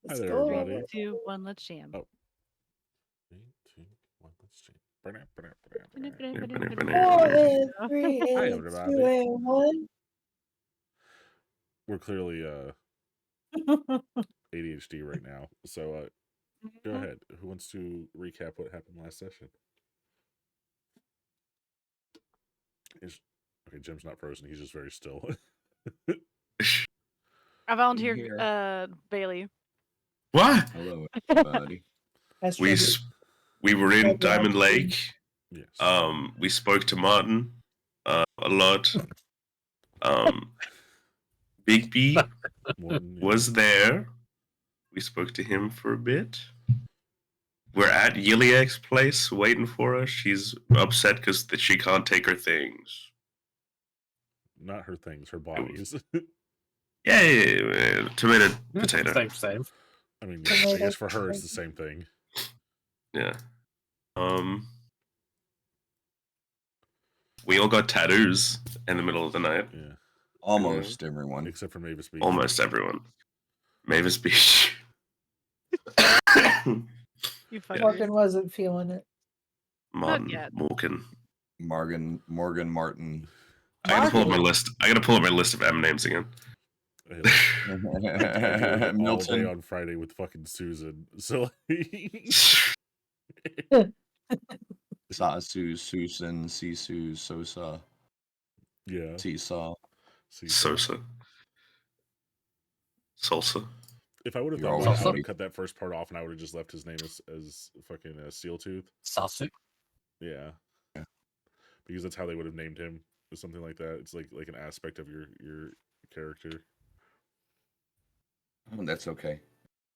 Hi Let's there, go. everybody. 2, 1, let's jam. Oh, 3, 2, 1, let's change. Four and three Hi, and everybody. 2 and 1. We're clearly ADHD right now, so go ahead. Who wants to recap what happened last session? Okay, Jim's not frozen. He's just very still. I volunteered Here. Bailey. What? Hello, everybody. That's we true. we were in Maybe Diamond I've Lake. Yes. We spoke to Martin a lot. Big B Morton, yeah. was there. We spoke to him for a bit. We're at Yiliak's place waiting for us. She's upset because she can't take her things. Not her things, her bodies. Yeah. Tomato, potato. Same. I mean, yeah, I guess for her it's the same thing. Yeah. We all got tattoos in the middle of the night. Yeah. Almost everyone. Except for Mavis Beach. Almost everyone. Mavis Beach. You fuckers. Morgan wasn't feeling it. Morgan. Morgan Martin. I gotta pull up my list. I gotta pull up my list of M names again. Milton all day on Friday with fucking Susan. So Sasu, Susan, Sisu, Sosa. Yeah. Seesaw. Sosa. Salsa. If I would have thought about it, I would have cut that first part off and I would have just left his name as fucking Seal Tooth. Sasu. Yeah. Because that's how they would have named him, or something like that. It's like an aspect of your character. Oh, that's okay.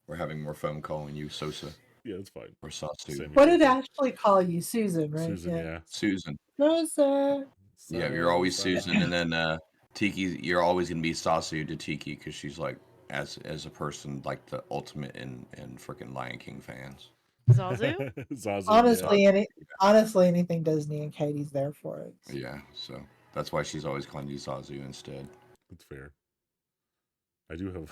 We're having more fun calling you Sosa. Yeah, that's fine. Or Sasu. What did Ashley call you? Susan, right? Susan, yeah. Susan. Sosa. Yeah, you're always Susan, and then Tiki. You're always gonna be Sasu to Tiki because she's like, as a person, like the ultimate in freaking Lion King fans. Zazu? Zazu. Honestly, honestly, anything Disney and Katie's there for it. Yeah, so that's why she's always calling you Zazu instead. That's fair. I do have.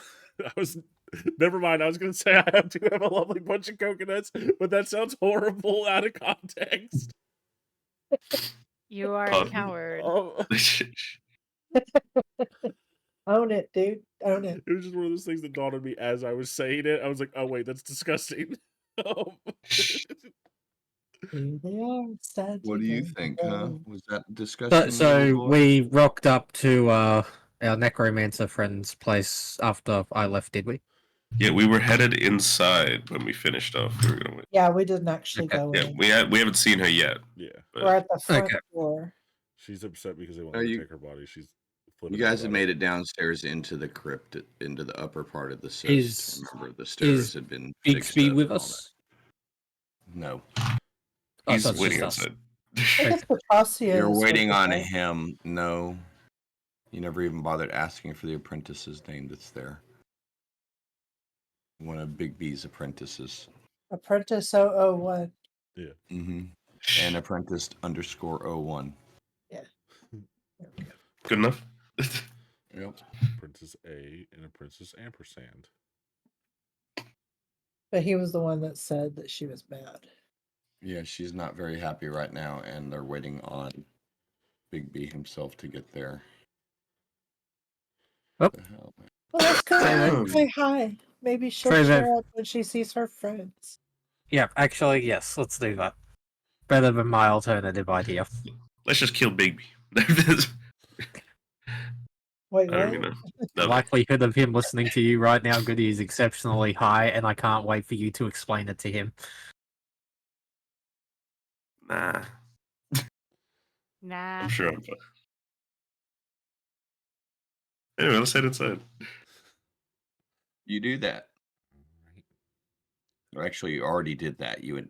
Never mind. I was gonna say I do have a lovely bunch of coconuts, but that sounds horrible out of context. You are a coward. Own it, dude. Own it. It was just one of those things that dawned on me as I was saying it. I was like, oh, wait, that's disgusting. What do you think, huh? Was that disgusting? So we rocked up to our necromancer friend's place after I left, did we? Yeah, we were headed inside when we finished off. We were gonna wait. Yeah, we didn't actually go in. We haven't seen her yet. Yeah. We're at the front door. She's upset because they want to take her body. You guys have made it downstairs into the crypt, into the upper part of the crypt. Remember, the stairs had been fixed Bixby up with and all us? that. No. He's waiting outside. You're waiting on him. No. You never even bothered asking for the apprentice's name that's there. One of Big B's apprentices. Apprentice 001. Yeah. Mm-hmm. And apprentice _01. Yeah. Good enough. Yep. Princess A and a Princess Ampersand. But he was the one that said that she was mad. Yeah, she's not very happy right now, and they're waiting on Big B himself to get there. Oh. The hell, man. Well, let's go and say hi. Maybe she'll show up when she sees her friends. Yeah, actually, yes, let's do that. Better than my alternative idea. Let's just kill Big B. Wait, I don't even know. The likelihood of him listening to you right now, Goody, is exceptionally high, and I can't wait for you to explain it to him. Nah. I'm sure I'm fine. Anyway, let's head inside. You do that. Or actually, you already did that. You had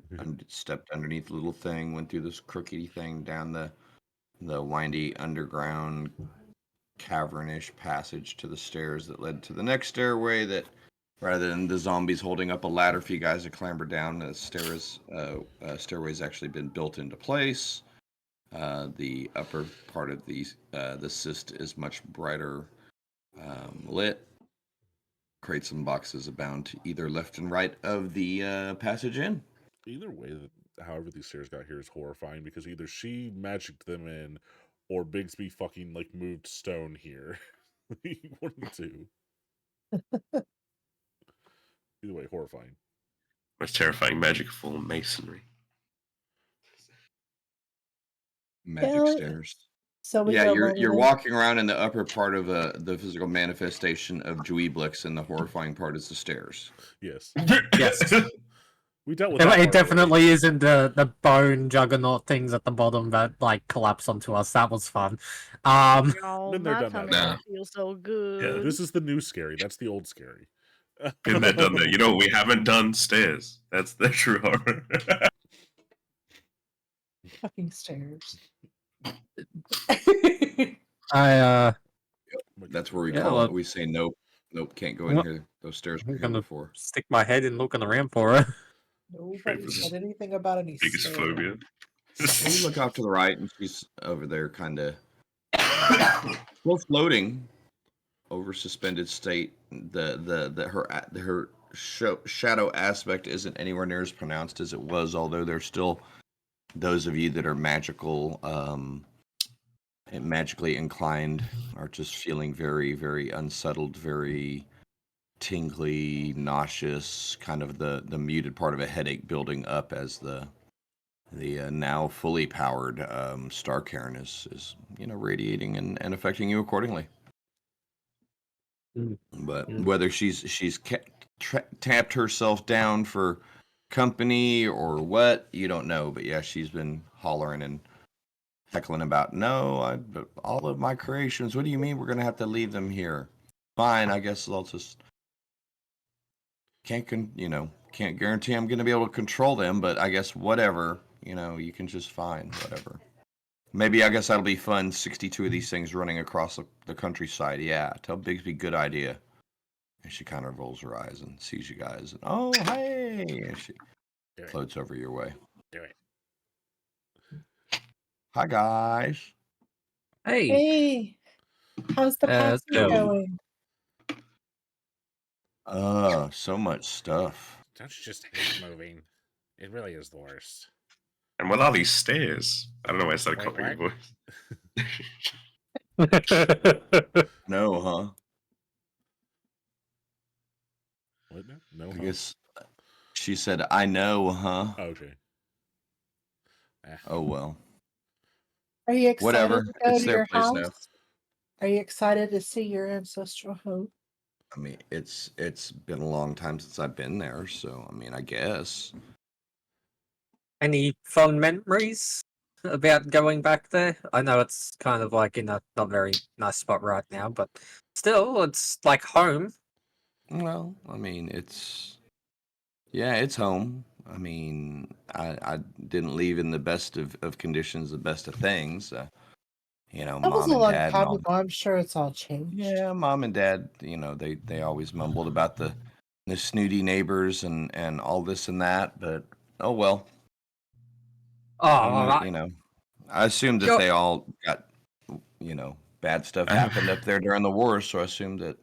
stepped underneath the little thing, went through this crookedy thing down the windy underground cavernish passage to the stairs that led to the next stairway that, rather than the zombies holding up a ladder for you guys to clamber down, the stairway's actually been built into place. The upper part of the cyst is much brighter lit. crates and boxes abound either left and right of the passage in. Either way, however these stairs got here is horrifying because either she magicked them in, or Bigsby fucking like moved stone here. One of the two. Either way, horrifying. That's terrifying. Magic full masonry. Magic Yeah. stairs. So we Yeah, go you're running. walking around in the upper part of the physical manifestation of Dweeblix, and the horrifying part is the stairs. Yes. Yes. We dealt with It, that it part definitely isn't the bone juggernaut things at the bottom that like collapse onto us. That was fun. Oh, Been there, my done that. tummy Nah. feels so good. already. This is the new scary. That's the old scary. Been there, done that. You know, we haven't done stairs. That's the true horror. Fucking stairs. I That's where we Yeah, call well- it. We say nope, can't go in Well, here. Those stairs I'm were here gonna- before. stick my head in looking around for it. Nobody was said anything about any Biggest stairs. phobia. You look off to the right, and she's over there, kind of still floating over suspended state. Her shadow aspect isn't anywhere near as pronounced as it was, although there's still those of you that are magical, and magically inclined are just feeling very, very unsettled, very tingly, nauseous, kind of the muted part of a headache building up as the now fully powered Star Cairn is radiating and affecting you accordingly. Mm. But Mm. whether she's tapped herself down for company or what, you don't know. But yeah, she's been hollering and heckling about, but all of my creations, what do you mean we're gonna have to leave them here? Fine, I guess I'll just can't guarantee I'm gonna be able to control them, but I guess whatever, you can just find whatever. Maybe I guess that'll be fun. 62 of these things running across the countryside. Yeah, tell Bigsby, good idea. And she kind of rolls her eyes and sees you guys. And, oh, hey! And she Do it. floats over your way. Do it. Hi, guys. Hey, Hey, how's the let's passing go. going? So much stuff. Don't you just hate moving? It really is the worst. And with all these stairs, I don't know why I started Wait, copying your what? voice. No, huh? What now? No. I huh? guess she said, I know, huh? Oh, okay. Oh, well. Are you excited Whatever, to go it's to their your place house? now. Are you excited to see your ancestral home? I mean, it's been a long time since I've been there, so I mean, I guess. any fond memories about going back there? I know it's kind of like in a not very nice spot right now, but still, it's like home. Well, I mean, it's home. I mean, I didn't leave in the best of conditions, the best of things. That Mom was a and long dad. time and all- ago. I'm sure it's all changed. Yeah, mom and dad. They always mumbled about the snooty neighbors and all this and that. But oh well. Oh, I assumed that Sure. they all got bad stuff happened up there during the war. So I assumed that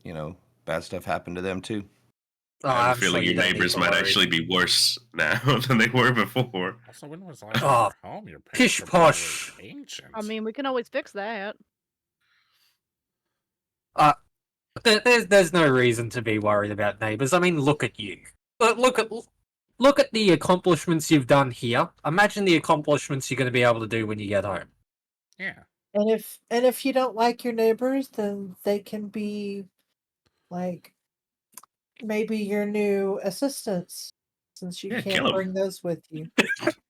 bad stuff happened to them too. oh, I have I'm a feeling sure you your don't need neighbors to might worry. actually be worse now than they were before. Also, when was the last Oh, time you were home? Your parents pish were probably posh. ancient. I mean, we can always fix that. There's no reason to be worried about neighbors. I mean, look at you. Look at the accomplishments you've done here. Imagine the accomplishments you're going to be able to do when you get home. yeah. And if you don't like your neighbors, then they can be like maybe your new assistants, since you Yeah, kill can't 'em. bring those with you.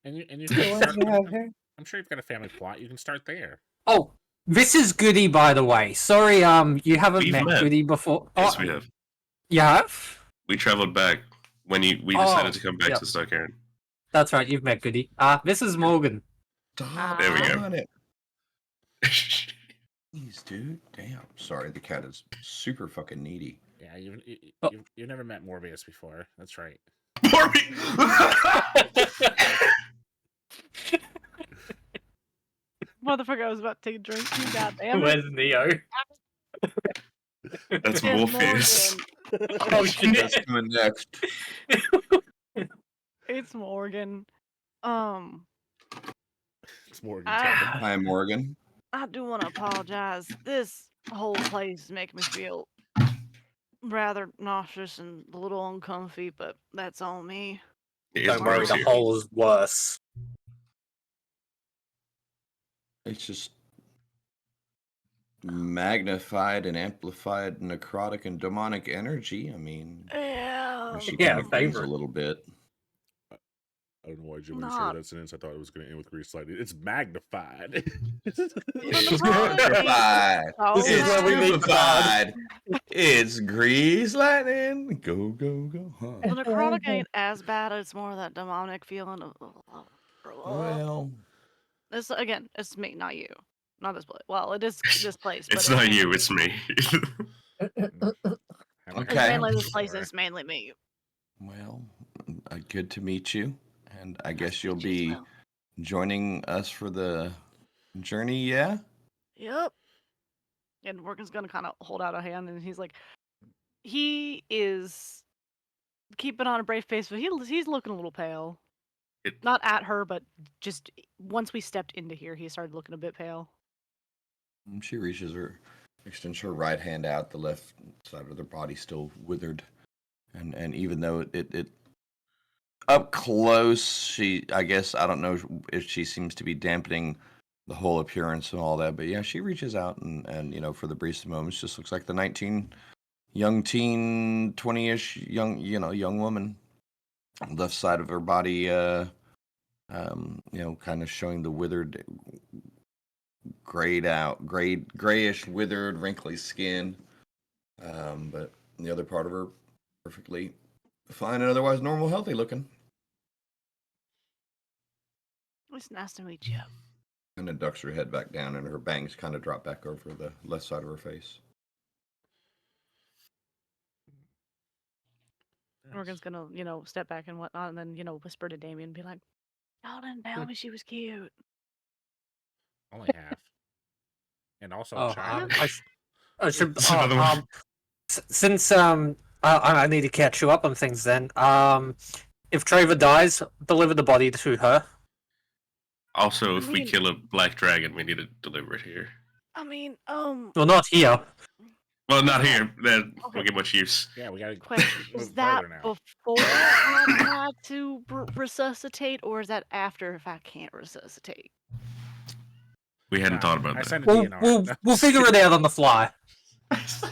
And you The can ones start, you have here. I'm sure you've got a family plot. You can start there. Oh, this is Goody, by the way. Sorry, you haven't We've met met. Goody before. Yes, Oh, we have. you have? We traveled back when we Oh, decided to come back yep. to Star Cairn. That's right, you've met Goody. This is Morgan. Stop There we go. on it. Jeez, dude. Damn. Sorry, the cat is super fucking needy. Yeah, Oh. you've never met Morbius before. That's right. Motherfucker, I was about to take a drink. You goddamn it. Where's Neo? That's There's Morpheus. Morgan. Oh That's shit! coming next. It's Morgan. It's Morgan Ah. Tatum. Hi, Morgan. I do want to apologize. This whole place is making me feel rather nauseous and a little uncomfy, but that's on me. It's Don't worry, gross the here. hole is worse. It's just magnified and amplified necrotic and demonic energy. I mean, Yeah. she Yeah, kind of agrees a favorite. little bit. I don't know why Jimmy Not- started that sentence. I thought it was going to end with Grease Lightning. It's magnified. Magnified. Oh, This is It's where we meet stupefied. It's Grease Lightning. Go, go, go. Huh? The necrotic ain't as bad. It's more that demonic feeling of. Well, This again, it's me, not you, not this place. Well, it is this place. But It's not you, it's me. It's Okay. mainly this place. It's mainly me. well, good to meet you. And I guess Nice you'll to meet you as be well. joining us for the journey, yeah? Yep. And Morgan's gonna kind of hold out a hand, and he's like, he is keeping on a brave face, but he's looking a little pale. Not at her, but just once we stepped into here, he started looking a bit pale. And she extends her right hand out, the left side of their body still withered. And even though it up close, I guess, I don't know if she seems to be dampening the whole appearance and all that, but yeah, she reaches out and for the briefest moments, just looks like the young teen, 20-ish, young woman. Left side of her body, kind of showing the withered, grayish, withered, wrinkly skin. But the other part of her, perfectly fine and otherwise normal, healthy looking. It's nice to meet you. And then ducks her head back down, and her bangs kind of drop back over the left side of her face. Morgan's gonna, step back and whatnot, and then, whisper to Damien and be like, "Y'all didn't tell me she was cute." Only half. And also Oh, China. I should. It's another one. Since I need to catch you up on things. Then, if Trevor dies, deliver the body to her. Also, if we mean- kill a black dragon, we need to deliver it here. I mean, Well, not here. Well, not here. That won't get much use. Yeah, we got to question, move is that further now. before I try to resuscitate, or is that after if I can't resuscitate? We hadn't thought about I that. sent a We'll, DNR. we'll figure it out on the fly.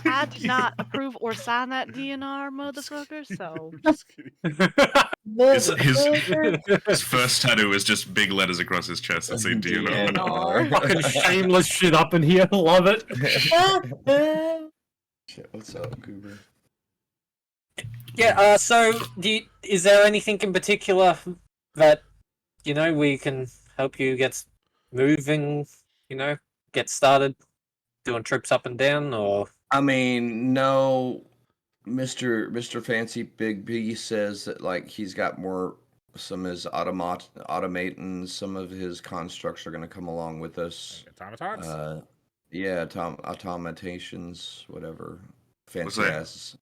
I did not approve or sign that DNR, motherfucker, so... Just kidding. His first tattoo is just big letters across his chest that say DNR. Fucking shameless shit up in here. Love it. Shit, what's up, Cooper? Yeah. So, is there anything in particular that we can help you get moving? Get started doing trips up and down, or I mean, no. Mr. Fancy Big B says that he's got some of his automatons, some of his constructs are going to come along with us. Automatons? Yeah, automatations, whatever. Fancy that? ass.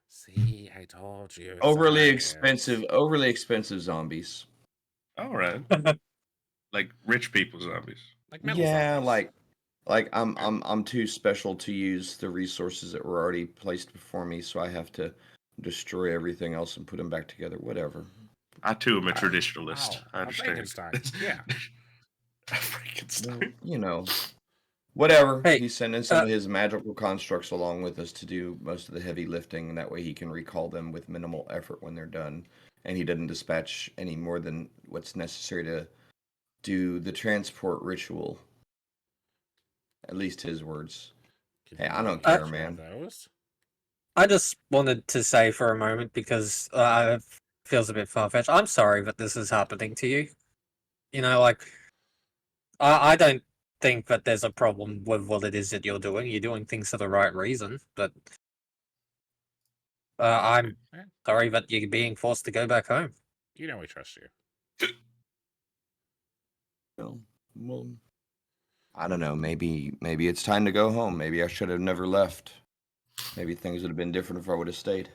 See, I told you. Overly science. expensive zombies. All right. Like rich people zombies. Like metal Yeah, zombies. I'm too special to use the resources that were already placed before me, so I have to destroy everything else and put them back together. Whatever. I too am a traditionalist. Wow, I a understand. Frankenstein, yeah. Frankenstein. Whatever. Hey, He's sending some of his magical constructs along with us to do most of the heavy lifting, and that way he can recall them with minimal effort when they're done. And he doesn't dispatch any more than what's necessary to do the transport ritual. At least his words. Can Hey, you I don't make care, sure man. those? I just wanted to say for a moment because it feels a bit far fetched. I'm sorry that this is happening to you. I don't think that there's a problem with what it is that you're doing. You're doing things for the right reason, but I'm Eh, sorry that you're being forced to go back home. You know we trust you. Well, I don't know. Maybe it's time to go home. Maybe I should have never left. Maybe things would have been different if I would have stayed.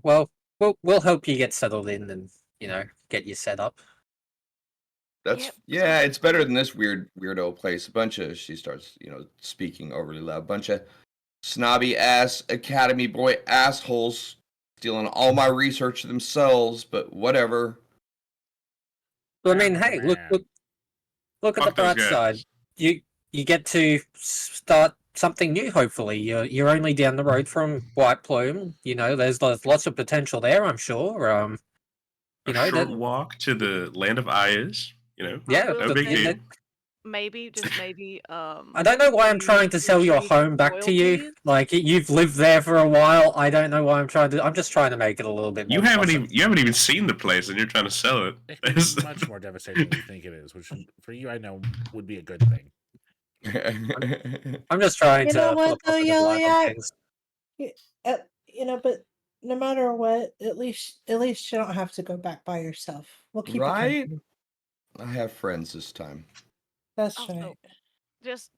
Well, we'll help you get settled in and get you set up. That's Yep. yeah, it's better than this weirdo place. She starts, speaking overly loud. Bunch of snobby ass academy boy assholes stealing all my research themselves, but whatever. I mean, hey, look at the Fuck those bright side. guys. You get to start something new. Hopefully, you're only down the road from White Plume. There's lots of potential there. I'm sure. A short walk to the land of Ayas. Yeah, no big deal. Maybe, just maybe. I don't know why I'm trying to sell your trade home back to you. royalties? Like you've lived there for a while. I don't know why I'm just trying to make it a little bit. You more haven't pleasant. even seen the place, and you're trying to sell it. It's much more devastating than you think it is, which for you, I know, would be a good thing. I'm just trying You to know put what, a though, positive light on Yeliak? things. But no matter what, at least you don't have to go back by yourself. We'll keep you Right? company. I have friends this time. That's Also, right. just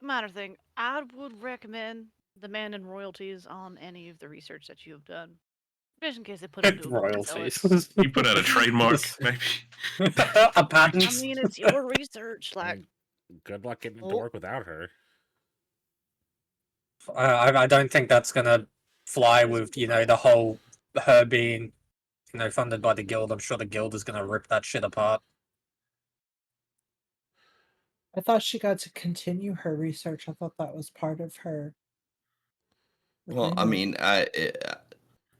a matter thing. I would recommend demanding royalties on any of the research that you have done, just in case they put it into a book and sell it. Royalties. You put out a trademark, maybe. A patent. I mean, it's your research. Like, Good luck getting it to Oh. work without her. I don't think that's gonna fly with the whole her being funded by the guild. I'm sure the guild is gonna rip that shit apart. I thought she got to continue her research. I thought that was part of her. Well, I agreement. mean,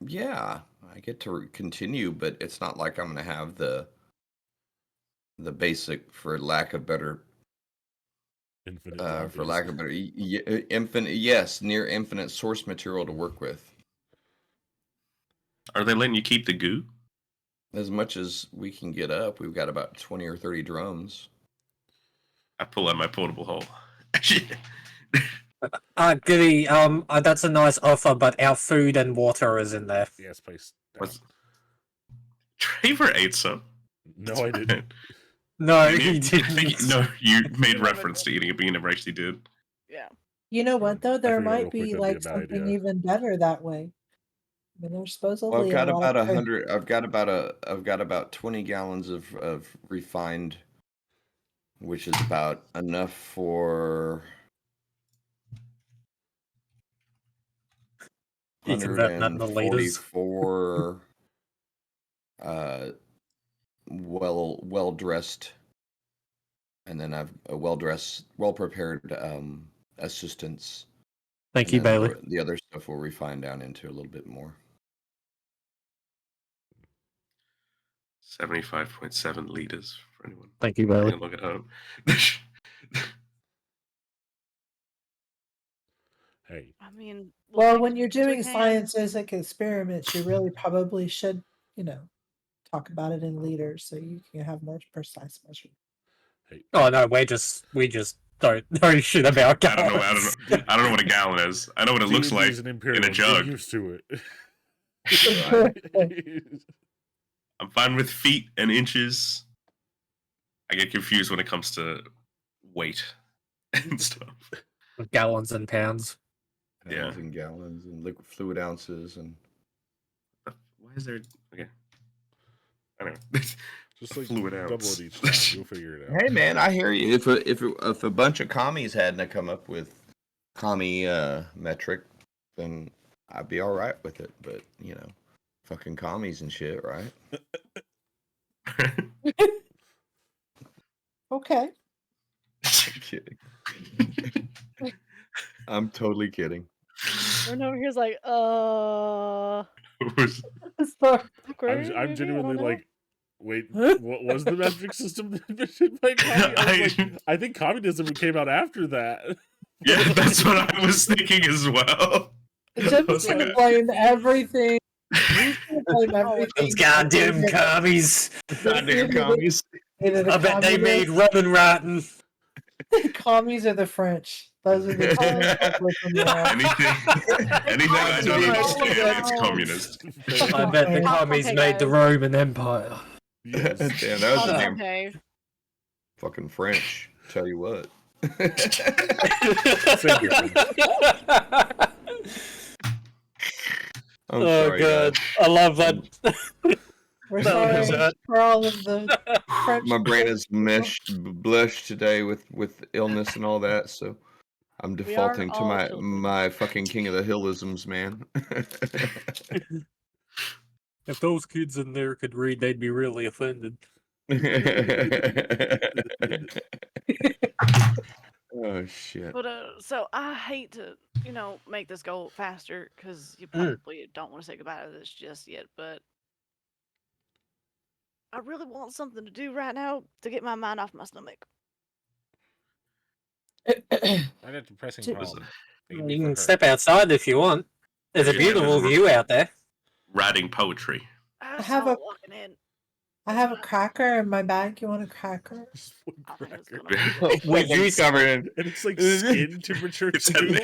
yeah, I get to continue, but it's not like I'm going to have the basic, for lack of better, Infinite for zombies. lack of better, infinite, yes, near infinite source material to work with. Are they letting you keep the goo? As much as we can get up, we've got about 20 or 30 drums. I pull out my portable hole. Goody, that's a nice offer, but our food and water is in there. Yes, please. What's... Traver ate some. No, I didn't. No, You he did- didn't. No, you made never reference to did. eating it, but you never actually did. yeah. You know what though? There figured real might quick be that'd be a like bad something idea. even better that way. I mean, there's supposedly Well, I've got a lot about of 100. I've got about 20 gallons of refined, which is about enough for You convert that into liters. 144 well dressed, and then I've a well dressed, well prepared assistants. Thank And you, then Bailey. The other stuff will refine down into a little bit more. 75.7 liters for anyone. Thank you, I Bailey. can look at home. Hey, I mean, Well, take when as you're much as we doing can. scientific experiments, you really probably should, talk about it in liters so you can have more precise measurement. Oh no, we just don't know shit about I don't know. gallons. I don't know what a gallon is. I know what it looks D&D like. is an Imperial. jug. Get used to it. I'm fine with feet and inches. I get confused when it comes to weight and stuff. Gallons and pounds. Yeah. Pounds and gallons and liquid fluid ounces and Why is there? Okay. I don't know. Just like Fluid double ounce. it each time. You'll figure it out. hey man, I hear you. If a bunch of commies hadn't come up with commie metric, then I'd be all right with it. But fucking commies and shit, right? Okay. I'm kidding. I'm totally kidding. Everyone over here's like, I'm genuinely like, wait, what was the metric system invented by Commie? I think communism came out after that. Yeah, that's what I was thinking as well. Jim's gonna blame everything. He's gonna blame everything. Those goddamn commies. Goddamn commies. Either the I bet they made communists- Robin rotten. commies or the French. Those are the two culprits in the world. Anything I don't understand, it's communist. I bet the Okay, commies made the guys. Roman Empire. Yes. Damn, that was the okay, damn okay. fucking French. Tell you what. Same difference. I'm Oh sorry, god, guys. I love that. We're That was sorry that. for all of the French. My brain is blushed today with illness and all that, so I'm We are defaulting to all my children. my fucking King of the Hillisms, man. If those kids in there could read, they'd be really offended. Oh shit. But so I hate to, make this go faster because you Mm. probably don't want to say goodbye to this just yet. But I really want something to do right now to get my mind off my stomach. I had a depressing Dude. problem. It You be for can her. step outside if you want. There's a Yeah, beautiful there's- view out there. Writing poetry. I have saw a- it walking in. I have a cracker in my bag. You want a cracker? Just one I think it's cracker. gonna be We use covered in. And it's like skin temperature It's too. at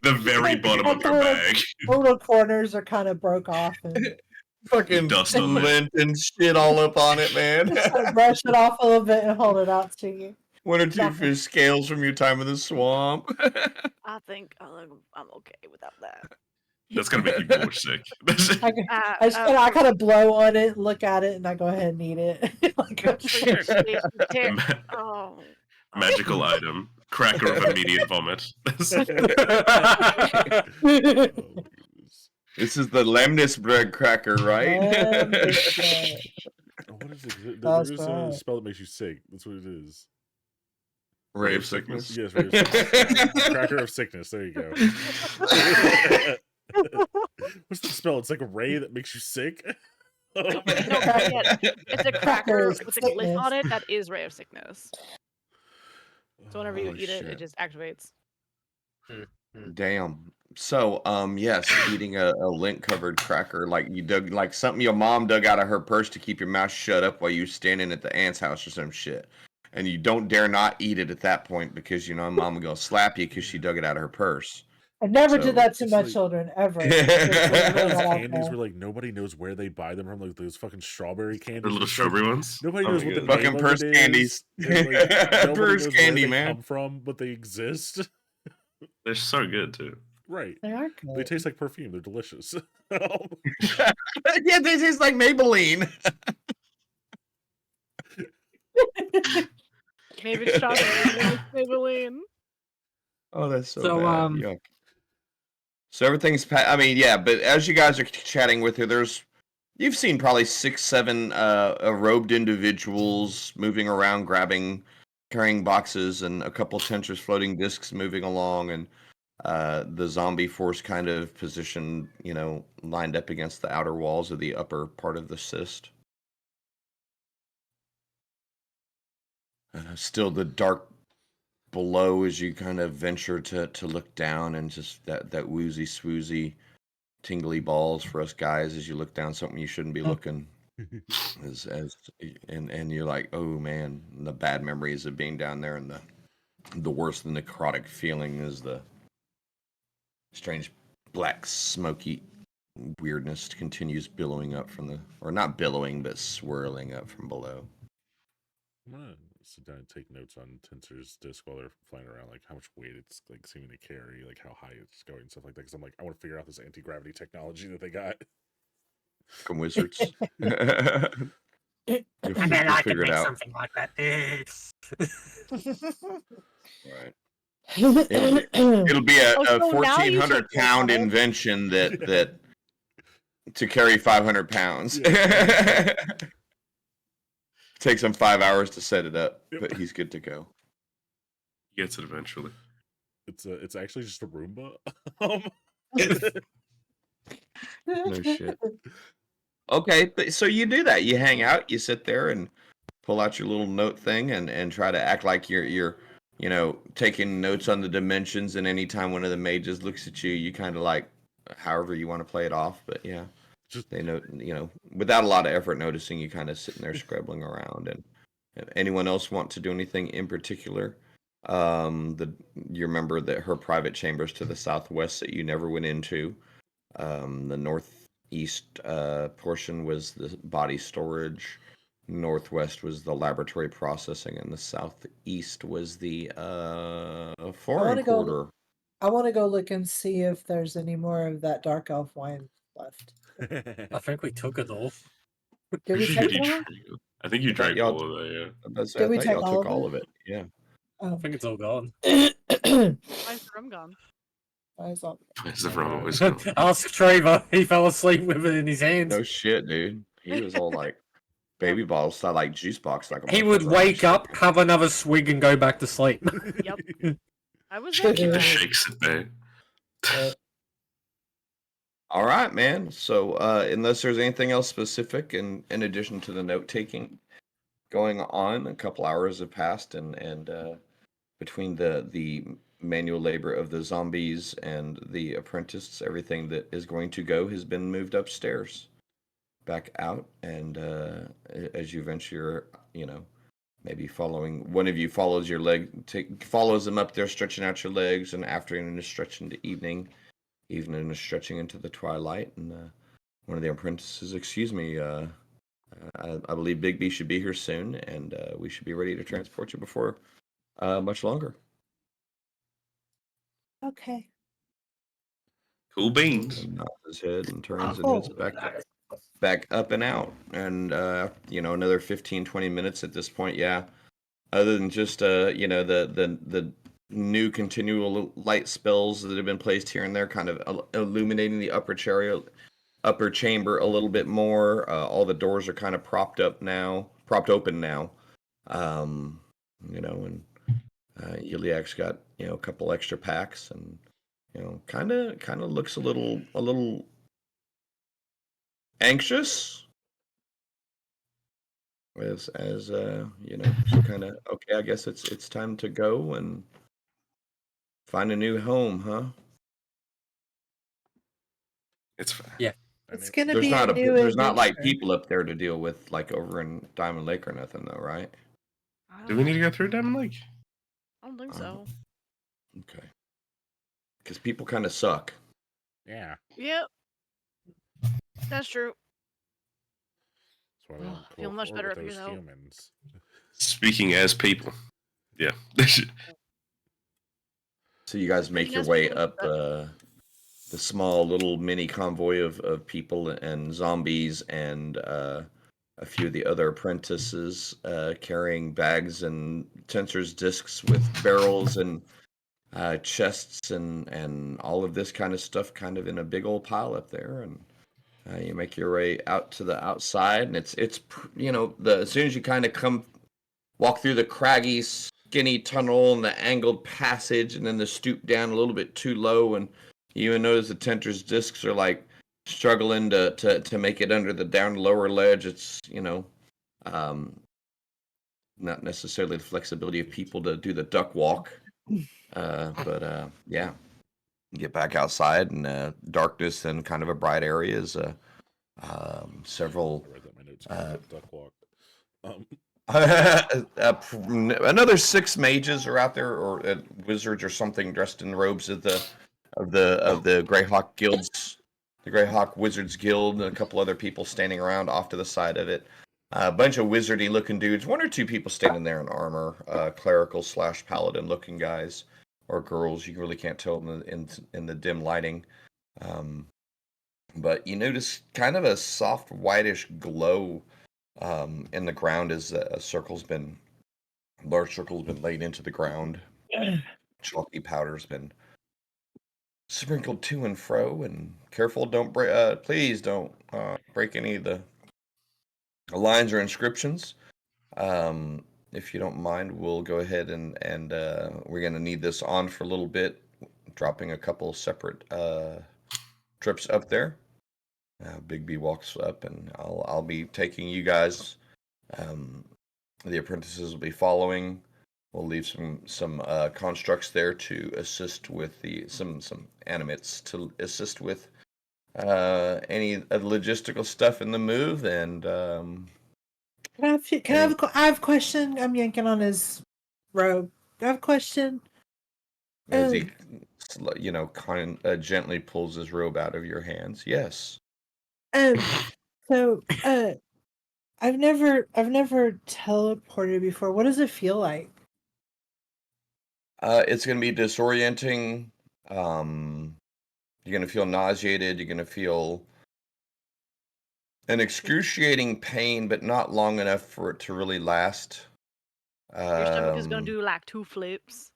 the very bottom of your bag. The little corners are kind of broke off, and Fucking Dust on it. lint and shit all up on it, man. just gotta brush it off a little bit and hold it out to you. One or two Nothing. fish scales from your time in the swamp. I think I'm okay without that. That's gonna make you more sick. I kind of blow on it, look at it, and I go ahead and eat it. Like, oh, shit. Oh, Magical item. Cracker of immediate vomit. Oh, goodness. This is the Lemnisbreg cracker, right? Lemnisbreg. What is it? That's There is a right. spell that makes you sick. That's what it is. Ray of sickness. Yes, ray of sickness. Cracker of sickness. There you go. What's the spell? It's like a ray that makes you sick. no, yeah, it's a cracker Crackers, with a glitch on sickness. it that is Ray of Sickness. So whenever you Oh, eat it, shit. it just activates. Damn. So, yes, eating a lint covered cracker like you dug, like something your mom dug out of her purse to keep your mouth shut up while you standing at the aunt's house or some shit, and you don't dare not eat it at that point because you know mom will go slap you because she dug it out of her purse. I never So, did that to it's my like- children ever. Those Just candies where like nobody knows where they buy them from, like those fucking strawberry candies. The little It's like, strawberry ones. Nobody Oh knows my what the God. name Fucking of purse it candies. is, and, like, nobody Purse knows candy, where they man. come from, but they exist. They're so good too. Right. They are They good. taste like perfume. They're delicious. Yeah, they taste like Maybelline. Maybe it's strawberry, maybe it's Maybelline. Oh, that's so, So, bad. Yuck. So everything's. I mean, yeah, but as you guys are chatting with her, you've seen probably 6, 7 robed individuals moving around, carrying boxes, and a couple Tentress floating discs moving along, and the zombie force kind of positioned, lined up against the outer walls of the upper part of the cyst. Still the dark below as you kind of venture to look down, and just that woozy swoozy tingly balls for us guys as you look down something you shouldn't be looking. And you're like, oh man, the bad memories of being down there, and the worst necrotic feeling is the strange black smoky weirdness continues billowing up from or not billowing, but swirling up from below. I'm gonna sit down and take notes on Tensor's disc while they're flying around, like how much weight it's like seeming to carry, like how high it's going, and stuff like that. Because I'm like, I want to figure out this anti-gravity technology that they got. Come wizards. You'll And then I can figure it make out. something like that. Right. It'll It'll be a Oh, so now you 1,400 take pound notes on it. invention that to carry 500 pounds. Takes him 5 hours to set it up, Yep. but he's good to go. Gets it eventually. It's actually just a Roomba. No shit. Okay, but so you do that. You hang out, you sit there and pull out your little note thing and try to act like you're taking notes on the dimensions, and anytime one of the mages looks at you, you kind of like however you want to play it off, but yeah. Just They note, without a lot of effort noticing, you kind of sitting there scribbling around. And anyone else want to do anything in particular? You remember that her private chambers to the southwest that you never went into. The northeast portion was the body storage. northwest was the laboratory processing, and the southeast was the I foreign want to go. quarter. I want to go look and see if there's any more of that dark elf wine left. I think we took it all. Did we Pretty take sure it all? I think you I thought drank y'all- all of that, yeah. Did I we thought take y'all all took of all it? of it. Yeah. I think it's all gone. Why is the rum gone? Why is all- Where's the rum always gone? Ask Trevor. He fell asleep with it in his hands. No shit, dude. He was all like baby bottle style, like juice box, like a He would motherfucker. wake up, have another swig, and go back to sleep. Yep. I was there for Keep the that. shakes at bay. All right, man. So, unless there's anything else specific, in addition to the note taking going on, a couple hours have passed, and between the manual labor of the zombies and the apprentice, everything that is going to go has been moved upstairs, back out, and as you venture, maybe following, one of you follows your follows them up there, stretching out your legs, and afternoon is stretching to evening is stretching into the twilight, and one of the apprentices, excuse me, I believe Bigby should be here soon, and we should be ready to transport you before much longer. Okay. Cool beans. And nods his head and turns and Oh. heads back up and out, and another 15-20 minutes at this point. Yeah, other than just the new continual light spells that have been placed here and there, kind of illuminating the upper chamber a little bit more. All the doors are kind of propped open now. And Iliak's got a couple extra packs, and kind of looks a little anxious. As so kind of, okay, I guess it's time to go and find a new home, huh? It's fine. Yeah. It's gonna There's be not a new there's not like adventure. people up there to deal with like over in Diamond Lake or nothing though, right? Do we need to go through Diamond Lake? I don't think so. Okay. Because people kind of suck. Yeah. Yep. That's true. That's why we don't Ugh, feel go much forward better with after those that. humans. Speaking as people. Yeah. So you guys make your Yes, way people up do the small little mini convoy of people and zombies and a few of the other apprentices carrying bags and sensors discs with barrels and chests and all of this kind of stuff kind of in a big old pile up there, and you make your way out to the outside, and it's as soon as you kind of walk through the craggy skinny tunnel and the angled passage and then the stoop down a little bit too low, and you even notice the tensor's discs are like struggling to make it under the down lower ledge. It's not necessarily the flexibility of people to do the duck walk. But yeah, get back outside, and darkness and kind of a bright area is several. I read that in my notes. Duck walk. Another 6 mages are out there, or wizards or something, dressed in robes of the Greyhawk guilds, the Greyhawk Wizards Guild, and a couple other people standing around off to the side of it. A bunch of wizardy looking dudes, 1 or 2 people standing there in armor, clerical / paladin looking guys or girls. You really can't tell in the dim lighting. But you notice kind of a soft whitish glow in the ground as a large circle's been laid into the ground. Chalky powder's been sprinkled to and fro, and careful, please don't break any of the lines or inscriptions. If you don't mind, we'll go ahead and we're going to need this on for a little bit, dropping a couple separate trips up there. Bigby walks up, and I'll be taking you guys. The apprentices will be following. We'll leave some constructs there to assist with some animates to assist with any logistical stuff in the move. And I have a question. I'm yanking on his robe. I have a question. as he gently pulls his robe out of your hands. Yes. So I've never teleported before. What does it feel like? It's going to be disorienting. You're going to feel nauseated. You're going to feel an excruciating pain, but not long enough for it to really last. Your stomach is gonna Um, do like 2 flips.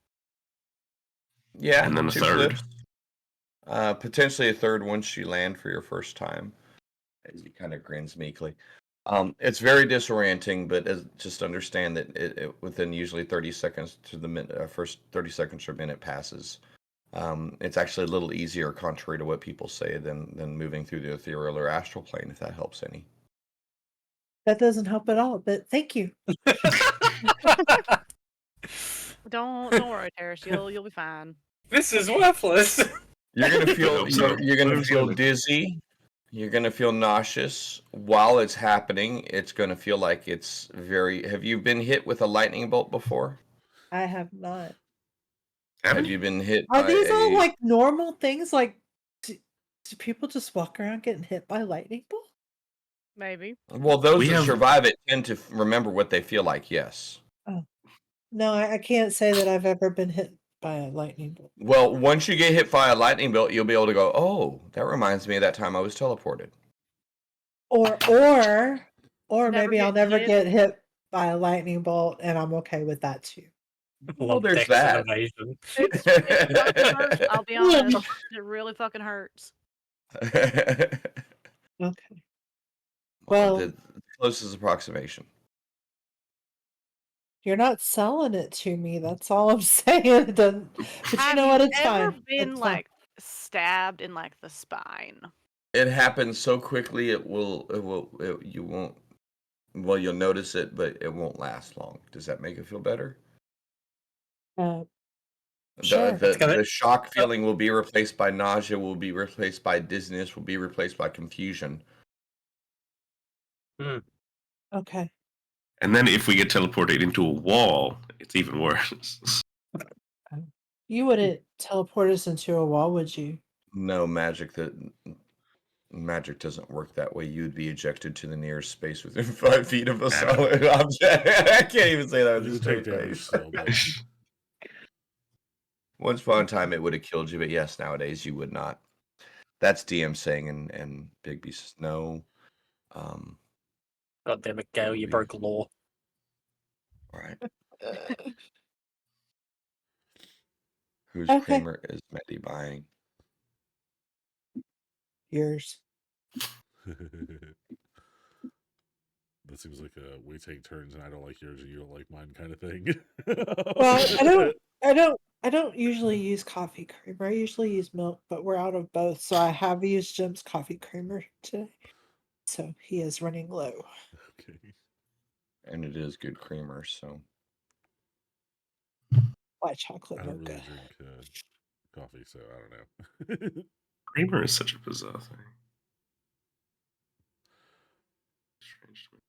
Yeah, And then a 2 third. flips. Potentially a third once you land for your first time. As he kind of grins meekly. It's very disorienting, but just understand that within usually 30 seconds to the first 30 seconds or minute passes. It's actually a little easier, contrary to what people say, than moving through the ethereal or astral plane, if that helps any. That doesn't help at all, but thank you. Don't worry, Terrace. You'll be fine. This is worthless. You're gonna feel hope so. you're gonna Let feel me- dizzy. You're gonna feel nauseous while it's happening. It's gonna feel like it's very. Have you been hit with a lightning bolt before? I have not. Have you been hit? Are by these all a- like normal things? Like, do people just walk around getting hit by lightning bolt? Maybe. Well, those We that have- survive it tend to remember what they feel like. Yes. No, I can't say that I've ever been hit by a lightning bolt. Well, once you get hit by a lightning bolt, you'll be able to go, "Oh, that reminds me of that time I was teleported." Or Never maybe I'll get never hit. get hit by a lightning bolt, and I'm okay with that too. Well, there's Dex that. innovation. It fucking hurts. I'll be honest. It really fucking hurts. Okay. Well, Well- the closest approximation. You're not selling it to me. That's all I'm saying. It doesn't. But you Have know what? you It's ever fine. been It's fine. like stabbed in like the spine? It happens so quickly. You won't. Well, you'll notice it, but it won't last long. Does that make it feel better? Sure. The shock feeling will be replaced by nausea. Will be replaced by dizziness. Will be replaced by confusion. Okay. And then if we get teleported into a wall, it's even worse. You wouldn't teleport us into a wall, would you? No, magic doesn't work that way. You'd be ejected to the nearest space within 5 feet of a solid object. I can't even say that with You a would straight take damage face. still, but Once upon a time, it would have killed you, but yes, nowadays you would not. That's DM saying, and Bigby says no. God damn it, Gale, you broke law. All right. Whose Okay. creamer is Medi buying? Yours. that seems like a we take turns and I don't like yours and you don't like mine kind of thing. Well, I don't usually use coffee creamer. I usually use milk, but we're out of both, so I have used Jim's coffee creamer today. So he is running low. Okay. And it is good creamer, so. White chocolate I don't mocha. really drink coffee, so I don't know. Creamer is such a bizarre thing. Strange to me.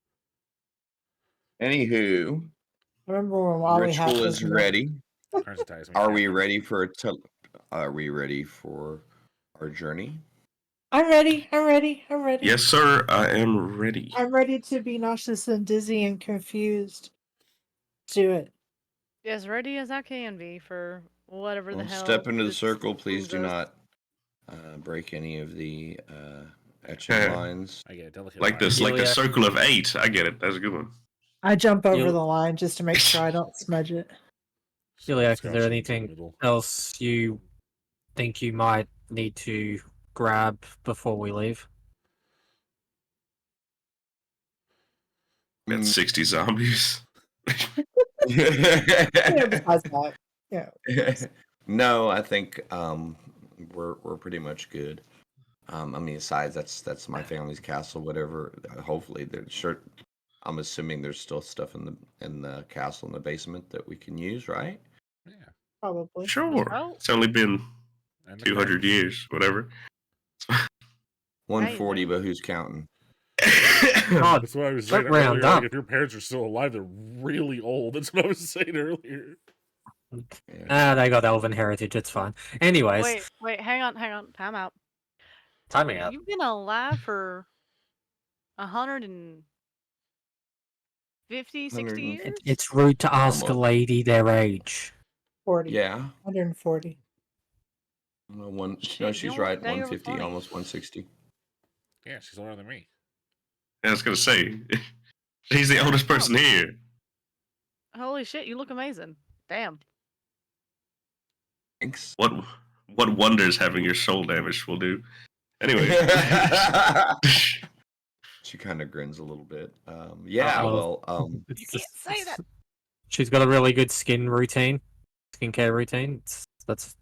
Anywho, I remember when Wally had ritual his is milk. ready. Parasitize me, Are we Captain. ready for Are we ready for our journey? I'm ready. I'm ready. I'm ready. Yes, sir. I am ready. I'm ready to be nauseous and dizzy and confused. Do it. As ready as I can be for whatever the Well, hell. step into the this circle. Please brings do us. not break any of the etching Okay. lines. I get a delicate Like line. this, like the Julia. circle of 8. I get it. That's a good one. I jump over You- the line just to make sure I don't smudge it. Juliak, is Scotch there into the anything middle. else you think you might need to grab before we leave? Met 60 zombies. Yeah, besides that, yeah. No, I think we're pretty much good. I mean, besides that's my family's castle. Whatever. Hopefully, there's sure. I'm assuming there's still stuff in the castle in the basement that we can use, right? Yeah. Probably. Sure. Oh. It's only been And the 200 guns. years, whatever. 140, but who's counting? God, That's what I was don't saying round earlier. Like, up. if your parents are still alive, they're really old. That's what I was saying earlier. Yeah. they got elven heritage, it's fine. Anyways, Wait, hang on. Time out. timing out. You've been alive for 100 and 50, 60 years? It's rude to ask a Almost. lady their age. 40. Yeah. 140. No, Shit, you she's don't right. look a day over 150, 20. almost 160. Yeah, she's older than me. I was gonna say, she's the oldest person here. Holy shit, you look amazing. Damn. Thanks. What wonders having your soul damaged will do. Anyway. She kind of grins a little bit. Yeah, Uh-oh. well, You can't say that. She's got a really good skincare routine. That's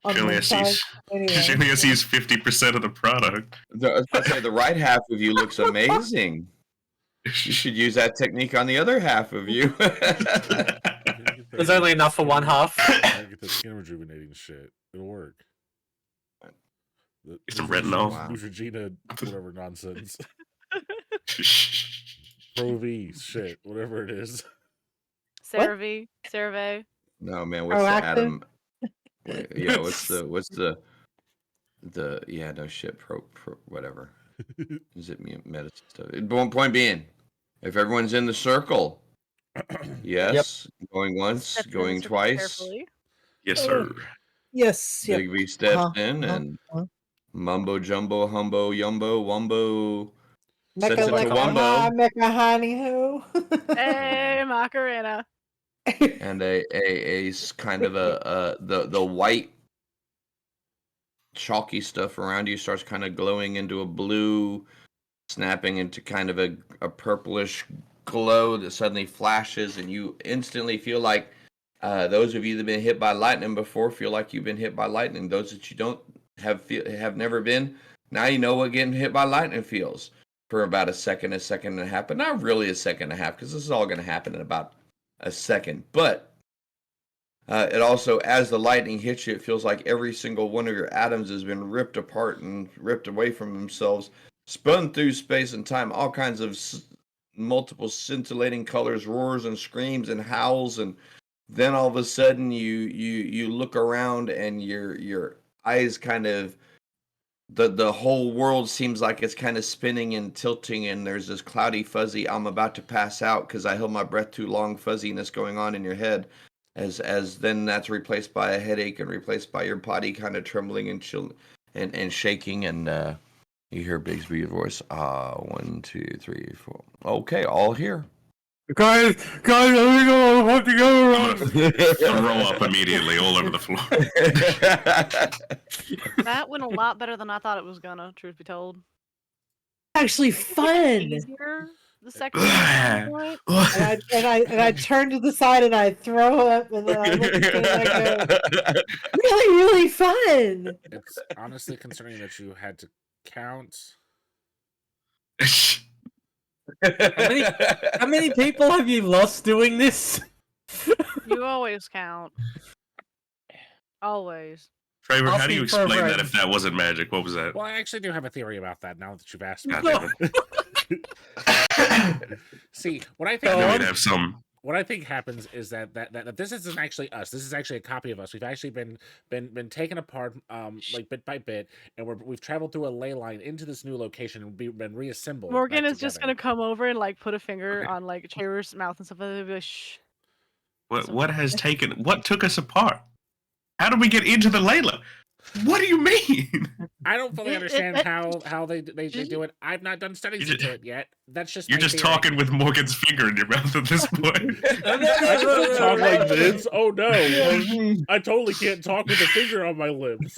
On She only one side, sees anyway. she only sees 50% of the product. I was gonna say the right half of you looks amazing. You should use that technique on the other half of you. there's only enough for one half. I get the skin rejuvenating shit. It'll work. Get some retinol. Wow. Neutrogena, whatever nonsense. Pro V shit, whatever it is. CeraVe. CeraVe. No man, what's the Proactive? Adam? Yeah, what's the yeah, no shit, pro whatever. Is it medicine stuff? Point being, if everyone's in the circle, yes, going once, Step in going the circle twice. carefully. Yes, sir. Yes. Yep. Big V steps Uh-huh, in uh-huh, and uh-huh. mumbo jumbo humbo yumbo wumbo. Mecca Sets it to lecca wumbo. hi, Mecca honey ho. Hey, Macarena. And a kind of the white chalky stuff around you starts kind of glowing into a blue, snapping into kind of a purplish glow that suddenly flashes, and you instantly feel like those of you that have been hit by lightning before feel like you've been hit by lightning. Those that you don't have never been, now you know what getting hit by lightning feels for about a second and a half, but not really a second and a half, because this is all going to happen in about a second. But it also, as the lightning hits you, it feels like every single one of your atoms has been ripped apart and ripped away from themselves, spun through space and time, all kinds of multiple scintillating colors, roars and screams and howls, and then all of a sudden you look around and your eyes kind of, the whole world seems like it's kind of spinning and tilting, and there's this cloudy fuzzy I'm about to pass out because I held my breath too long fuzziness going on in your head, as then that's replaced by a headache and replaced by your body kind of trembling and chill and shaking, and you hear Bigsby's voice. 1, 2, 3, 4. Okay, all here. Guys, I think I want to go around. Throw up immediately all over the floor. That went a lot better than I thought it was gonna, truth be told. Actually fun. Easier the second point. And I turn to the side and I throw up, and then I look at it and I go, really, really fun. It's honestly concerning that you had to count. How many people have you lost doing this? You always count. Always. Trevor, I'll how do you speak for a explain that friend. if that wasn't magic? What was that? Well, I actually do have a theory about that now that you've asked me. God damn it. See, what I I think knew Go we'd on. have some. what I think happens is that this isn't actually us. This is actually a copy of us. We've actually been taken apart, like bit by bit, and we've traveled through a ley line into this new location and been reassembled. Morgan back is just together. gonna come over and like put a finger on like Trevor's mouth and stuff like that and be like, shh. What took us apart? How did we get into the Layla? What do you mean? I don't fully It- understand it- how they do it. I've not done studies You into it yet. That's just You're my just theory. talking with Morgan's finger in your mouth at this point. I can't talk like this. Oh no! I totally can't talk with a finger on my lips.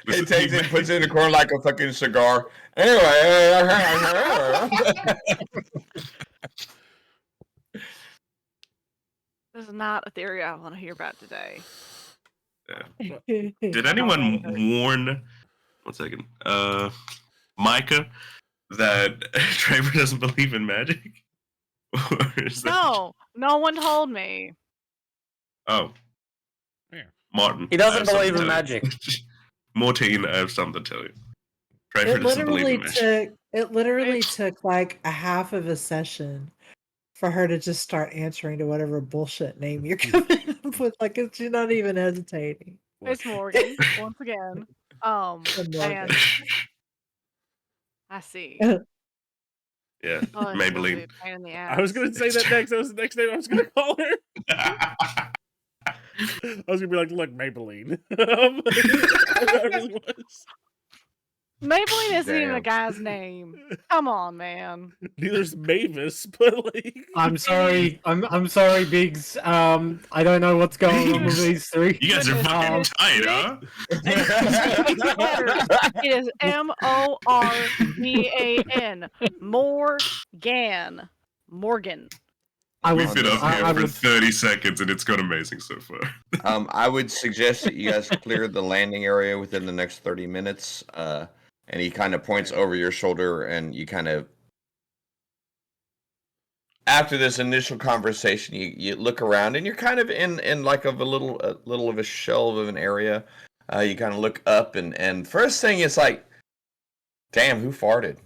He takes it, puts it in the corner like a fucking cigar. Anyway. This is not a theory I want to hear about today. Did anyone warn? 1 second. Micah, that Trevor doesn't believe in magic? Or is that- No one told me. Oh. Yeah. Martin. He I doesn't have something believe in to tell magic. you. Mortine, I have something to tell you. Trevor It doesn't believe literally in magic. took like a half of a session for her to just start answering to whatever bullshit name you're coming up with. Like, she's not even hesitating. It's Morgan once again. Good Morgan. And I see. Yeah, Oh, it's gonna be Maybelline. a pain in the I was ass. gonna say that next. That was the next name I was gonna call her. I was gonna be like, look, Maybelline. That really was. Maybelline isn't even a Damn. guy's name. Come on, man. Neither's Mavis, but like. I'm sorry. I'm sorry, Biggs. I don't know what's going on with these three. You guys are Goodness, fucking it is tight, big. huh? It is Morgan. Morgan. We've been up here for would, 30 seconds and it's gone amazing so far. I would suggest that you guys clear the landing area within the next 30 minutes. And he kind of points over your shoulder, and you kind of, after this initial conversation, you look around, and you're kind of in like a little of a shelf of an area. You kind of look up, and first thing is like, damn, who farted?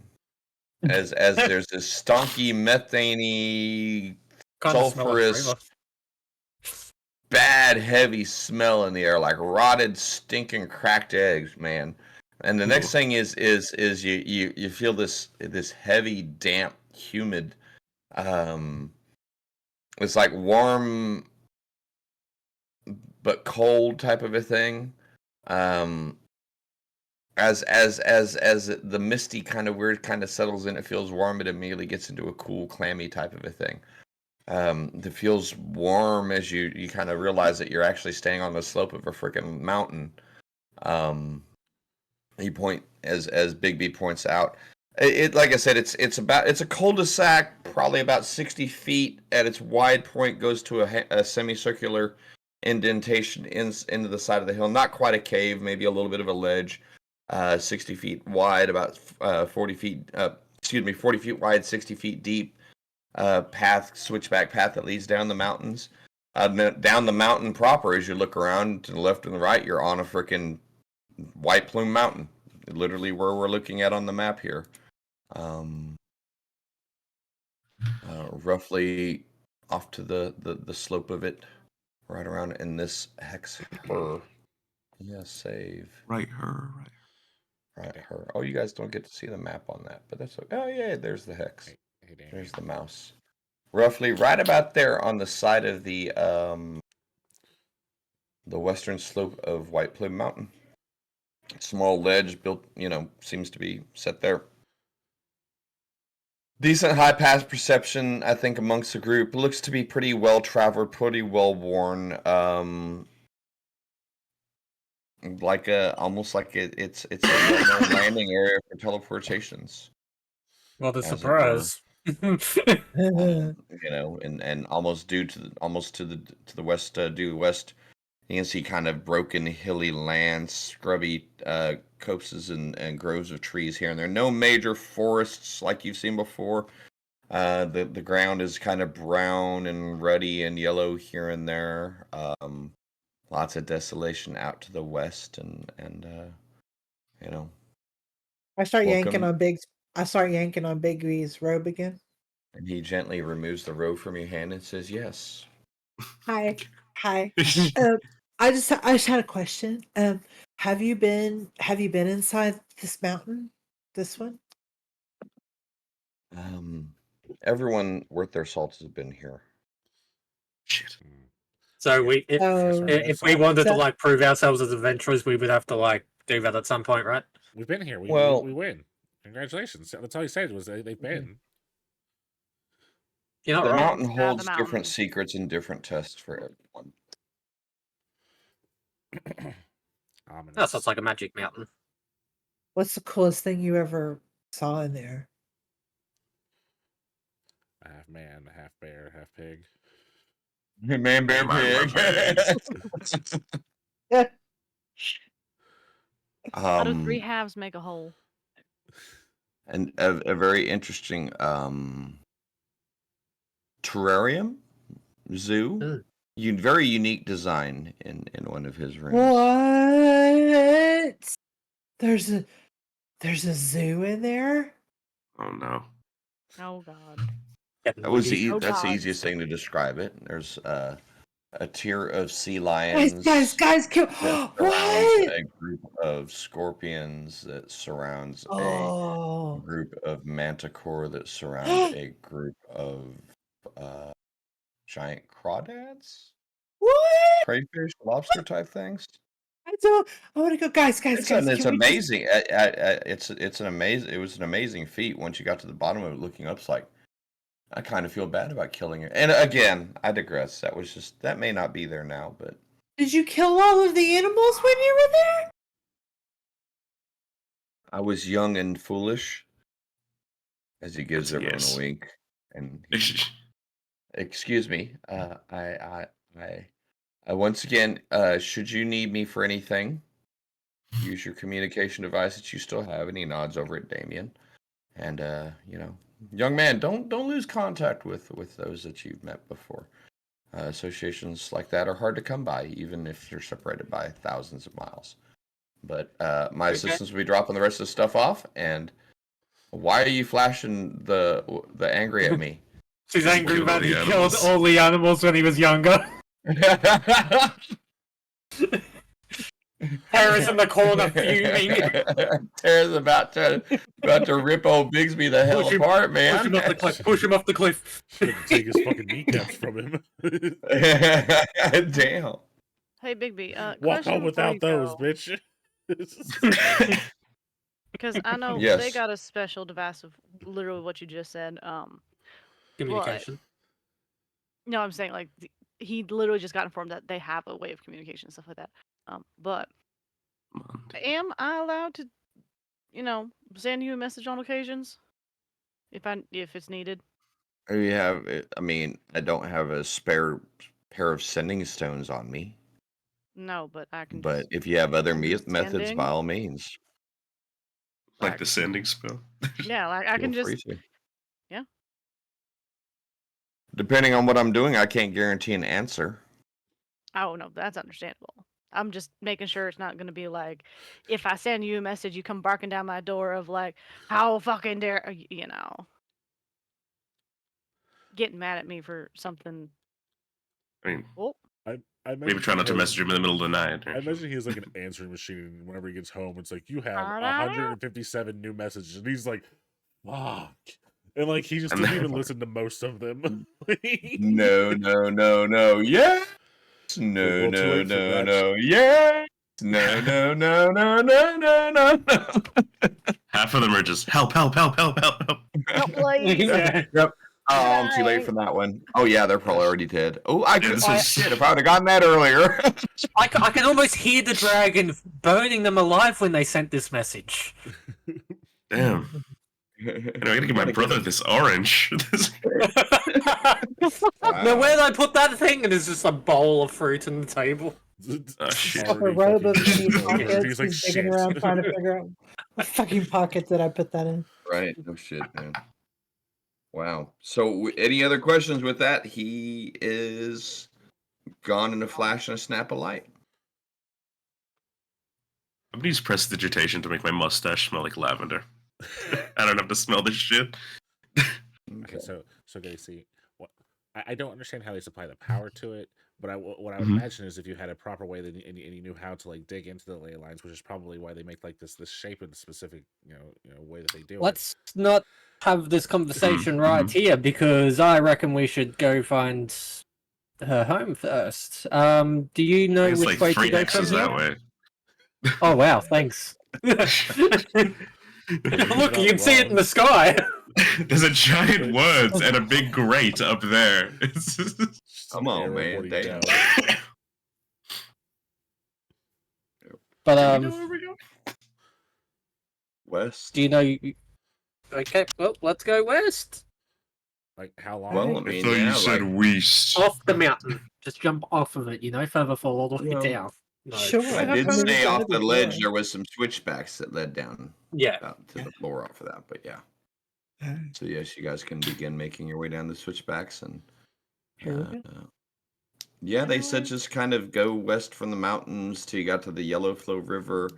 As there's this stonky, methane-y, Kinda smell like sulfurous, bad, heavy smell in the air, like rotted, stinking, cracked eggs, man. And the next thing is you feel this heavy, damp, humid, it's like warm but cold type of a thing. As the misty kind of weird kind of settles in, it feels warm. It immediately gets into a cool, clammy type of a thing. It feels warm as you kind of realize that you're actually staying on the slope of a freaking mountain. You point as Bigby points out. It like I said, it's a cul-de-sac, probably about 60 feet at its wide point, goes to a semicircular indentation into the side of the hill. Not quite a cave, maybe a little bit of a ledge. 60 feet wide, about 40 feet. 40 feet wide, 60 feet deep. Switchback path that leads down the mountains. Down the mountain proper, as you look around to the left and the right, you're on a freaking White Plume Mountain, literally where we're looking at on the map here. Roughly off to the slope of it, right around in this hex her. Yeah, save. Right, her. Right, her. Oh, you guys don't get to see the map on that, but that's okay. Oh, yeah, there's the hex. Hey, damn. There's the mouse. Roughly right about there on the side of the western slope of White Plume Mountain. Small ledge built, seems to be set there. Decent high pass perception, I think, amongst the group. Looks to be pretty well traveled, pretty well worn. Almost like it's a well-known landing area for teleportations. well, the As it surprise. And almost to the west, due west, you can see kind of broken hilly lands, scrubby copses and groves of trees here and there. No major forests like you've seen before. The ground is kind of brown and ruddy and yellow here and there. Lots of desolation out to the west, and I start yanking Welcome. on Bigby's robe again. And he gently removes the robe from your hand and says, "Yes." Hi. I just had a question. Have you been inside this mountain? This one? Everyone worth their salt has been here. Shit. So if we wanted to So- like prove ourselves as adventurers, we would have to like do that at some point, right? We've been here. We win. Congratulations. That's all he said was they've been. You're not The wrong. mountain Grab the holds mountain. different secrets and different tests for everyone. Ominous. That sounds like a magic mountain. What's the coolest thing you ever saw in there? Half man, half bear, half pig. Man, bear, pig. How do three halves make a whole? And a very interesting terrarium zoo. Very unique design in one of his rooms. What? There's a zoo in there? Oh no. Oh god. That's the God. easiest thing to describe it. There's a tier of sea lions. Guys, kill! that surrounds What? a group of scorpions that surrounds a Oh. group of manticore that surround a group of giant crawdads, What? crayfish, lobster type things. I want to go, guys. It's Can we just- amazing. It's an amazing. It was an amazing feat. Once you got to the bottom of it, looking up, it's like I kind of feel bad about killing it. And again, I digress. That may not be there now, but Did you kill all of the animals when you were there? I was young and foolish. As he gives everyone Yes. a wink, and excuse me. I once again, should you need me for anything, use your communication device that you still have. And he nods over at Damien. And young man, don't lose contact with those that you've met before. Associations like that are hard to come by, even if you're separated by thousands of miles. But my assistants will be dropping the rest of the stuff off. And why are you flashing the angry at me? She's angry Kill that the he killed animals. all the animals when he was younger. Tara's in the corner fuming. Tara's about to rip old Bigsby the hell Push him- apart, man. Push him off the cliff. Push him off the cliff. Gonna take his fucking kneecaps from him. Damn. Hey, Bigby. Walk Question on before without you those, go, bitch. because I know they Yes. got a special device of literally what you just said. Communication. No, I'm saying like he literally just got informed that they have a way of communication and stuff like that. But am I allowed to, send you a message on occasions if it's needed? You have. I mean, I don't have a spare pair of sending stones on me, No, but I can. but just, if you have other methods, Sending? by all means, Like the sending spell. yeah, like I can feel just. free to. Yeah. Depending on what I'm doing, I can't guarantee an answer. Oh no, that's understandable. I'm just making sure it's not going to be like, if I send you a message, you come barking down my door of like, how fucking dare getting mad at me for something. I mean, Oh, I maybe try not to message him in the middle of the night. I imagine he has like an answering machine, and whenever he gets home, it's like you have Ta-da. 157 new messages, and he's like, "Fuck," and like he just And doesn't then- even listen to most of them. No. Yes. No. Well, too late for that. Yes. No. Half of them are just help. please. Yeah. Yep. Oh, I'm too late for that one. Oh yeah, they're probably already dead. Oh, I could. this Oh, was- shit! If I would have gotten that earlier. I can almost hear the dragon burning them alive when they sent this message. Damn. I gotta give my brother this orange. Now, where'd I put that thing? And there's just a bowl of fruit on the table. Oh, shit. Up a robe of many He's pockets. like, He's digging "Shit." around trying to figure out what fucking pocket did I put that in. Right. No shit, man. Wow. So, any other questions with that? He is gone in a flash and a snap of light. I'm gonna use prestidigitation to make my mustache smell like lavender. I don't have to smell this shit. Okay, so guys, see, what I don't understand how they supply the power to it, but what I would Mhm. imagine is if you had a proper way that and you knew how to like dig into the ley lines, which is probably why they make like this shape in a specific way that they do. Let's not have this conversation Mhm, right mhm. here because I reckon we should go find her home first. Do you know It's which like way to 3 go X's from that here? way. Oh wow, thanks. Look, you can see it in the sky. There's a giant woods and a big grate up there. It's just- Just Come an on, arrow man, pointing damn. down. But You know where we go? West. do you know? Okay, well, let's go west. Like how long? Well, I I mean, thought yeah, you said like, west. Off the mountain. Just jump off of it. Further fall all the way Well, down. No. Sure. I How did come say it's off under the the ledge door? there was some switchbacks that led down Yeah. out to the floor off of that, but yeah. Alright, So yes, you guys can begin making your way down the switchbacks and here we go. yeah, they said just kind of go west from the mountains till you got to the Yellow Flow River.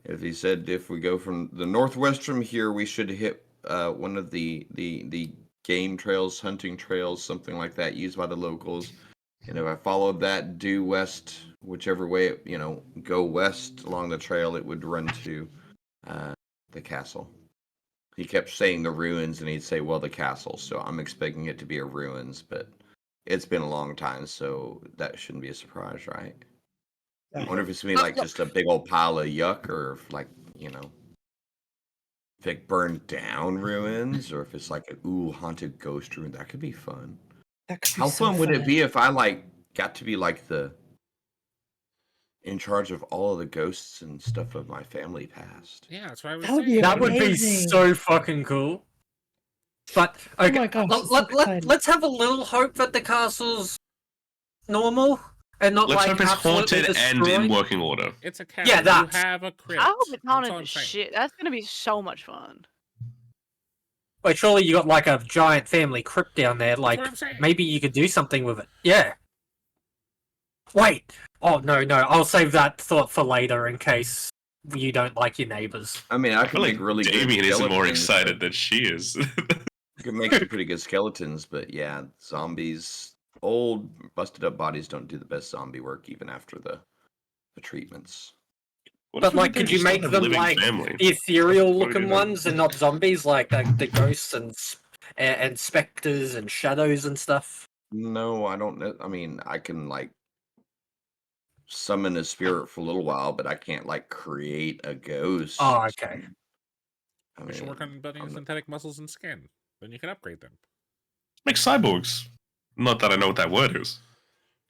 If he said if we go from the northwest from here, we should hit one of the game trails, hunting trails, something like that, used by the locals. And if I followed that due west, whichever way it, go west along the trail, it would run to the castle. He kept saying the ruins, and he'd say, well, the castle. So I'm expecting it to be a ruins, but it's been a long time, so that shouldn't be a surprise, right? I wonder if it's gonna be like just a big old pile of yuck, or if like, if it burned down ruins, or if it's like a haunted ghost ruin. That could be fun. That could be How so fun would it be if I like got to be like in charge of all of the ghosts and stuff of my family past? Yeah, that's what I was That would be saying. That would be Amazing. so fucking cool. But okay, my gosh, it's so exciting. let's have a little hope that the castle's normal and not Let's like hope it's absolutely haunted and in destroyed. working order. It's a castle. Yeah, You that. have a crypt. I hope it's That's all haunted I'm as saying. shit. That's gonna be so much fun. Wait, surely you got like a giant family crypt down there. That's Like what I'm saying. maybe you could do something with it. Yeah. Wait. Oh no, I'll save that thought for later in case you don't like your neighbors. I mean, I I can feel like make really good Damien is more skeletons, excited than she is. I can make some pretty good skeletons, but yeah, zombies, old busted up bodies don't do the best zombie work even after the treatments. What But if we like, did could you still make have them living like family? ethereal What do we looking do then? ones and not zombies, like the ghosts and specters and shadows and stuff? No, I don't know. I mean, I can like summon a spirit for a little while, but I can't like create a ghost. Oh, okay. I We should work mean, on building I'm not- synthetic muscles and skin. Then you can upgrade them. Make cyborgs. Not that I know what that word is.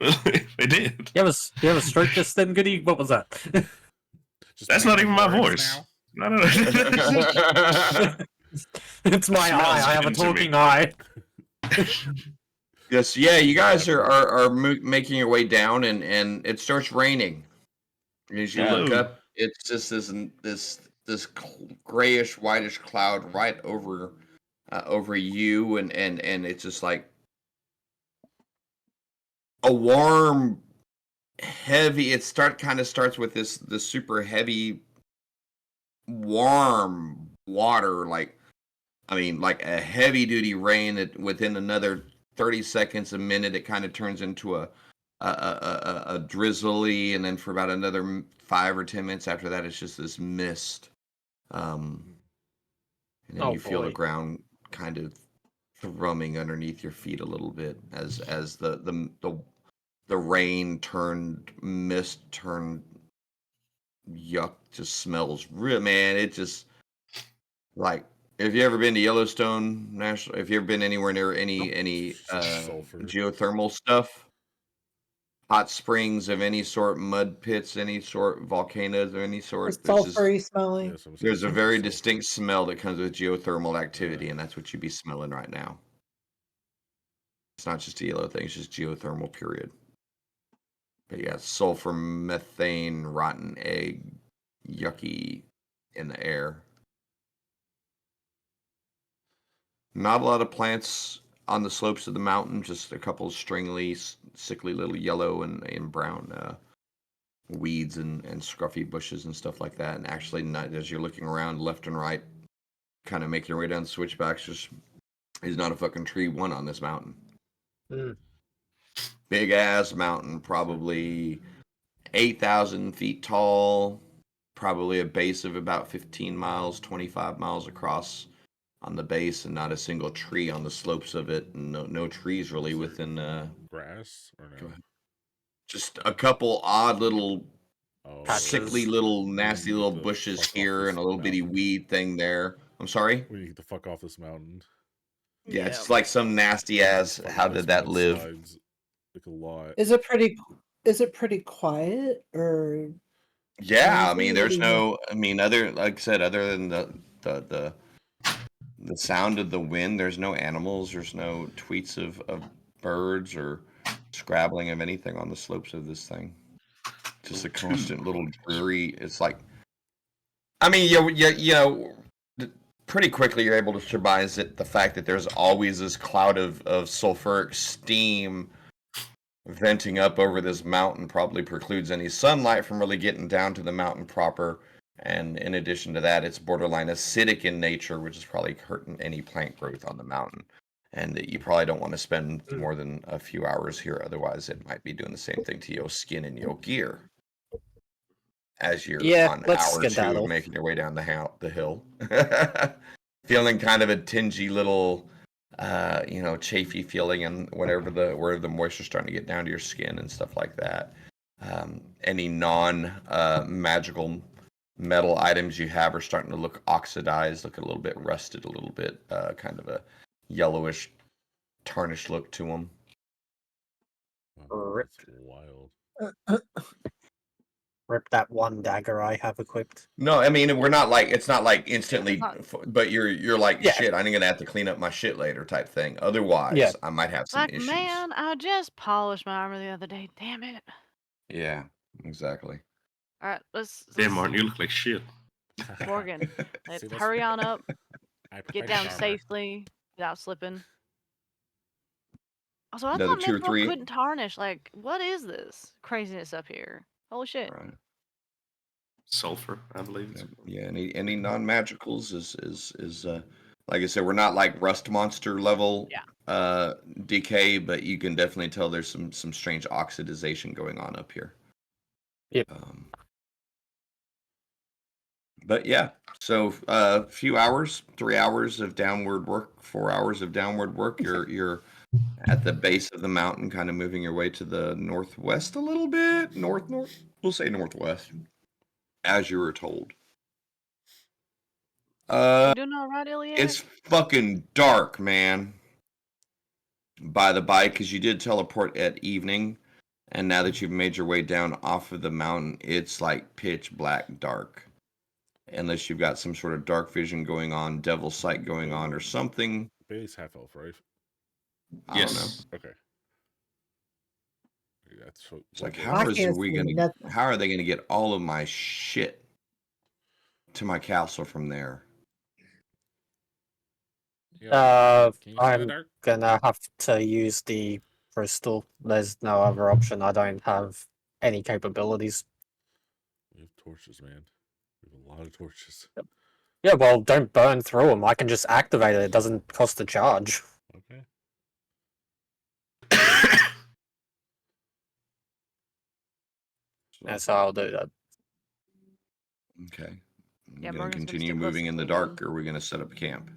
They did. You ever stroke this then, Goody? What was that? Just That's make not even up my words voice. now. No. It's my Smells eye. I have a good to me. talking eye. Yes, yeah, you guys are making your way down, and it starts raining. And as you look No. up, it's just this grayish, whitish cloud right over you, and it's just like a warm, heavy. It starts with this super heavy, warm water, like a heavy duty rain that within another 30 seconds, a minute, it kind of turns into a drizzly, and then for about another 5 or 10 minutes after that, it's just this mist. And then Oh, you feel the boy. ground kind of thrumming underneath your feet a little bit as the rain turned mist turned yuck, just smells real, man. It just like, if you ever been to Yellowstone National, if you ever been anywhere near any Sulfur. geothermal stuff, hot springs of any sort, mud pits, any sort, volcanoes of any sort, It's sulfury smelling. Yes, I'm saying there's a sulfur, very sulfur. distinct smell that comes with geothermal activity, and that's what you'd be smelling right now. It's not just a yellow thing; it's just geothermal, period. But yeah, sulfur, methane, rotten egg, yucky in the air. Not a lot of plants on the slopes of the mountain, just a couple of stringly, sickly little yellow and brown weeds and scruffy bushes and stuff like that. And actually, not, as you're looking around left and right, kind of making your way down the switchbacks, there's not a fucking tree one on this mountain. Mm. Big ass mountain, probably 8,000 feet tall, probably a base of about 15 miles, 25 miles across on the base, and not a single tree on the slopes of it. And no trees really within Grass or Go no? ahead. Just a couple odd little Oh, Patches. sickly little nasty We little need to bushes fuck off here this and a little bitty mountain. weed thing there. I'm sorry? We need to fuck off this mountain. Yeah, it's like some nasty ass Fuck how those did that live? mudslides, like a lot. Is it pretty quiet or Yeah, I noisy? mean What there's do you no other, like I said, other than the sound of the wind, there's no animals, there's no tweets of birds or scrabbling of anything on the slopes of this thing. Just a constant little dreary. It's like, I mean, pretty quickly you're able to surmise it. The fact that there's always this cloud of sulfuric steam venting up over this mountain probably precludes any sunlight from really getting down to the mountain proper. And in addition to that, it's borderline acidic in nature, which is probably hurting any plant growth on the mountain. and that you probably don't want to spend more than a few hours here. Otherwise, it might be doing the same thing to your skin and your gear as you're on let's hour 2 skedaddle. of making your way down the hill. Feeling kind of a tingy little, chafy feeling, and where the moisture's starting to get down to your skin and stuff like that. Any non-magical metal items you have are starting to look oxidized, look a little bit rusted, a little bit kind of a yellowish, tarnished look to them. Oh, that's wild. Rip that one dagger I have equipped. No, I mean it's not like instantly, It's but you're like, Yeah. shit, I'm gonna have to clean up my shit later type thing. Otherwise, I might have some like, issues. man, I just polished my armor the other day. Damn it. Yeah, exactly. All right, let's Damn, Martin, you look like shit. Morgan, let's See, that's- hurry on up, I get perfected down armor. safely without slipping. Also, I Another thought 2 or Mithril 3. couldn't tarnish. Like, what is this craziness up here? Holy shit. Right. Sulfur, I believe. It's Yeah, any non-magicals is like I said, we're not like rust monster level decay, but you can definitely tell there's some strange oxidization going on up here. Yep. But yeah, so a few hours, 3 hours of downward work, 4 hours of downward work. You're at the base of the mountain, kind of moving your way to the northwest a little bit, north. We'll say northwest, as you were told. You doing all right, Iliad? It's fucking dark, man. By the by, because you did teleport at evening, and now that you've made your way down off of the mountain, it's like pitch black dark. Unless you've got some sort of dark vision going on, devil sight going on, or something. Bailey's half elf, right? I don't know. Okay. Yeah, that's so. It's like, I how can't see nothing. how are they gonna get all of my shit to my castle from there? Yeah, can you see the I'm dark? gonna have to use the crystal. There's no other option. I don't have any capabilities. We have torches, man. We have a lot of torches. Yeah, well, don't burn through them. I can just activate it. It doesn't cost a charge. Okay. Yeah, so I'll do that. Okay. Yeah, You gonna Morgan's gonna continue stick close moving to in the me dark, then. or are we gonna set up camp?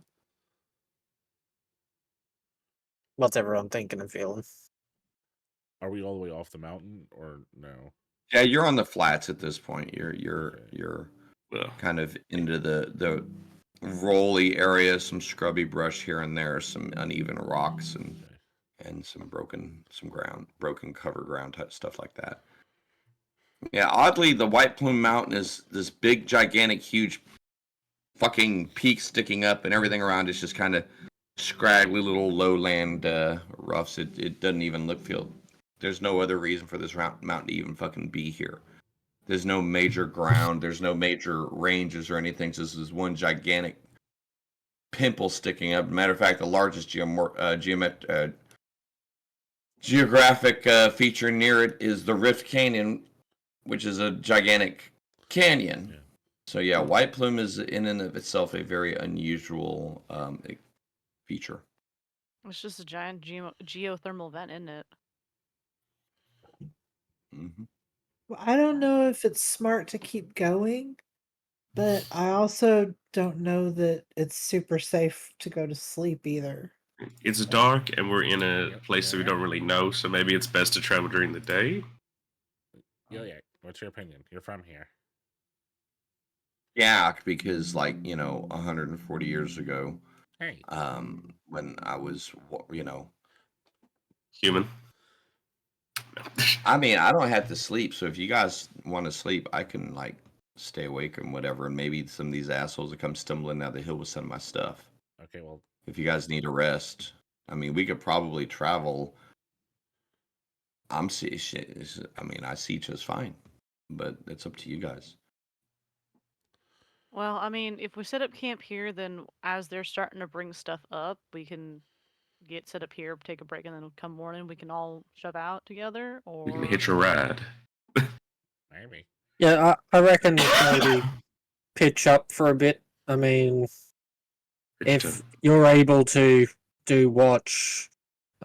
What's everyone thinking and feeling? Are we all the way off the mountain or no? Yeah, you're on the flats at this point. You're Okay. you're well, kind of into the rolly area, some scrubby brush here and there, some uneven rocks and some broken cover ground type stuff like that. Yeah, oddly, the White Plume Mountain is this big, gigantic, huge fucking peak sticking up, and everything around is just kind of scraggly little lowland roughs. It doesn't even feel. There's no other reason for this mountain to even fucking be here. There's no major ground. There's no major ranges or anything. So this is one gigantic pimple sticking up. Matter of fact, the largest geographic feature near it is the Rift Canyon, which is a gigantic canyon. Yeah. So yeah, White Plume is in and of itself a very unusual feature. It's just a giant geothermal vent, isn't it? Mm-hmm. Well, I don't know if it's smart to keep going, but I also don't know that it's super safe to go to sleep either. it's dark and we're in a place that we don't really know, so maybe it's best to travel during the day. Yeah. What's your opinion? You're from here. Yeah, because 140 years ago, Hey. when I was, Human. I mean, I don't have to sleep. So if you guys want to sleep, I can stay awake and whatever. And maybe some of these assholes that come stumbling down the hill with some of my stuff. Okay, well, If you guys need a rest, I mean, we could probably travel. I see just fine, but it's up to you guys. Well, I mean, if we set up camp here, then as they're starting to bring stuff up, we can get set up here, take a break, and then come morning we can all shove out together. Or We can hitch a ride. maybe. Yeah, I reckon maybe pitch up for a bit. I mean, if you're able to do watch.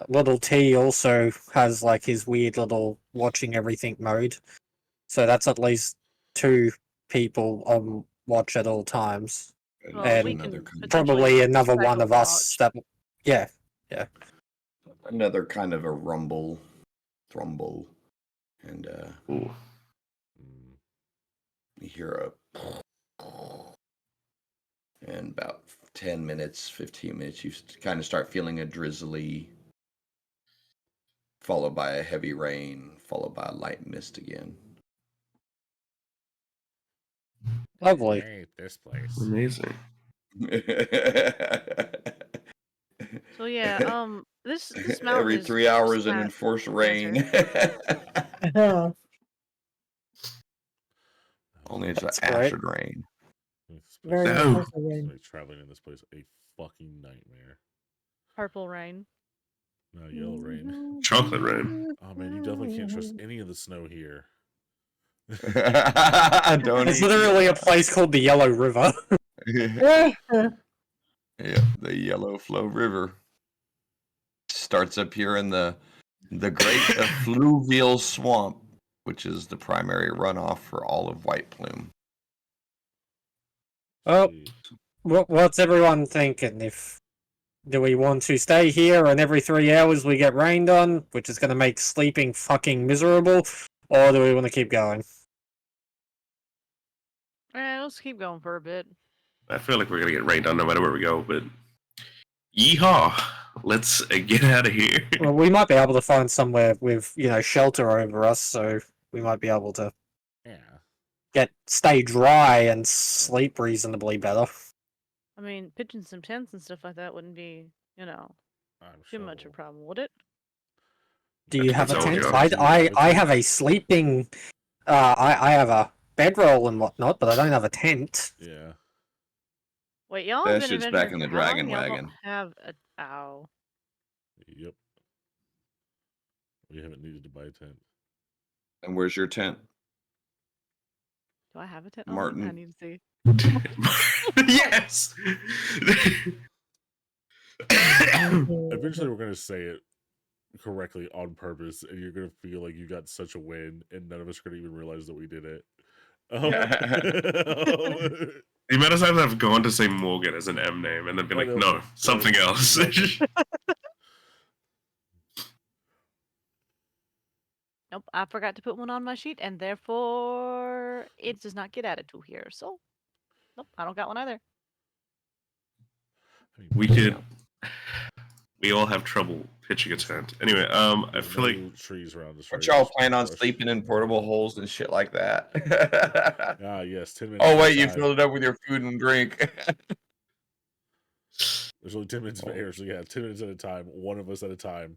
Little T also has like his weird little watching everything mode. So that's at least 2 people on watch at all times. Well, And we another can kind of, potentially Probably another cycle one of us watch. that. Yeah. another kind of a rumble, and Ooh. Mm. you hear and about 10 minutes, 15 minutes, you kind of start feeling a drizzly, followed by a heavy rain, followed by a light mist again. Lovely. I hate this place. Amazing. So yeah, this mountain Every is 3 hours, an flat enforced desert. rain. Oh, Only it's an That's great. acid rain. This very place- No. nice of this rain. makes traveling in this place a fucking nightmare. Purple rain. No, yellow rain. Chocolate rain. Oh man, you definitely can't trust any of the snow here. Don't There's eat literally a the- place called the Yellow River. Yeah, the Yellow Flow River starts up here in the Great Effluvial Swamp, which is the primary runoff for all of White Plume. Oh, Sweet. what's everyone thinking? Do we want to stay here and every 3 hours we get rained on, which is going to make sleeping fucking miserable, or do we want to keep going? Let's keep going for a bit. I feel like we're gonna get rained on no matter where we go, but yeehaw! Let's get out of here. Well, we might be able to find somewhere with shelter over us, so we might be able to Yeah. stay dry and sleep reasonably better. I mean, pitching some tents and stuff like that wouldn't be, I'm too much of a sure. problem, would it? Do you have a Depends on tent? what you I have a sleeping. I have a bedroll and whatnot, but I don't have a tent. Yeah. Wait, y'all That have been shit's adventuring back in the for how long? dragon Y'all don't wagon. have a ow. Yep. We haven't needed to buy a tent. And where's your tent? Do I have a tent? Martin. I need to see. Yes. Eventually, we're gonna say it correctly on purpose, and you're gonna feel like you got such a win, and none of us are gonna even realize that we did it. The amount of times I've gone to say Morgan as an M name and then be like, no, something else. Nope, I forgot to put one on my sheet, and therefore it does not get added to here. So, nope, I don't got one either. we could. We all have trouble pitching a tent. Anyway, I feel like trees around us. But right? y'all Just plan on brush. sleeping in portable holes and shit like that? Ah, yes. 10 minutes. Oh at a wait, you time. filled it up with your food and drink. There's only 10 minutes of air, so yeah, 10 minutes at a time, one of us at a time.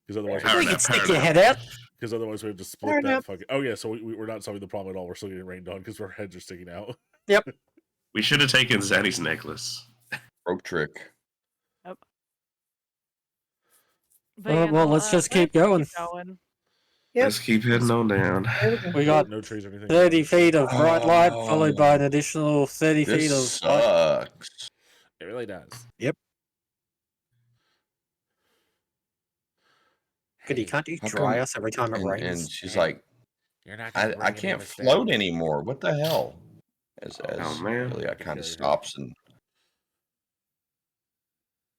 Because otherwise, Power You nap, can stick power your nap. head out. because otherwise we have to split Fair that enough. fucking. Oh yeah, so we're not solving the problem at all. We're still getting rained on because our heads are sticking out. we should have taken Zaddy's necklace. Rope trick. But Well, yeah, well, no, let's just let's keep going. Yep. Let's keep heading on down. There we go. We got No trees or anything. 30 feet of bright light, followed by an Oh, additional 30 feet This of light. sucks. It really does. Goody, Hey, can't you How dry come- us every time it And rains? she's Hey, like, you're not gonna I bring any can't of us float down. anymore. What the hell? As Oh, man. Ilya kind Carry of her. stops and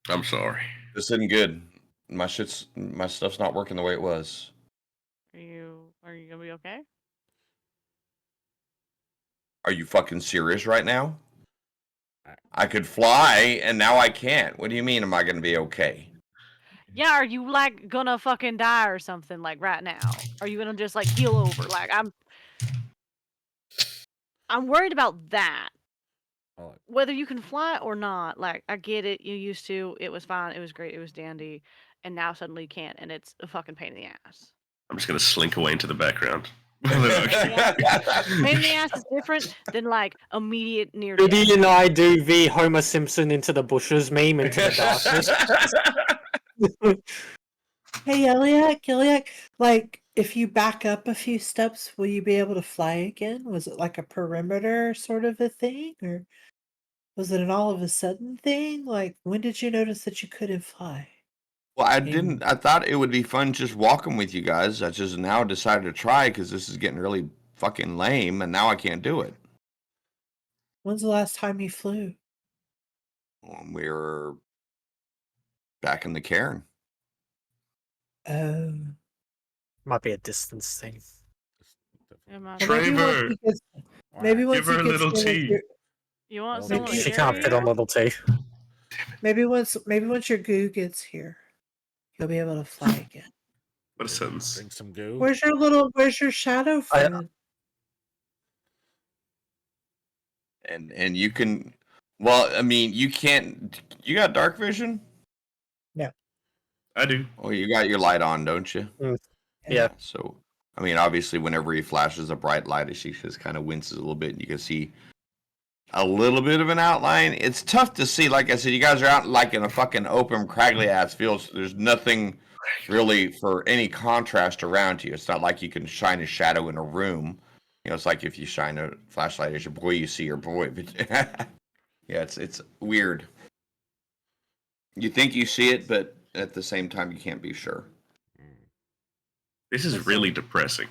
I'm sorry. this isn't good. My stuff's not working the way it was. Are you gonna be okay? Are you fucking serious right now? I- I could fly and now I can't. What do you mean? Am I gonna be okay? Yeah, are you like gonna fucking die or something like right now? Are you gonna just like keel over? Like I'm worried about that. Oh, Whether you can fly or not, like I get it, you used to, it was fine, it was great, it was dandy, and now suddenly you can't, and it's a fucking pain in the ass. I'm just gonna slink away into the background. Pain in the ass is different than like immediate near death. Goody and I do the Homer Simpson into the bushes meme into the darkness. Hey, Iliac, like, if you back up a few steps, will you be able to fly again? Was it like a perimeter sort of a thing, or Was it an all of a sudden thing? Like, when did you notice that you couldn't fly? Well, I And didn't. I thought it would be fun just walking with you guys. I just now decided to try because this is getting really fucking lame, and now I can't do it. when's the last time you flew? When we were back in the cairn. Oh. Might be a distance thing. Yeah, man. Well, maybe once Trevor, he gets, Why? maybe give once her he a gets little done with tea. your, You want Well, someone to maybe She carry can't fit on you? level 2. maybe once your goo gets here, you'll be able to fly again. What a sentence. Drink some goo. Where's your shadow I- friend? And you can. Well, I mean, you can't. You got dark vision. I do. Oh, you got your light on, don't you? Yeah. So, I mean, obviously, whenever he flashes a bright light, she just kind of winces a little bit, and you can see a little bit of an outline. It's tough to see. Like I said, you guys are out like in a fucking open, craggly ass field. So there's nothing really for any contrast around you. It's not like you can shine a shadow in a room. You know, it's like if you shine a flashlight at your boy, you see your boy. But yeah, it's weird. You think you see it, but at the same time, you can't be sure. This is Listen. really depressing.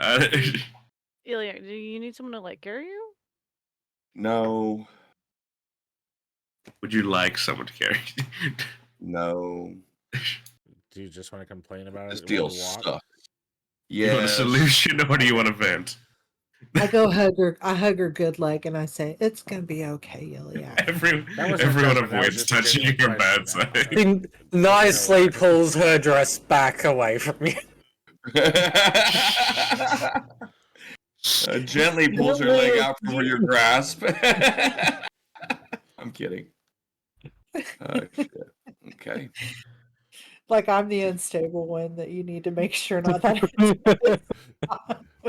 Ilya, do you need someone to like carry you? No, Would you like someone to carry? no, Do you just want to complain about this it? deal when you walk? sucks. You want a Yes. solution or do you want a vent? I hug her good leg, and I say, "It's gonna be okay, Ilya." That wasn't a Everyone judgment, that was avoids just a touching genuine your bad question now. side. She nicely pulls her dress back away from you. Gently pulls her leg out from your grasp. I'm kidding. Oh, shit. Okay. Like I'm the unstable one that you need to make sure not that.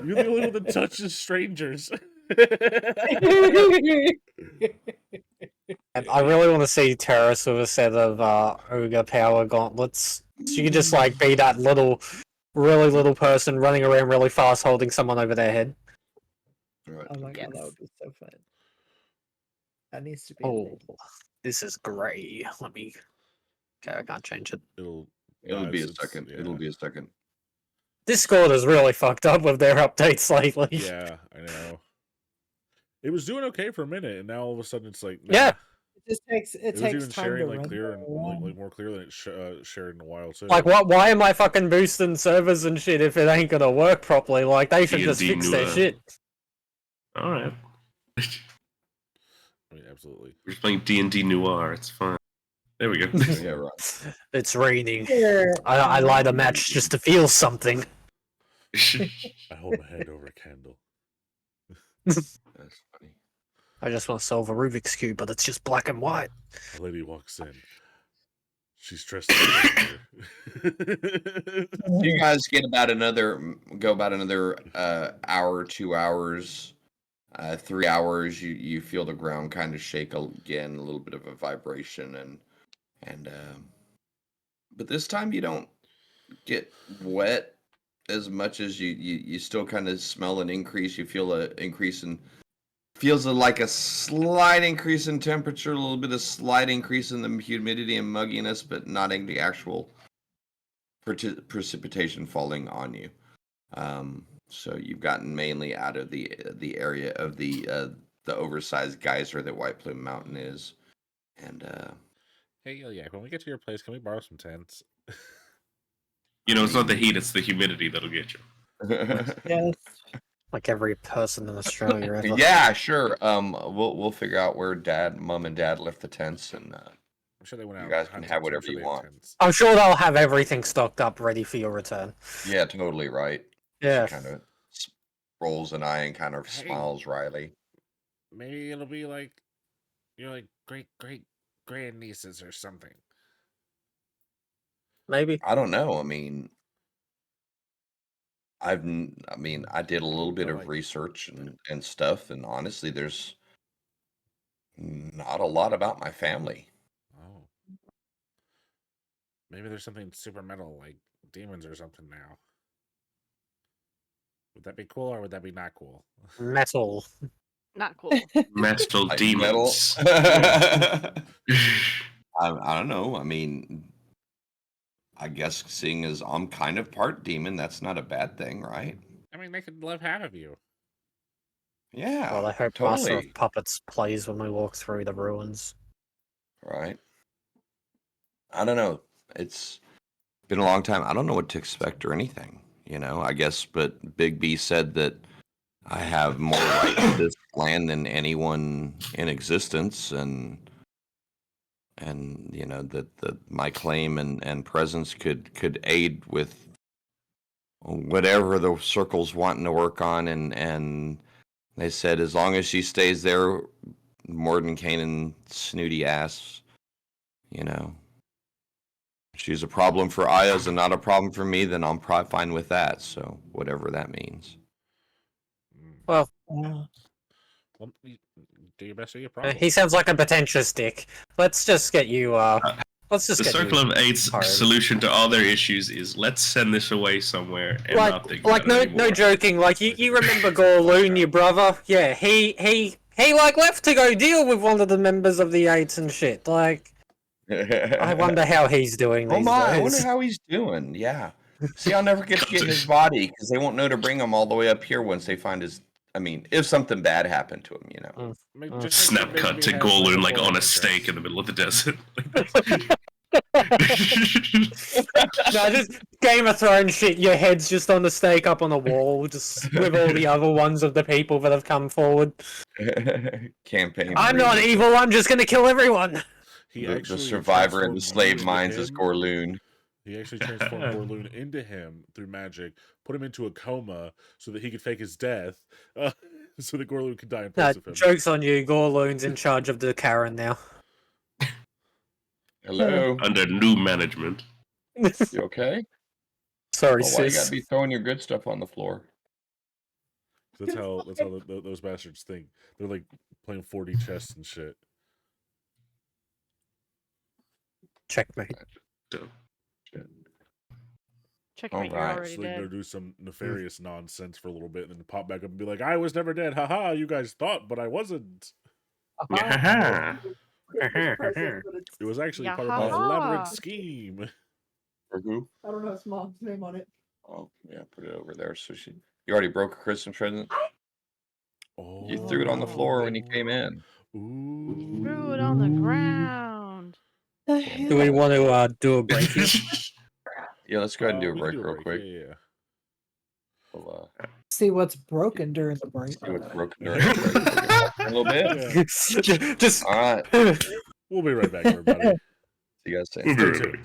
You're the only one that touches strangers. And I really want to see Terrace with a set of ogre power gauntlets. So you can just like be that really little person running around really fast, holding someone over their head. Right. Oh my Yes. god, that would be so fun. That needs to be. a Oh, thing. this is grey. Let me. Okay, I can't change it. It'll guys, be a it's- second. yeah. It'll be a second. Discord is really fucked up with their updates lately. Yeah, I know. It was doing okay for a minute, and now all of a sudden it's like nah. Yeah. It just takes It was takes even time sharing to like run clear and through. like more clear than it shared in a while too. Like, what? Why am I fucking boosting servers and shit if it ain't gonna work properly? Like, they should just D&D fix their Noir. shit. All right. I mean, absolutely. We're just playing D&D Noir. It's fine. There we go. Yeah, right. It's raining. Here, I light a match just to feel something. I hold my head over a candle. That's funny. I just want to solve a Rubik's Cube, but it's just black and white. A lady walks in. She's dressed like You guys get about another hour, 2 hours, 3 hours. You feel the ground kind of shake again, a little bit of a vibration, and but this time you don't get wet as much as you still kind of smell an increase. You feel an increase in feels like a slight increase in temperature, a little bit of slight increase in the humidity and mugginess, but not any actual precipitation falling on you. So you've gotten mainly out of the area of the oversized geyser that White Plume Mountain is, and Hey, Ilya, when we get to your place, can we borrow some tents? You know, it's not the heat, it's the humidity that'll get you. yes. Like every person in Australia ever. yeah, sure. We'll figure out where Mom and Dad left the tents, and I'm sure they went You out. guys can hunting, have so I'm whatever sure you they have want. tents. I'm sure they'll have everything stocked up ready for your return. yeah, totally right. Yeah. Kind of rolls an eye and kind of Hey. smiles wryly. Maybe it'll be like you're like great grandnieces or something. Maybe. I don't know. I mean, I did a little bit I of like- research and stuff, and honestly, there's not a lot about my family. Oh. Maybe there's something super metal like demons or something now. Would that be cool or would that be not cool? Metal. Not cool. Metal Like demons. metal. I don't know. I mean, I guess seeing as I'm kind of part demon, that's not a bad thing, right? I mean, they could love half of you. Yeah. Well, I hope Master totally. of Puppets plays when we walk through the ruins. Right. I don't know. It's been a long time. I don't know what to expect or anything, I guess, but Big B said that I have more right to this land than anyone in existence, and that my claim and presence could aid with whatever the circle's wanting to work on, and they said as long as she stays there, Mordenkainen snooty ass, she's a problem for Ayaz and not a problem for me, then I'm probably fine with that. So whatever that means. Mm. Well, Yeah. Well, do your best with your problem. he sounds like a pretentious dick. Let's just get you. Let's just The get Circle you. of Eight's home. solution to all their issues is let's send this away somewhere and not think Like about it no anymore. joking. Like you remember Gorloon, your brother? Yeah, he like left to go deal with one of the members of the Eights and shit. Like, I wonder how he's doing Oh these my! I days. wonder how he's doing. Yeah. See, I'll never get to get his body because they won't know to bring him all the way up here once they find his. I mean, if something bad happened to him, Just make Snap sure cut Bigby to has, Golun a like full on a address. stake in the middle of the desert. No, just Game of Thrones shit. Your head's just on the stake up on the wall, just with all the other ones of the people that have come forward. Campaign. I'm not reason. evil. I'm just gonna kill everyone. He The actually survivor in the transformed slave you mines into is him. Gorloon. He actually transformed Gorloon into him through magic, put him into a coma so that he could fake his death, so that Gorloon could die in No, place of him. joke's on you. Gorloon's in charge of the Karen now. Hello. Under new management. You okay? Sorry, Oh, why you sis. gotta be throwing your good stuff on the floor? That's how those bastards think. They're like playing 4D chess and shit. Checkmate. So, Checkmate, you're Alright, already So they can go dead. do some nefarious nonsense for a little bit and then pop back up and be like, I was never dead. Haha, you guys thought, but I wasn't. yeah. It was actually Yeah, part of my haha. elaborate scheme. For who? I don't know his mom's name on it. Oh, yeah, put it over there. So you already broke a Christmas present? Oh, You threw it on the floor when you came in. Ooh. Threw it on the ground. The Do we hell? want to do a break here? Yeah, let's go ahead and do a We can break do real quick. Yeah. We'll See what's broken during the break. see what's broken during the break. We'll get back in a little bit. Yeah. Just. All right. We'll be right back, everybody. See you guys soon. Stay tuned.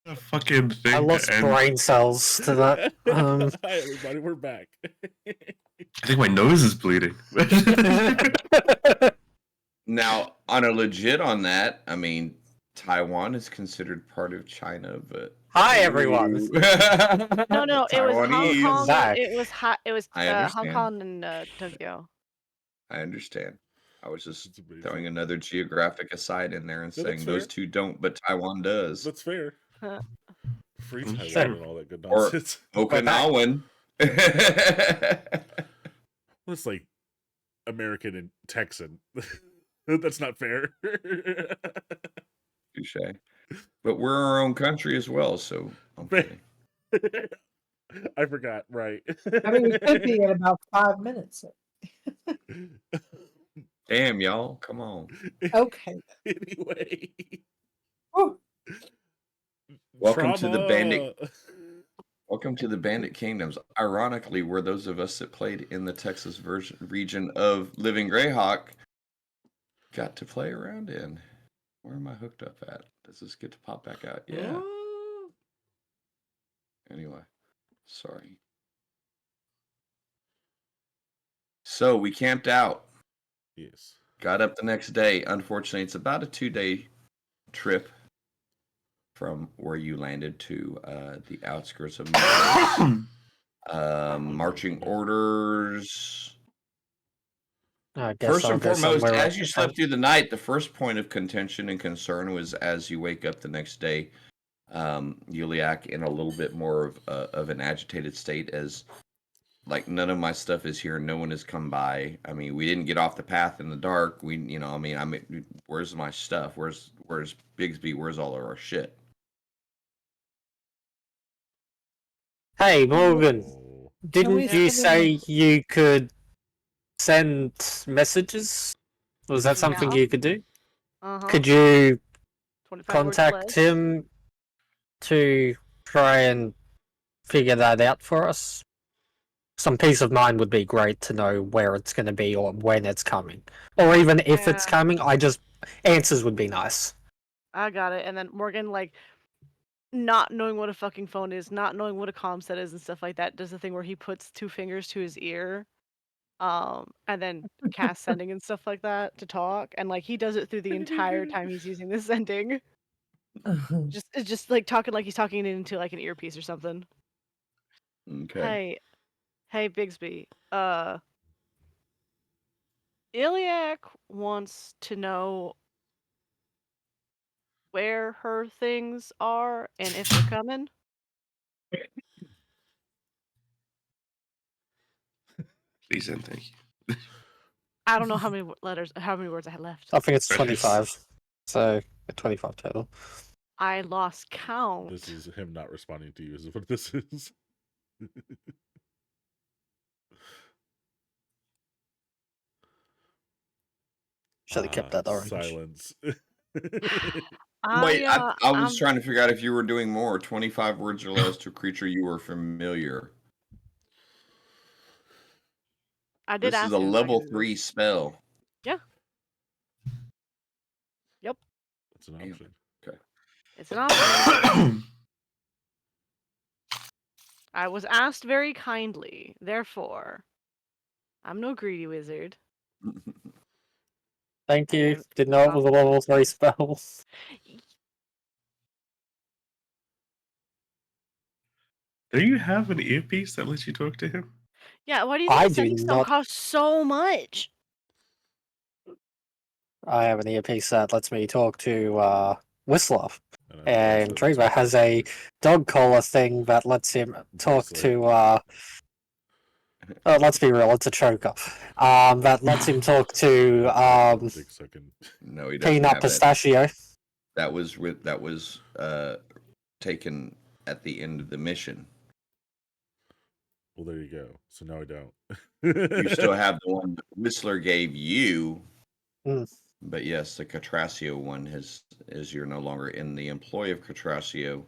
A fucking thing. I lost and brain cells to that. Hi, everybody, we're back. I think my nose is bleeding. Now, on that, I mean, Taiwan is considered part of China, but Hi, everyone. No, it was Hong Taiwanese. Kong. Back. It was I Hong understand. Kong and Tokyo. I understand. I was just That's amazing. throwing another geographic aside in there and No, that's saying those fair. two don't, but Taiwan does. That's fair. Huh. Free That's Taiwan true. and all that good Or- nonsense. Okinawan. That's like American and Texan. That's not fair. Touche. But we're our own country as well, so I'm Fair. kidding. I forgot. Right. I mean, we could be in about 5 minutes. Damn, y'all, come on. Okay. Anyway. Whew. Welcome to the Bandit. Trauma. Welcome to the Bandit Kingdoms. Ironically, we're those of us that played in the Texas region of Living Greyhawk got to play around in. Where am I hooked up at? Does this get to pop back out? Yeah. Anyway, sorry. So we camped out. Yes. Got up the next day. Unfortunately, it's about a 2-day trip from where you landed to the outskirts of marching orders. I guess First I'll and go foremost, somewhere as you else. slept through the night, the first point of contention and concern was as you wake up the next day, Yuliak in a little bit more of an agitated state, as like none of my stuff is here, no one has come by. I mean, we didn't get off the path in the dark. I mean, where's my stuff? Where's Bigsby? Where's all of our shit? Hey, Morgan, Oh. didn't we you send say you could send messages? Was that something Yeah. you could do? Uh-huh. Could you 25 words or contact less. him to try and figure that out for us? Some peace of mind would be great to know where it's going to be or when it's coming. Or even if it's Yeah. coming, answers would be nice. I got it. And then Morgan, like, not knowing what a fucking phone is, not knowing what a comm set is and stuff like that, does the thing where he puts 2 fingers to his ear, and then cast sending and stuff like that to talk. And like he does it through the entire time he's using this sending. It's just like talking like he's talking into like an earpiece or something. Okay. Hey, Bigsby. Iliac wants to know where her things are and if they're coming. Please and thank you. I don't know how many words I had left. I think it's Precious. 25. So, 25 total. I lost count. This is him not responding to you, is what this is. Should have kept that orange. Silence. Wait, I was I'm- trying to figure out if you were doing more. 25 words or less to a creature you were familiar. I did This ask is a him if I level could do 3 spell. It's an Damn. option. this. It's an option. I was asked very kindly, therefore, I'm no greedy wizard. Thank you. And- Didn't know it was a level 3 spell. Do you have an earpiece that lets you talk to him? Yeah, why do you I think do sending stone not- costs so much? I have an earpiece that lets me talk to Whistler. I And Treva has a dog collar thing that lets him talk Whistler. to let's be real, it's a choker. That lets him talk to Dick sucking. No, he doesn't Peanut have that. Pistachio. That was taken at the end of the mission. Well, there you go. So now I don't. You still have the one that Whistler gave you. Mm. But yes, the Catraccio one is you're no longer in the employ of Catraccio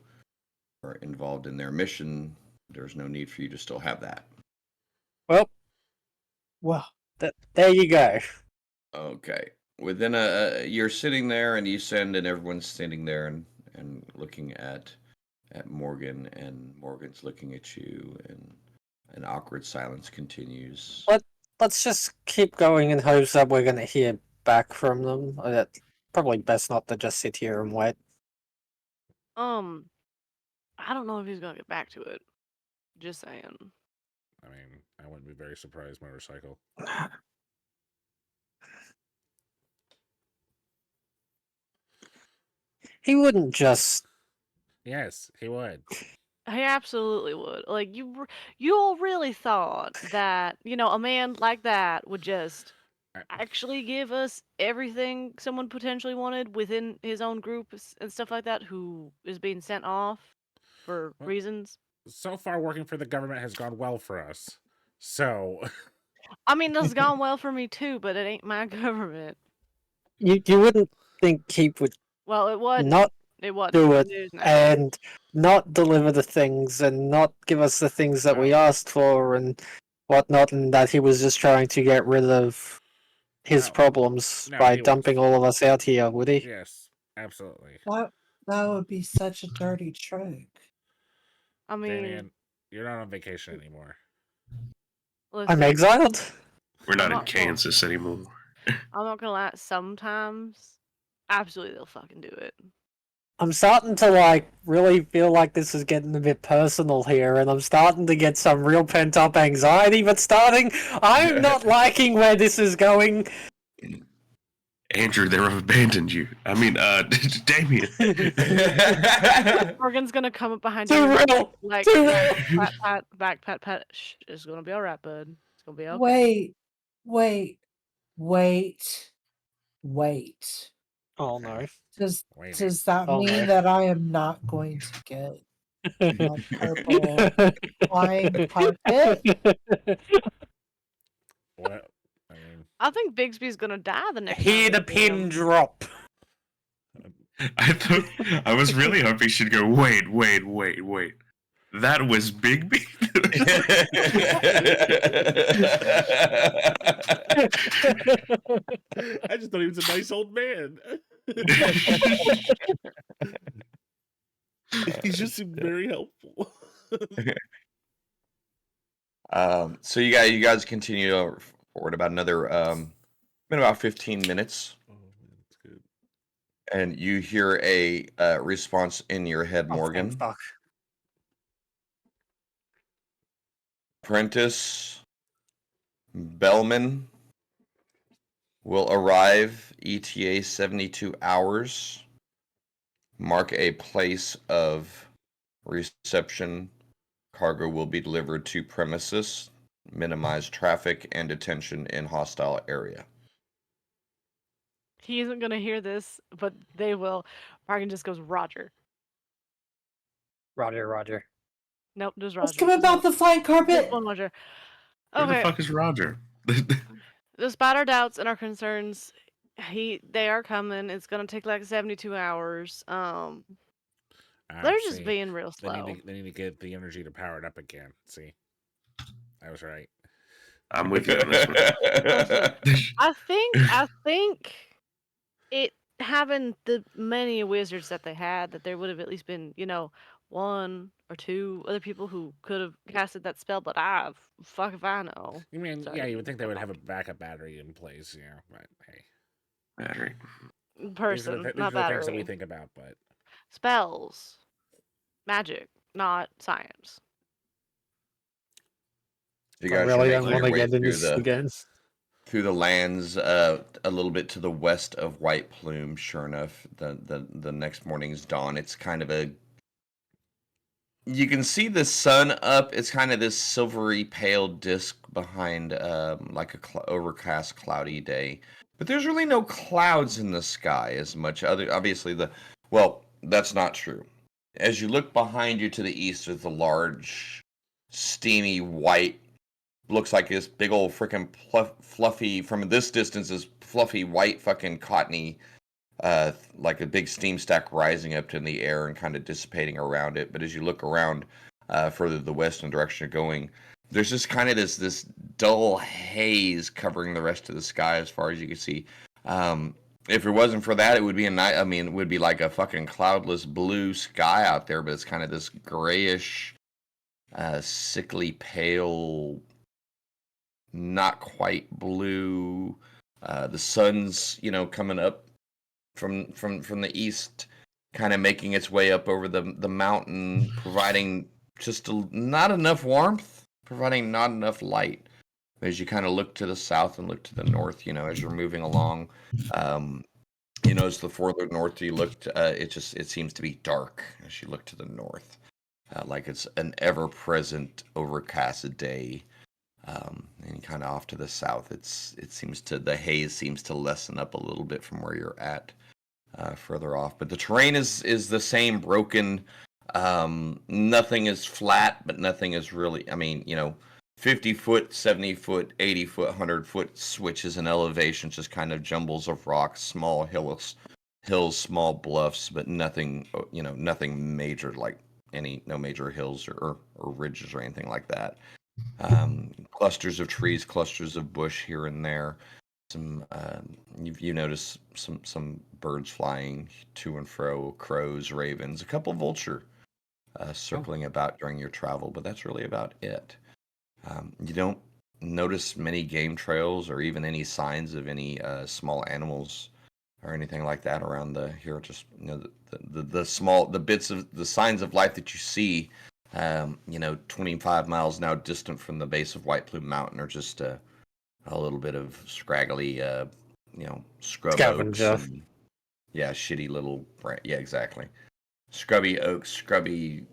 or involved in their mission. There's no need for you to still have that. Well, Well, there you go. Okay. Within you're sitting there and you send and everyone's standing there and looking at at Morgan, and Morgan's looking at you, and an awkward silence continues. Let's just keep going in hopes that we're gonna hear back from them. Probably best not to just sit here and wait. I don't know if he's gonna get back to it. Just saying. I mean, I wouldn't be very surprised. Motorcycle. He wouldn't just. Yes, he would. He absolutely would. Like you all really thought that a man like that would just I- actually give us everything someone potentially wanted within his own group and stuff like that, who is being sent off for Well- reasons. So far, working for the government has gone well for us. So, I mean, this has gone well for me too, but it ain't my government. You wouldn't think he would Well, it wasn't. not It wasn't. do it It is now. and not deliver the things and not give us the things that we asked for and whatnot, and that he was just trying to get rid of his No. problems No, by he was. dumping all of us out here, would he? yes, absolutely. That would be such a dirty trick. I mean, Damien, you're not on vacation anymore. I'm listen, exiled. We're not in Well- Kansas anymore. I'm not gonna lie. Sometimes, absolutely, they'll fucking do it. I'm starting to really feel like this is getting a bit personal here, and I'm starting to get some real pent up anxiety. But I'm not liking where this is going. Andrew, they've abandoned you. I mean, Damien. Morgan's gonna come up behind Too you, real. like Too pat, pat, back, pat, pat. Shh, it's gonna be alright, bud. It's gonna be okay. Wait. Oh no. Does Wait. does that Oh, mean no. that I am not going to get a purple flying carpet? What? I mean, I think Bigsby's gonna die the next. Hear time the we see him. pin drop. I was really hoping she'd go, wait. That was Bigby? I just thought he was a nice old man. He's just very helpful. So you guys continue forward about another been about 15 minutes, Oh, man, that's good. and you hear a response in your head, Oh, Morgan. thank fuck. Apprentice Bellman will arrive ETA 72 hours. Mark a place of reception. Cargo will be delivered to premises. Minimize traffic and detention in hostile area. He isn't gonna hear this, but they will. Morgan just goes, Roger. Roger. Nope, just Roger. Let's come about the flying carpet. Just one Roger. Where the Okay. fuck is Roger? Despite our doubts and our concerns, they are coming. It's gonna take like 72 hours. They're just See, being real they slow. need to get the energy to power it up again. See, I was right. I'm with you on this one. I think it having the many wizards that they had, that there would have at least been, one or two other people who could have casted that spell, but fuck if I know. You mean, Sorry. yeah, you would think they would have a backup battery in place, but hey, Battery. Person, these not are the things that battery. we think about, but Spells, magic, not science. You I guys really are don't making want your to way get in through this the again. through the lands a little bit to the west of White Plume. Sure enough, the next morning's dawn. It's kind of a you can see the sun up. It's kind of this silvery pale disc behind like a overcast cloudy day. But there's really no clouds in the sky as much. Obviously that's not true. As you look behind you to the east, there's a large, steamy white. Looks like this big old freaking fluffy, from this distance, is fluffy white fucking cottony, like a big steam stack rising up in the air and kind of dissipating around it. But as you look around further to the western direction you're going, there's just kind of this dull haze covering the rest of the sky as far as you can see. If it wasn't for that, it would be a night. I mean, it would be like a fucking cloudless blue sky out there, but it's kind of this grayish, sickly pale, not quite blue. The sun's, coming up from the east, kind of making its way up over the mountain, providing just not enough warmth, providing not enough light. As you kind of look to the south and look to the north, as you're moving along, as the further north you looked, it seems to be dark as you look to the north, like it's an ever-present overcast day. And kind of off to the south, the haze seems to lessen up a little bit from where you're at, further off. But the terrain is the same, broken. Nothing is flat, but nothing is really. I mean, 50 foot, 70 foot, 80 foot, 100 foot switches in elevation, just kind of jumbles of rocks, small hills, small bluffs, but nothing, nothing major, like no major hills or ridges or anything like that. Clusters of trees, clusters of bush here and there. Some you notice some birds flying to and fro, crows, ravens, a couple vulture circling about during your travel, but that's really about it. You don't notice many game trails or even any signs of any small animals or anything like that around here. Just the bits of the signs of life that you see, 25 miles now distant from the base of White Plume Mountain, are just a little bit of scraggly, scrub Scavenger. oaks. And, shitty little, exactly. Scrubby oaks, scrubby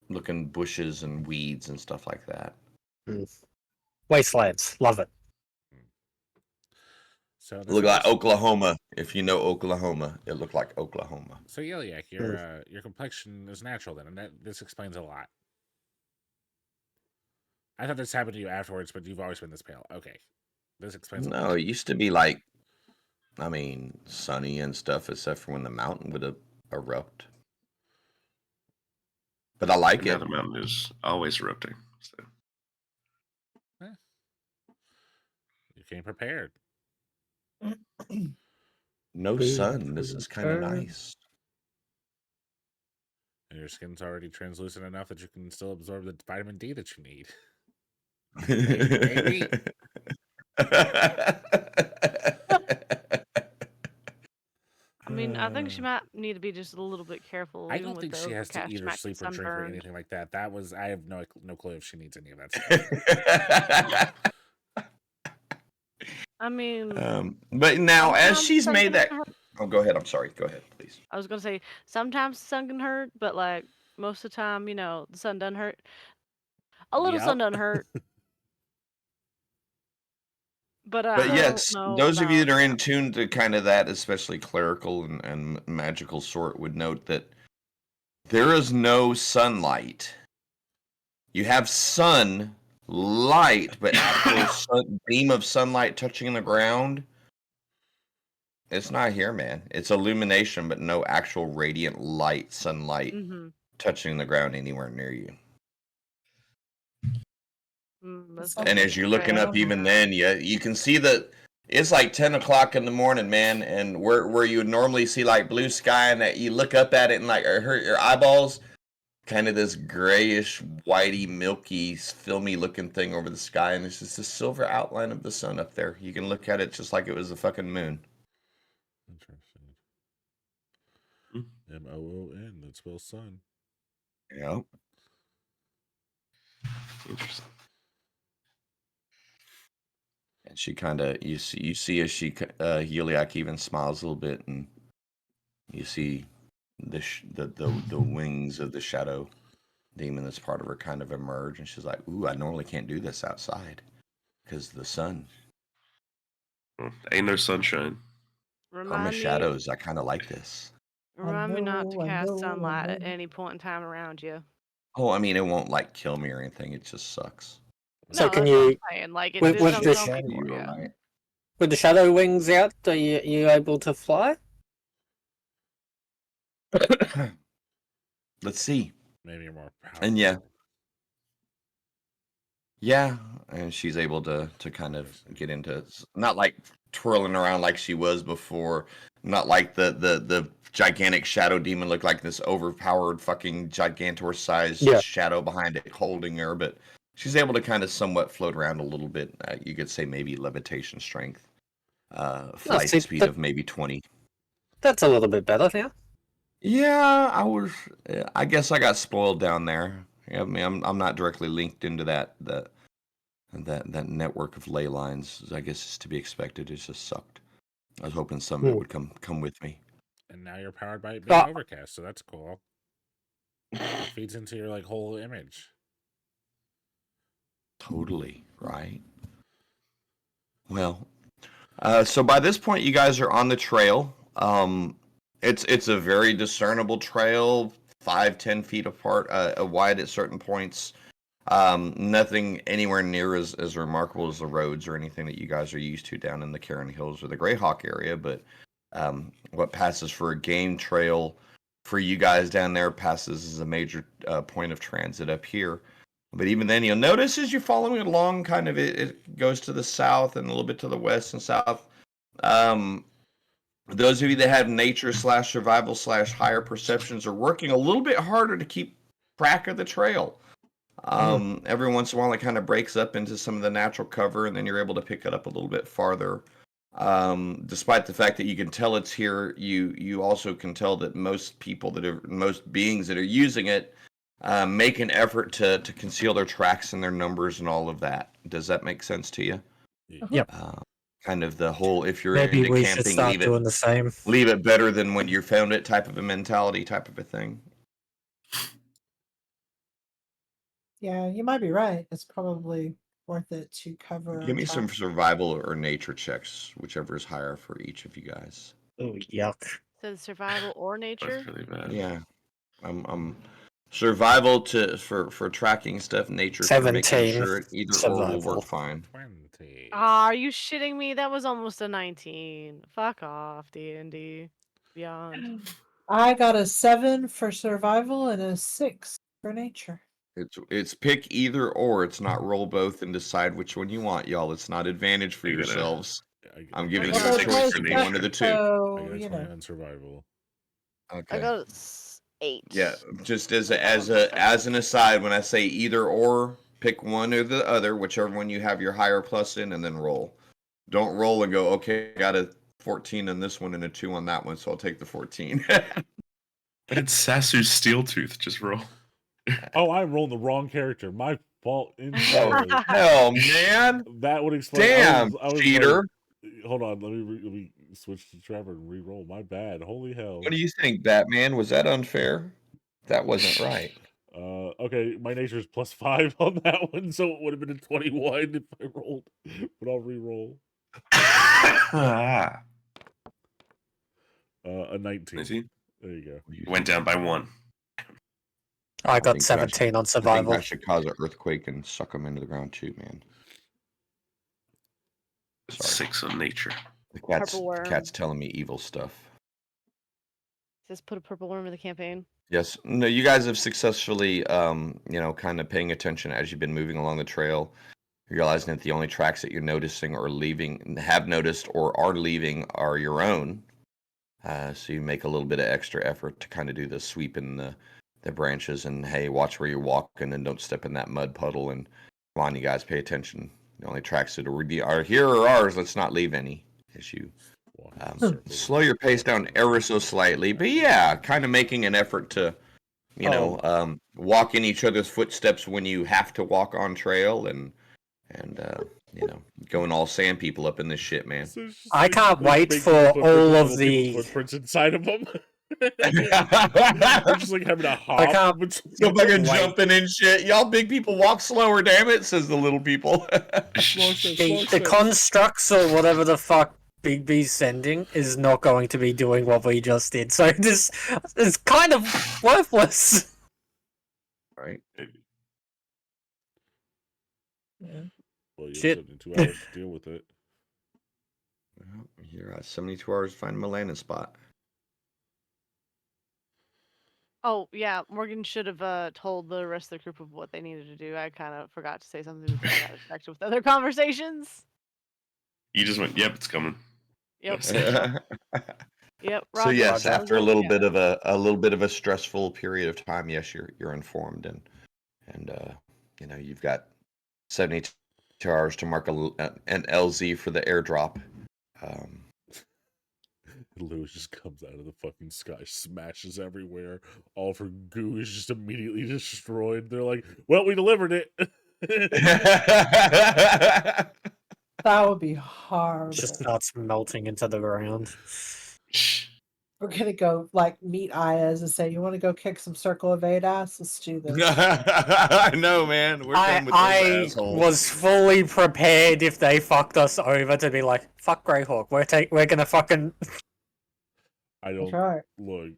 looking bushes and weeds and stuff like that. Wastelands, love it. So Look like Oklahoma. If you know Oklahoma, it looked like Oklahoma. So Yeliak, your complexion is natural then, and this explains a lot. I thought this happened to you afterwards, but you've always been this pale. Okay, this explains a lot. No, it used to be sunny and stuff, except for when the mountain would erupt. But I like Now it. the mountain is always erupting. So. You came prepared. No sun. This is kind of nice. And your skin's already translucent enough that you can still absorb the vitamin D that you need. Maybe. I mean, I think she might need to be just a little bit careful. I even don't with think the she has to overcast, eat she or might get sleep or drink or sunburned. anything like that. I have no clue if she needs any of that stuff. I mean, but now as sometimes she's sun made can that, hurt. oh, go ahead. I'm sorry. Go ahead, please. I was gonna say sometimes the sun can hurt, but like most of the time, the sun doesn't hurt. A little sun doesn't hurt. But I But don't yes, know those of you that about are in tune to kind of that, especially clerical and magical sort, would note that there is no sunlight. You have sun light, but actual beam of sunlight touching the ground, it's not here, man. It's illumination, but no actual radiant light, sunlight touching the ground anywhere near you. And as you're looking up, even then, you can see that it's like 10 o'clock in the morning, man. And where you would normally see like blue sky, and that you look up at it and like it hurt your eyeballs, kind of this grayish, whitey, milky, filmy looking thing over the sky, and it's just the silver outline of the sun up there. You can look at it just like it was a fucking moon. Interesting. MOON. That spells sun. Yep. Interesting. And she kind of you see as she Heliac even smiles a little bit, and you see the wings of the shadow demon that's part of her kind of emerge, and she's like, "Ooh, I normally can't do this outside because the sun. Ain't no sunshine. I'm a shadows. I kind of like this." Remind me not to cast sunlight at any point in time around you. Oh, I mean, it won't like kill me or anything. It just sucks. So No, can that's what you, I'm saying. Like, with there's the no shadow, penalty for you. Right. with the shadow wings out, are you able to fly? Let's see. Maybe you're more powerful. And yeah, Yeah, and she's able to kind of get into not like twirling around like she was before, not like the gigantic shadow demon looked like this overpowered fucking gigantor sized Yeah. shadow behind it holding her, but she's able to kind of somewhat float around a little bit. You could say maybe levitation strength, flight see, speed that- of maybe 20. That's a little bit better, yeah. Yeah, I guess I got spoiled down there. I mean, I'm not directly linked into that network of ley lines. I guess is to be expected. It just sucked. I was hoping some of it Ooh. would come with me. And now you're powered by it being Ah. overcast, so that's cool. It feeds into your like whole image. Totally right. Well, so by this point, you guys are on the trail. It's a very discernible trail, 5-10 feet apart, wide at certain points. Nothing anywhere near as remarkable as the roads or anything that you guys are used to down in the Cairn Hills or the Greyhawk area, but what passes for a game trail for you guys down there passes as a major point of transit up here. But even then, you'll notice as you're following along, kind of it goes to the south and a little bit to the west and south. Those of you that have nature / survival / higher perceptions are working a little bit harder to keep track of the trail. Every once in a while, it kind of breaks up into some of the natural cover, and then you're able to pick it up a little bit farther. Despite the fact that you can tell it's here, you also can tell that most beings that are using it make an effort to conceal their tracks and their numbers and all of that. Does that make sense to you? Yep. Kind of the whole, if you're Maybe into we should camping, start doing the same. leave it better than when you found it type of a mentality, type of a thing. Yeah, you might be right. It's probably worth it to cover. Give me our some tracks. survival or nature checks, whichever is higher for each of you guys. Oh, yuck. So survival or nature? That's really bad. Yeah, I'm survival for tracking stuff, nature for making 17 sure either or will survival. work fine. 20. Are you shitting me? That was almost a 19. Fuck off, D&D. Beyond. I got a 7 for survival and a 6 for nature. It's pick either or. It's not roll both and decide which one you want, y'all. It's not advantage for You're gonna- yourselves. I'm I'm giving gonna you a take choice for to do nature. one of the two. I So, got a 20 you know. on survival. Okay. I got 8. Yeah, just as an aside, when I say either or, pick one or the other, whichever one you have your higher plus in, and then roll. Don't roll and go, okay, I got a 14 on this one and a 2 on that one, so I'll take the 14. It's Sasu's Steeltooth. Just roll. Oh, I rolled the wrong character. My fault. Oh, Entirely. hell, man. That would explain. Damn, I was cheater. like, hold on, let me switch to Trevor and re-roll. My bad. Holy hell. What do you think, Batman? Was that unfair? That wasn't right. Okay, my nature is +5 on that one, so it would have been a 21 if I rolled. But I'll re-roll. Ah. A 19. I see. There you go. Went down by 1. I got think 17 on I think survival. that should cause an earthquake and suck them into the ground too, man. Sorry. 6 on nature. The Purple worm. cat's telling me evil stuff. Says put a purple worm in the campaign. Yes. No, you guys have successfully, kind of paying attention as you've been moving along the trail, realizing that the only tracks that you're noticing or have noticed or are leaving are your own. So you make a little bit of extra effort to kind of do the sweep in the branches and, hey, watch where you're walking and don't step in that mud puddle. And come on, you guys, pay attention. The only tracks that are here are ours. Let's not leave any. As you slow your pace down ever so slightly, but yeah, kind of making an effort to, walk in each other's footsteps when you have to walk on trail, and going all sand people up in this shit, man. So it's just I can't wait big for footprints all with of little the- people's footprints inside of them. We're just like having a hop. can't- between So fucking them. jumping and shit. Y'all big people walk slower, damn it, says the little people. Slow steps, slow The steps. constructs or whatever the fuck Big B's sending is not going to be doing what we just did. So this is kind of worthless. Right. Yeah. Well, you Shit. have 72 hours to deal with it. Well, you're at 72 hours to find a landing spot. Oh yeah, Morgan should have told the rest of the group of what they needed to do. I kind of forgot to say something before I got distracted with other conversations. You just went, yep, it's coming. Yep. Yes. Yep. So Roger. yes, Roger. after a little bit of a stressful period of time, yes, you're informed, and you know, you've got 72 hours to mark an LZ for the airdrop. Lewis just comes out of the fucking sky, smashes everywhere. All of her goo is just immediately destroyed. They're like, "Well, we delivered it." That would be horrible. Just starts melting into the ground. We're gonna go like meet Ayaz and say, "You want to go kick some Circle of Eight ass? Let's do this." I know, man. We're done with I those assholes. was fully prepared if they fucked us over to be like, fuck Greyhawk, we're gonna fucking I That's don't right. look.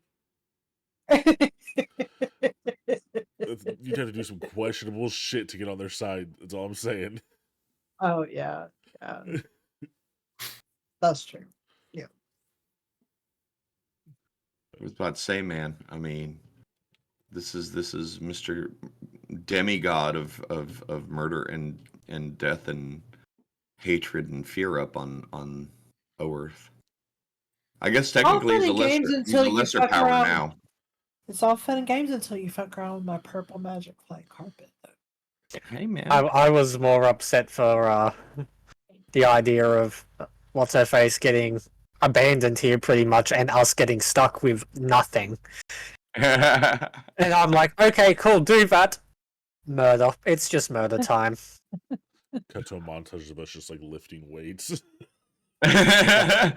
You'd have to do some questionable shit to get on their side. That's all I'm saying. Oh yeah, yeah. That's true. I was about to say, man. I mean, this is Mr. Demigod of murder and death and hatred and fear up on Oerth. I guess technically fun he's a and games lesser, until you lesser fuck power around. now. It's all fun and games until you fuck around with my purple magic flight carpet. Though. Hey, man. I was more upset for the idea of what's her face getting abandoned here pretty much and us getting stuck with nothing. And I'm like, okay, cool, do that. Murder. It's just murder time. Cut to a montage of us just like lifting weights. Yeah,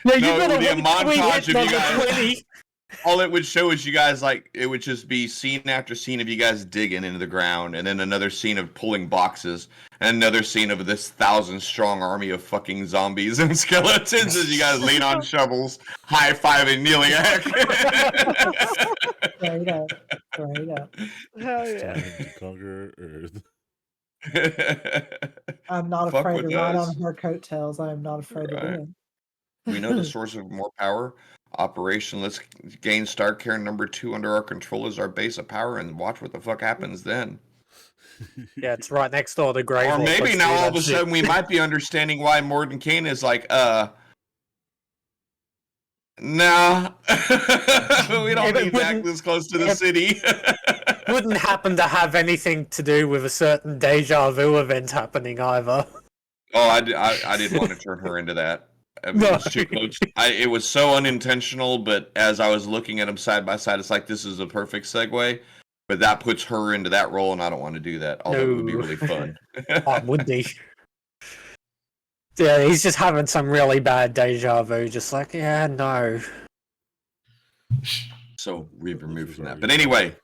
No, you it gotta would be a wait till we montage hit of you number guys. 20. All it would show is you guys, like, it would just be scene after scene of you guys digging into the ground, and then another scene of pulling boxes, and another scene of this 1,000-strong army of fucking zombies and skeletons as you guys lean on shovels, high-fiving Neliac. Straight up. Straight up. Hell It's yeah. time to conquer Earth. I'm not Fuck afraid with to ride us. on her coattails. I am not afraid to do Right. it. We know the source of more power. Operation, let's gain Starcare number 2 under our control as our base of power and watch what the fuck happens then. Yeah, it's right next door to Greyhawk. Or maybe Let's now do all that of a shit. sudden we might be understanding why Mordenkainen is like, nah, we don't It need that wouldn't- this close to the it- city. Wouldn't happen to have anything to do with a certain deja vu event happening either. Oh, I didn't want to turn her into that. I mean, No. it was too close. It was so unintentional, but as I was looking at them side by side, it's like this is a perfect segue. But that puts her into that role, and I don't want to do that. Although it would be No. really fun. Oh, it would be. Yeah, he's just having some really bad deja vu, just like, yeah, no. So we've That removed was from that. already But a anyway,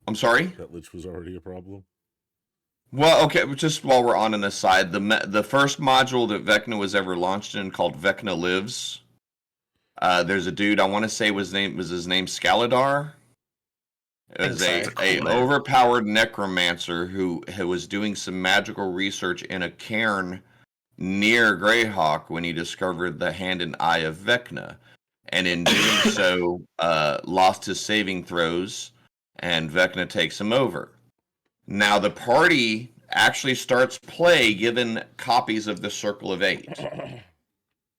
I'm sorry. That Lich was already a problem. Well, okay, just while we're on an aside, the first module that Vecna was ever launched in called Vecna Lives. There's a dude, I want to say was his name Scaladar. It was Think so. a overpowered necromancer who was doing some magical research in a cairn near Greyhawk when he discovered the hand and eye of Vecna, and in doing so, lost his saving throws, and Vecna takes him over. Now the party actually starts play given copies of the Circle of Eight.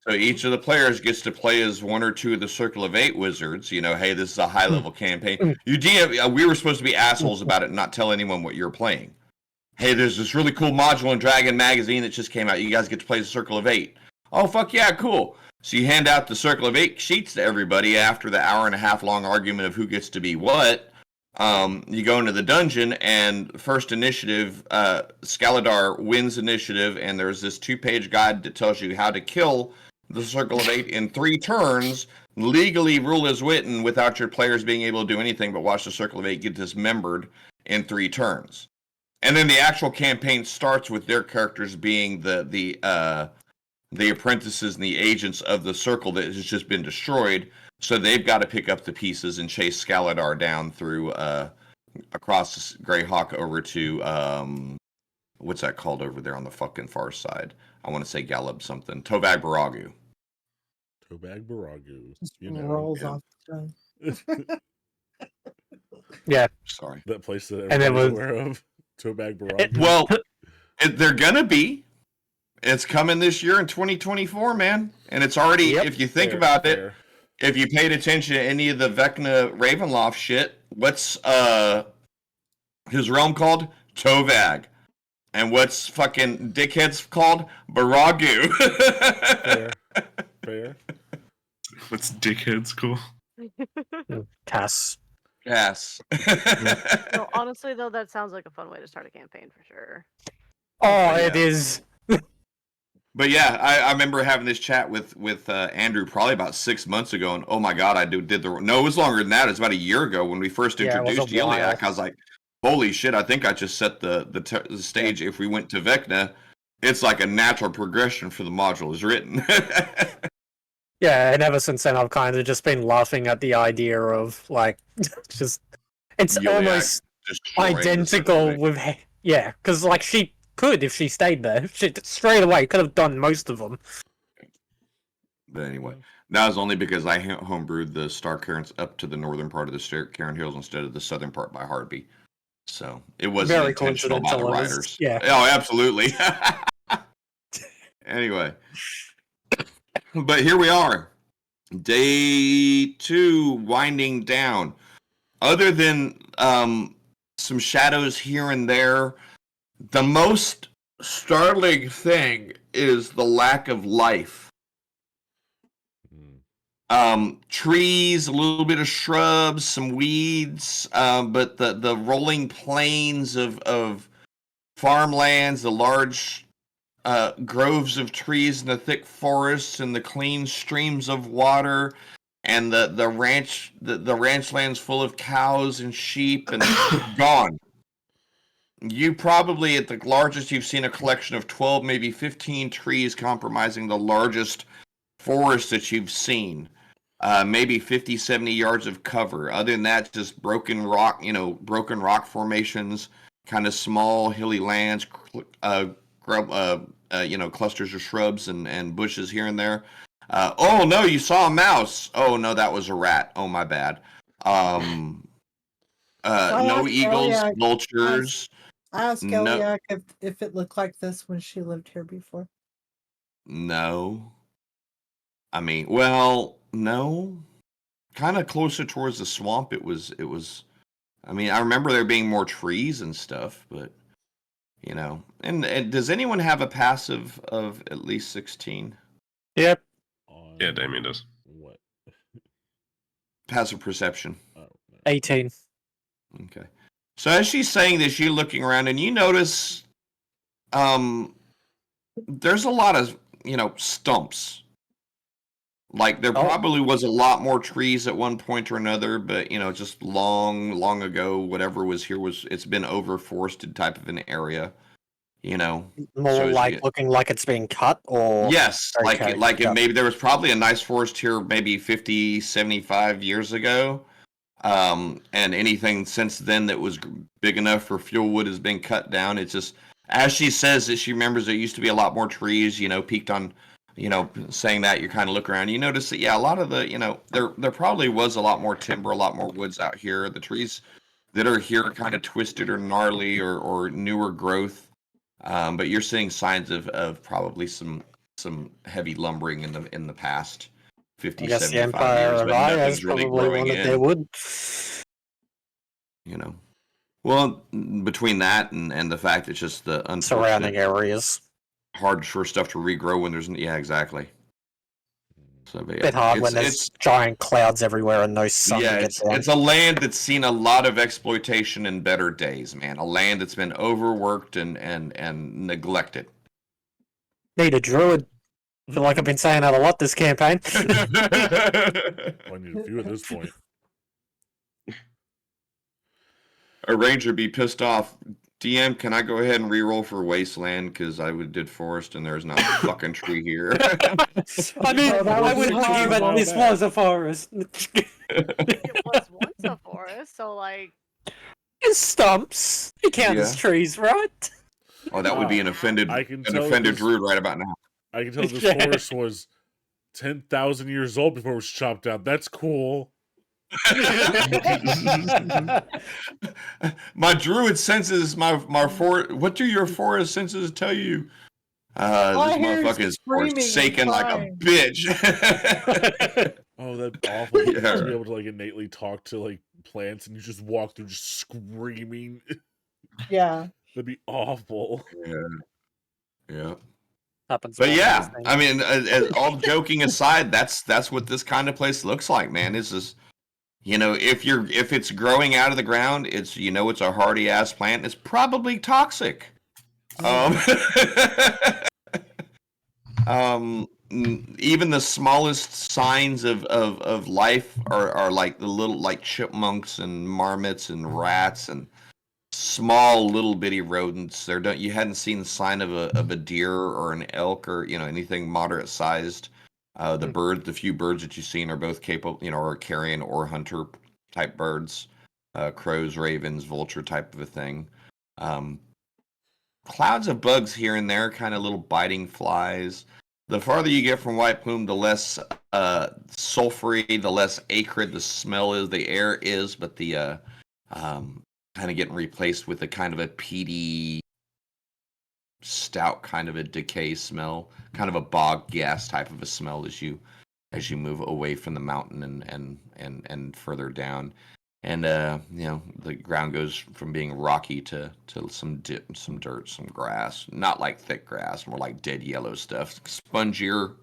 So each of the players gets to play as one or two of the Circle of Eight wizards. You know, hey, this is a high-level campaign. You DM, we were supposed to be assholes about it and not tell anyone what you're playing. Hey, there's this really cool module in Dragon Magazine that just came out. You guys get to play the Circle of Eight. Oh, fuck yeah, cool. So you hand out the Circle of Eight sheets to everybody after the hour-and-a-half long argument of who gets to be what. You go into the dungeon, and first initiative, Scaladar wins initiative, and there's this 2-page guide that tells you how to kill the Circle of Eight in 3 turns, legally rule as written, without your players being able to do anything but watch the Circle of Eight get dismembered in 3 turns. And then the actual campaign starts with their characters being the apprentices and the agents of the circle that has just been destroyed. So they've got to pick up the pieces and chase Scaladar down through across Greyhawk over to what's that called over there on the fucking far side? I want to say Galeb something. Tovag Baragu. Tobag Baragu. Just You know. rolls yeah. off the tongue. Yeah. Sorry. That place that And it everybody's was- aware of. Tobag Barrage. Well, they're gonna be. It's coming this year in 2024, man. And it's already, Yep. if you think Fair, about it, fair. if you paid attention to any of the Vecna Ravenloft shit, what's his realm called? Tovag. And what's fucking dickheads called? Baragu. Fair. Fair. What's dickhead's cool? Cass. Yes. No, honestly though, that sounds like a fun way to start a campaign for sure. Oh, Yeah. it is. But yeah, I remember having this chat with Andrew probably about 6 months ago, and oh my god, I did the no, it was longer than that. It was about a year ago when we first Yeah, it was introduced a while. Iliac. I was like, holy shit! I think I just set the stage. If we went to Vecna, it's like a natural progression for the module is written. Yeah, and ever since then, I've kind of just been laughing at the idea of like, just it's Iliac almost destroying the identical Senate. with yeah, because like she could if she stayed there, she straight away could have done most of them. But anyway, that was only because I homebrewed the Star Cairns up to the northern part of the Cairn Hills instead of the southern part by Hardby. So it wasn't Very intentional by the coincidental, it was- writers. yeah. Oh, absolutely. Anyway. But here we are. Day 2 winding down. Other than some shadows here and there, the most startling thing is the lack of life. Trees, a little bit of shrubs, some weeds, but the rolling plains of farmlands, the large groves of trees and the thick forests and the clean streams of water and the ranch lands full of cows and sheep and gone. You probably at the largest you've seen a collection of 12, maybe 15 trees comprising the largest forest that you've seen. Maybe 50, 70 yards of cover. Other than that, just broken rock formations, kind of small hilly lands, clusters of shrubs and bushes here and there. Oh no, you saw a mouse. Oh no, that was a rat. Oh my bad. No asked eagles, Iliac- vultures. I asked No. Iliac if it looked like this when she lived here before. No. I mean, well, no. Kind of closer towards the swamp. It was. I mean, I remember there being more trees and stuff, but you know. And does anyone have a passive of at least 16? Yep. Yeah, Damien does. What? Passive perception. Oh, no. 18. Okay. So as she's saying this, you're looking around and you notice there's a lot of, stumps. Like there Oh. probably was a lot more trees at one point or another, but just long ago, whatever was here it's been overforested type of an area. More So as like you- looking like it's being cut, or Yes, Okay, like yeah. maybe there was probably a nice forest here maybe 50, 75 years ago. And anything since then that was big enough for fuel wood has been cut down. It's just, as she says that she remembers there used to be a lot more trees, peaked on, saying that, you kind of look around, you notice that, yeah, a lot of the, there probably was a lot more timber, a lot more woods out here. The trees that are here are kind of twisted or gnarly or newer growth. But you're seeing signs of probably some heavy lumbering in the past 50, I guess the 75 Empire years, of but Aya nothing's has really probably growing wanted in. their wood. Well, between that and the fact it's just the Surrounding unfortunate areas. hard for stuff to regrow when there's exactly. So but yeah, Bit hard when it's- there's giant clouds everywhere and no sun yeah, to get it's, down. it's a land that's seen a lot of exploitation in better days, man. A land that's been overworked and neglected. Need a druid. I feel like I've been saying that a lot this campaign. I need a few at this point. A ranger be pissed off. DM, can I go ahead and re-roll for Wasteland? Because I did Forest and there's not a fucking tree here. I mean, Oh, that I was would a argue long that this back. was a forest. It was once a forest, so like It's stumps. They count as Yeah. trees, right? Oh, that would be an offended I can tell offended this- druid right about now. I can tell this Yeah. forest was 10,000 years old before it was chopped down. That's cool. My druid senses, what do your forest senses tell you? All I This hear is motherfucker is screaming and forsaken like a crying. bitch. Oh, that'd be awful. You Yeah. just be able to like innately talk to like plants, and you just walk through just screaming. Yeah. That'd be awful. Yeah. Happens. But all yeah, these things. I mean, all joking aside, that's what this kind of place looks like, man. Is this, if it's growing out of the ground, it's it's a hardy ass plant. It's probably toxic. Even the smallest signs of life are like the little like chipmunks and marmots and rats and small little bitty rodents. You hadn't seen the sign of a deer or an elk or anything moderate sized. The few birds that you've seen are both capable, are carrion or hunter type birds, crows, ravens, vulture type of a thing. Clouds of bugs here and there, kind of little biting flies. The farther you get from White Plume, the less sulfury, the less acrid the smell is, the air is, but the kind of getting replaced with a kind of a peaty, stout kind of a decay smell, kind of a bog gas type of a smell as you move away from the mountain and further down. And the ground goes from being rocky to some dirt, some grass. Not like thick grass, more like dead yellow stuff, spongier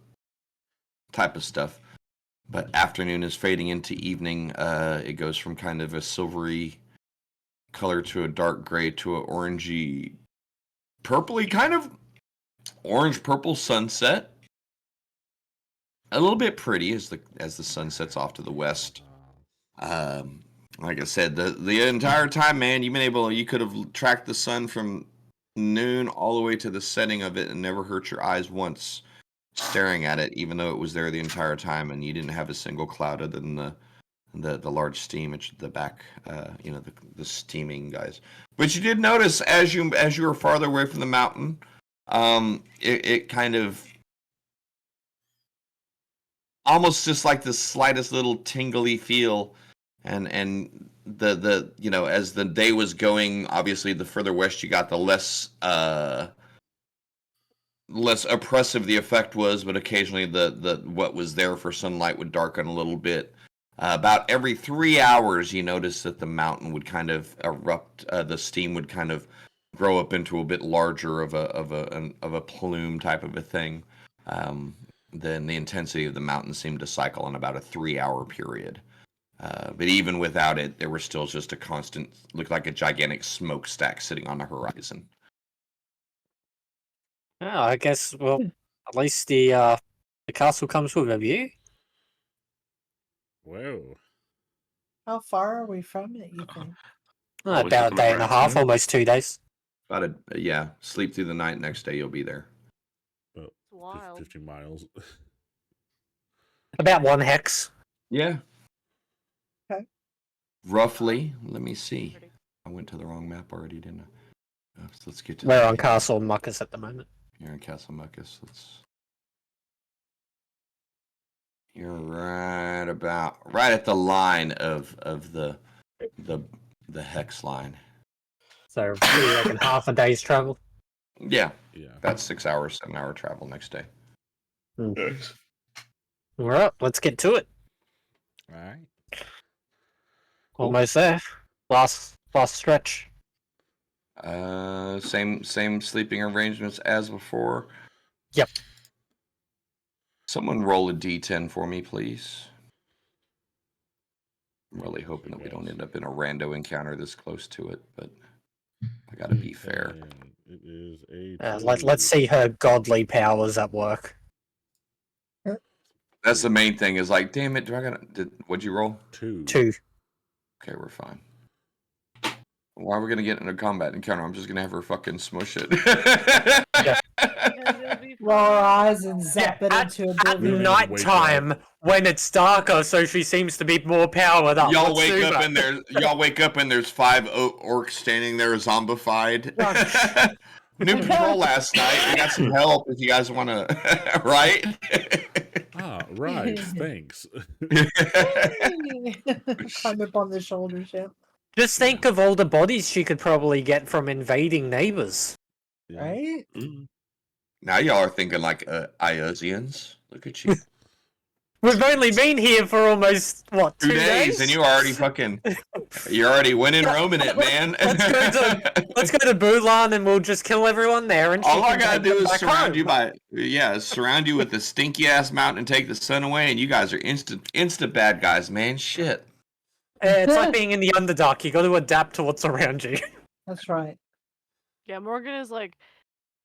type of stuff. But afternoon is fading into evening. It goes from kind of a silvery color to a dark gray to a orangey, purpley, kind of orange purple sunset. A little bit pretty as the sun sets off to the west. Like I said, the entire time, man, you could have tracked the sun from noon all the way to the setting of it and never hurt your eyes once staring at it, even though it was there the entire time and you didn't have a single cloud other than the large steam at the back, the steaming guys. But you did notice as you were farther away from the mountain, it kind of almost just like the slightest little tingly feel. And the as the day was going, obviously the further west you got, the less oppressive the effect was, but occasionally the what was there for sunlight would darken a little bit. About every 3 hours, you notice that the mountain would kind of erupt. The steam would kind of grow up into a bit larger of a plume type of a thing. Then the intensity of the mountain seemed to cycle in about a 3-hour period. But even without it, there was still just a constant, looked like a gigantic smokestack sitting on the horizon. Oh, I guess. Well, at least the castle comes with a view. Whoa. How far are we from it, you think? Oh, Always about a looking day over and a at half, you. almost 2 days. About sleep through the night. Next day you'll be there. Oh, Wild. 50 miles. About 1 hex. Yeah. Okay. Roughly. Let me see. I went to the wrong map already, didn't I? So let's get to We're the on Castle Muckus at the moment. You're in Castle Muckus. You're right at the line of the hex line. So we reckon half a day's travel. Yeah, Yeah. about 6 hours, 7-hour travel next day. Nice. All right, let's get to it. All right. Almost there. Last stretch. Same sleeping arrangements as before. Yep. Someone roll a d10 for me, please. I'm really hoping that we don't end up in a rando encounter this close to it, but I gotta be fair. And it is a. Let's see her godly powers at work. That's the main thing. Is like, damn it! What'd you roll? 2. 2. Okay, we're fine. Why are we gonna get in a combat encounter? I'm just gonna have her fucking smush it. Roll our eyes and zap it at- into At oblivion. night- nighttime, when it's darker, so she seems to be more powered up. Y'all Let's wake do up that. and there's 5 orcs standing there zombified. New patrol last night. We got some help if you guys want to. Right? right. Thanks. Climb up on the shoulders, yeah. Just think of all the bodies she could probably get from invading neighbors. Yeah. Right? Now y'all are thinking like Iosians. Look at you. We've only been here for almost, what, 2 days, and you're already winning Roman it, man. Let's go to Bulan and we'll just kill everyone there. And All she I can gotta take do them is back surround home. you surround you with the stinky ass mountain and take the sun away, and you guys are instant bad guys, man. Shit. It's like being in the Underdark. You got to adapt to what's around you. That's right. Yeah, Morgan is like,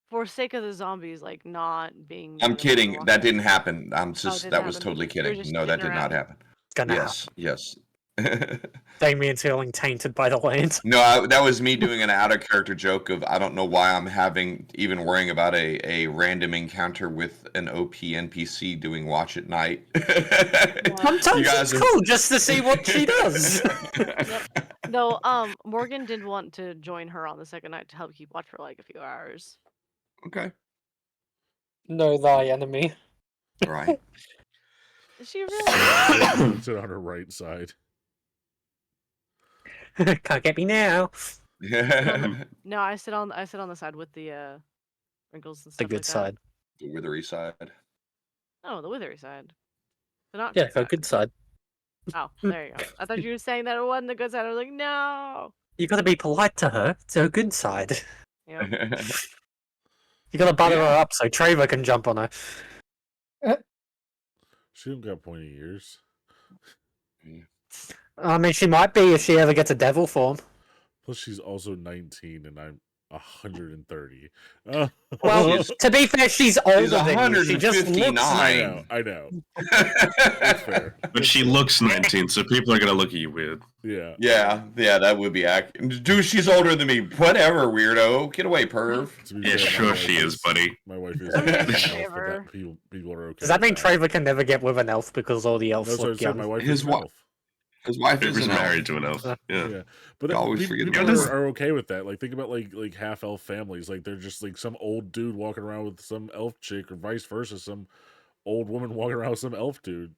for sake of the zombies, like not being. I'm mean kidding. and That walking. didn't happen. I'm just didn't that was happen. totally You were kidding. just No, that kidding did not around. happen. It's gonna happen. Yes. Damien's feeling tainted by the land. No, that was me doing an out of character joke of I don't know why I'm even worrying about a random encounter with an OP NPC doing watch at night. Sometimes You guys it's are- cool just to see what she does. Though, Morgan did want to join her on the second night to help keep watch for like a few hours. Okay. Know thy enemy. Right. Is she really? Sit on her right side. Can't get me now. No, I sit on the side with the wrinkles and The stuff good like side. The withery side. that. No, the withery side. The not Yeah, good the side. good side. Oh, there you go. I thought you were saying that it wasn't the good side. I was like, no. You gotta be polite to her. It's her good side. Yeah. You gotta butter Yeah. her up so Trevor can jump on her. She don't got pointy ears. I mean, she might be if she ever gets a devil form. Plus, she's also 19, and I'm 130. Oh. Well, She's- to be fair, she's older than you. She just looks. 159. I know. That's fair. But she looks 19, so people are gonna look at you weird. Yeah. Yeah, that would be accurate. Dude, she's older than me. Whatever, weirdo. Get away, perv. To be Yeah, fair, my sure wife she is, buddy. My wife is. I mean, an elf, but whatever. that people are okay. Does that with mean Trevor can never get with an elf because all the elves That's what I look said. young? My wife His is an wa- elf. His wife He is was an elf. married to an elf. Yeah. Yeah, but I always forget people about that. are okay with that. Like, think about like half elf families. Like, they're just like some old dude walking around with some elf chick, or vice versa. Some old woman walking around with some elf dude.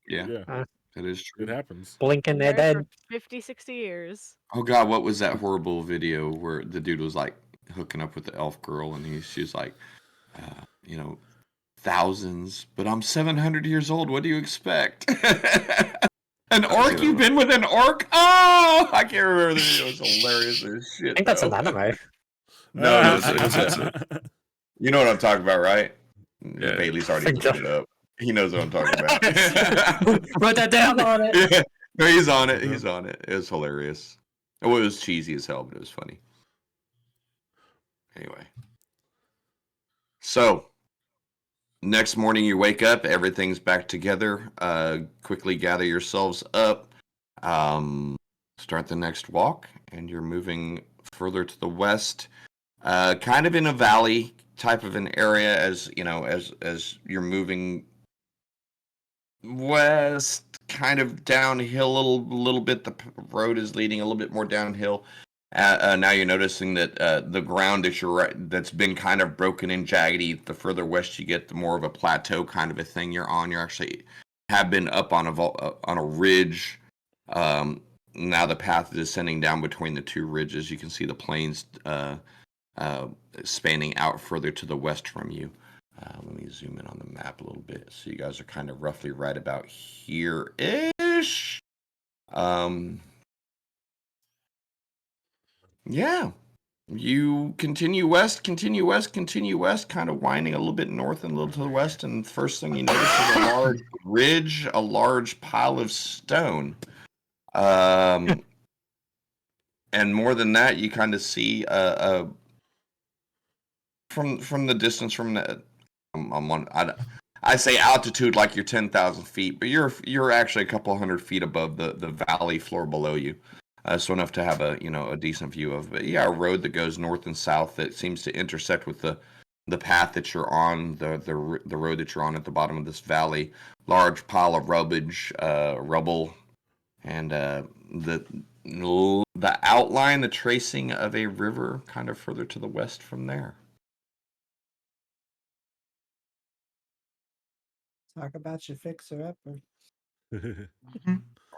Yeah, Yeah, that is true. it happens. Blinking, they're Married dead. for 50, 60 years. Oh god, what was that horrible video where the dude was like hooking up with the elf girl and she's like, thousands, but I'm 700 years old. What do you expect? An orc? You've been with an orc? Oh, I can't remember the video. It's hilarious as shit. I think that's an though. anime. No, it's you know what I'm talking about, right? Yeah. Bailey's already Think looking it up. He knows what I'm talking about. Write that down. On it. Yeah. No, he's on it. He's on it. It was hilarious. Oh, it was cheesy as hell, but it was funny. Anyway. So, next morning you wake up, everything's back together. Quickly gather yourselves up. Start the next walk, and you're moving further to the west. Kind of in a valley type of an area as you're moving west, kind of downhill a little bit. The road is leading a little bit more downhill. Now you're noticing that the ground that's been kind of broken and jaggedy. The further west you get, the more of a plateau kind of a thing you're on. You actually have been up on a ridge. Now the path is descending down between the two ridges. You can see the plains spanning out further to the west from you. Let me zoom in on the map a little bit. So you guys are kind of roughly right about here-ish. Yeah. You continue west, kind of winding a little bit north and a little to the west, and the first thing you notice is a large ridge, a large pile of stone. And more than that, you kind of see from the distance from the I say altitude like you're 10,000 feet, but you're actually a couple hundred feet above the valley floor below you. So enough to have a decent view of. But yeah, a road that goes north and south that seems to intersect with the path that you're on, the road that you're on at the bottom of this valley. Large pile of rubble, and the outline, the tracing of a river kind of further to the west from there. Talk about your fixer upper.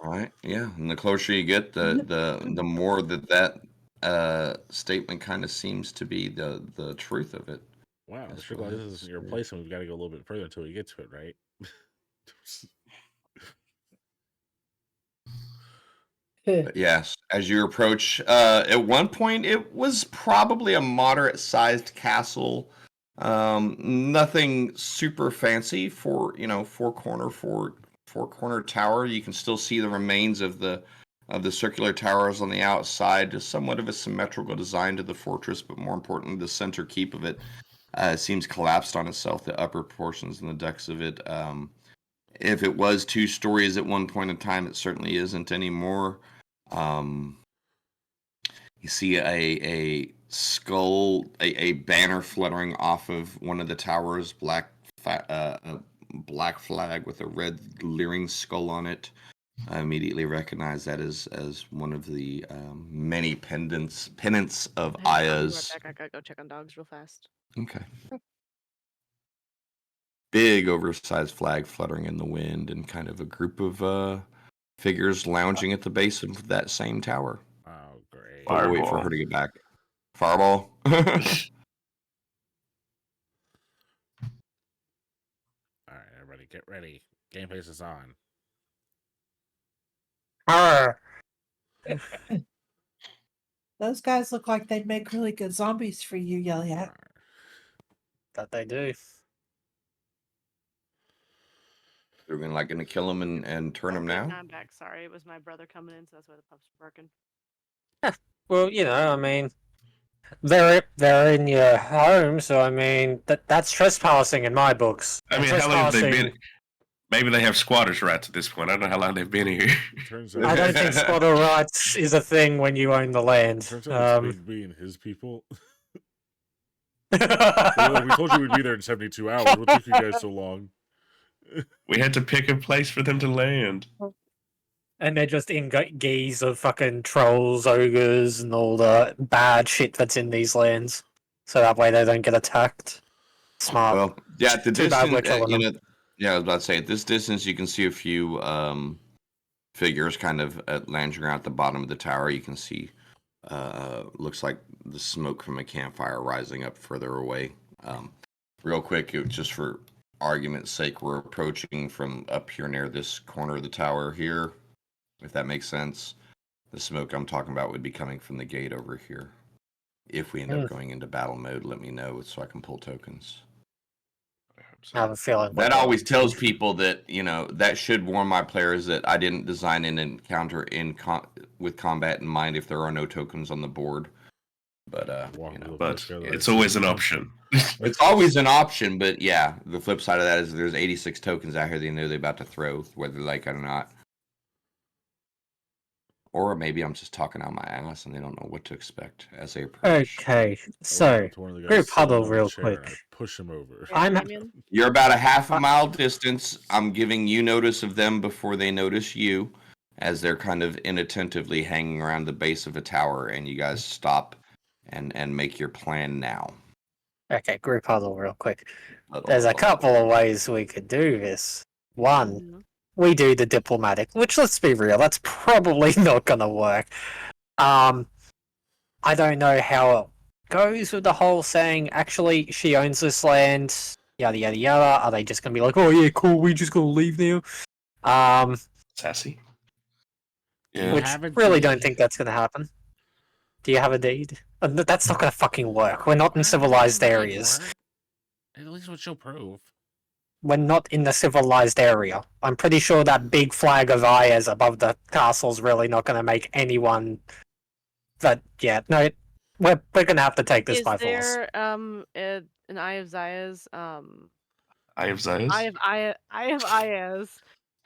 All right, yeah, and the closer you get, the more that statement kind of seems to be the truth of it. Wow, As Strickland, far this as isn't your the- place, and we've got to go a little bit further until we get to it, right? But yes, as you approach, at one point it was probably a moderate-sized castle. Nothing super fancy for four corner tower. You can still see the remains of the circular towers on the outside. Just somewhat of a symmetrical design to the fortress, but more importantly, the center keep of it seems collapsed on itself. The upper portions and the decks of it. If it was 2 stories at one point in time, it certainly isn't anymore. You see a skull, a banner fluttering off of one of the towers, a black flag with a red leering skull on it. I immediately recognize that as one of the many pennants of Hey, I'll be Aya's. right back. I gotta go check on dogs real fast. Okay. Big oversized flag fluttering in the wind, and kind of a group of figures lounging at the base of that same tower. Oh, great. But we'll wait for Fireball. her to get back. Fireball. All right, everybody, get ready. Game face is on. Arr. Those guys look like they'd make really good zombies for you, Yeliat. That they do. They're gonna kill him and turn him Okay, now. I'm back. Sorry, it was my brother coming in, so that's why the pups were barking. Well, I mean, they're in your home, so I mean that's trespassing in my books. I mean, how long have they been? Maybe they have squatters' rights at this point. I don't know how long they've been here. Turns I don't think squatter rights is a thing when you own the land. Turns out it's being his people. Like, we told you we'd be there in 72 hours. What took you guys so long? We had to pick a place for them to land. And they're just in geese of fucking trolls, ogres, and all the bad shit that's in these lands. So that way they don't get attacked. Smart. Well, yeah, at the Too bad distance, we're killing them. yeah, I was about to say at this distance, you can see a few figures kind of lounging around at the bottom of the tower. You can see, looks like the smoke from a campfire rising up further away. Real quick, just for argument's sake, we're approaching from up here near this corner of the tower here, if that makes sense. The smoke I'm talking about would be coming from the gate over here. If we end up going into battle mode, let me know so I can pull tokens. I have a feeling. That always tells people that, that should warn my players that I didn't design an encounter with combat in mind if there are no tokens on the board. But, But it's always an option. It's always an option, but yeah, the flip side of that is there's 86 tokens out here they know they're about to throw, whether they like it or not. Or maybe I'm just talking out my ass and they don't know what to expect as they approach. Okay, so group huddle real quick. Push him over. I'm You're about a half a mile distance. I'm giving you notice of them before they notice you, as they're kind of inattentively hanging around the base of a tower, and you guys stop and make your plan now. Okay, group huddle real quick. There's a couple of ways we could do this. One, we do the diplomatic, which, let's be real, that's probably not gonna work. I don't know how it goes with the whole saying, actually, she owns this land, yada yada yada. Are they just gonna be like, oh yeah, cool, we just gonna leave now? Sassy. Yeah. Which really don't think that's gonna happen. Do you have a deed? That's not gonna fucking work. We're not in civilized areas. At least what she'll prove. We're not in the civilized area. I'm pretty sure that big flag of Aya's above the castle's really not going to make anyone. But yeah, no, we're gonna have to take this by force. Is there an Eye of Zaya's Eye of Zayas? Eye of Aya's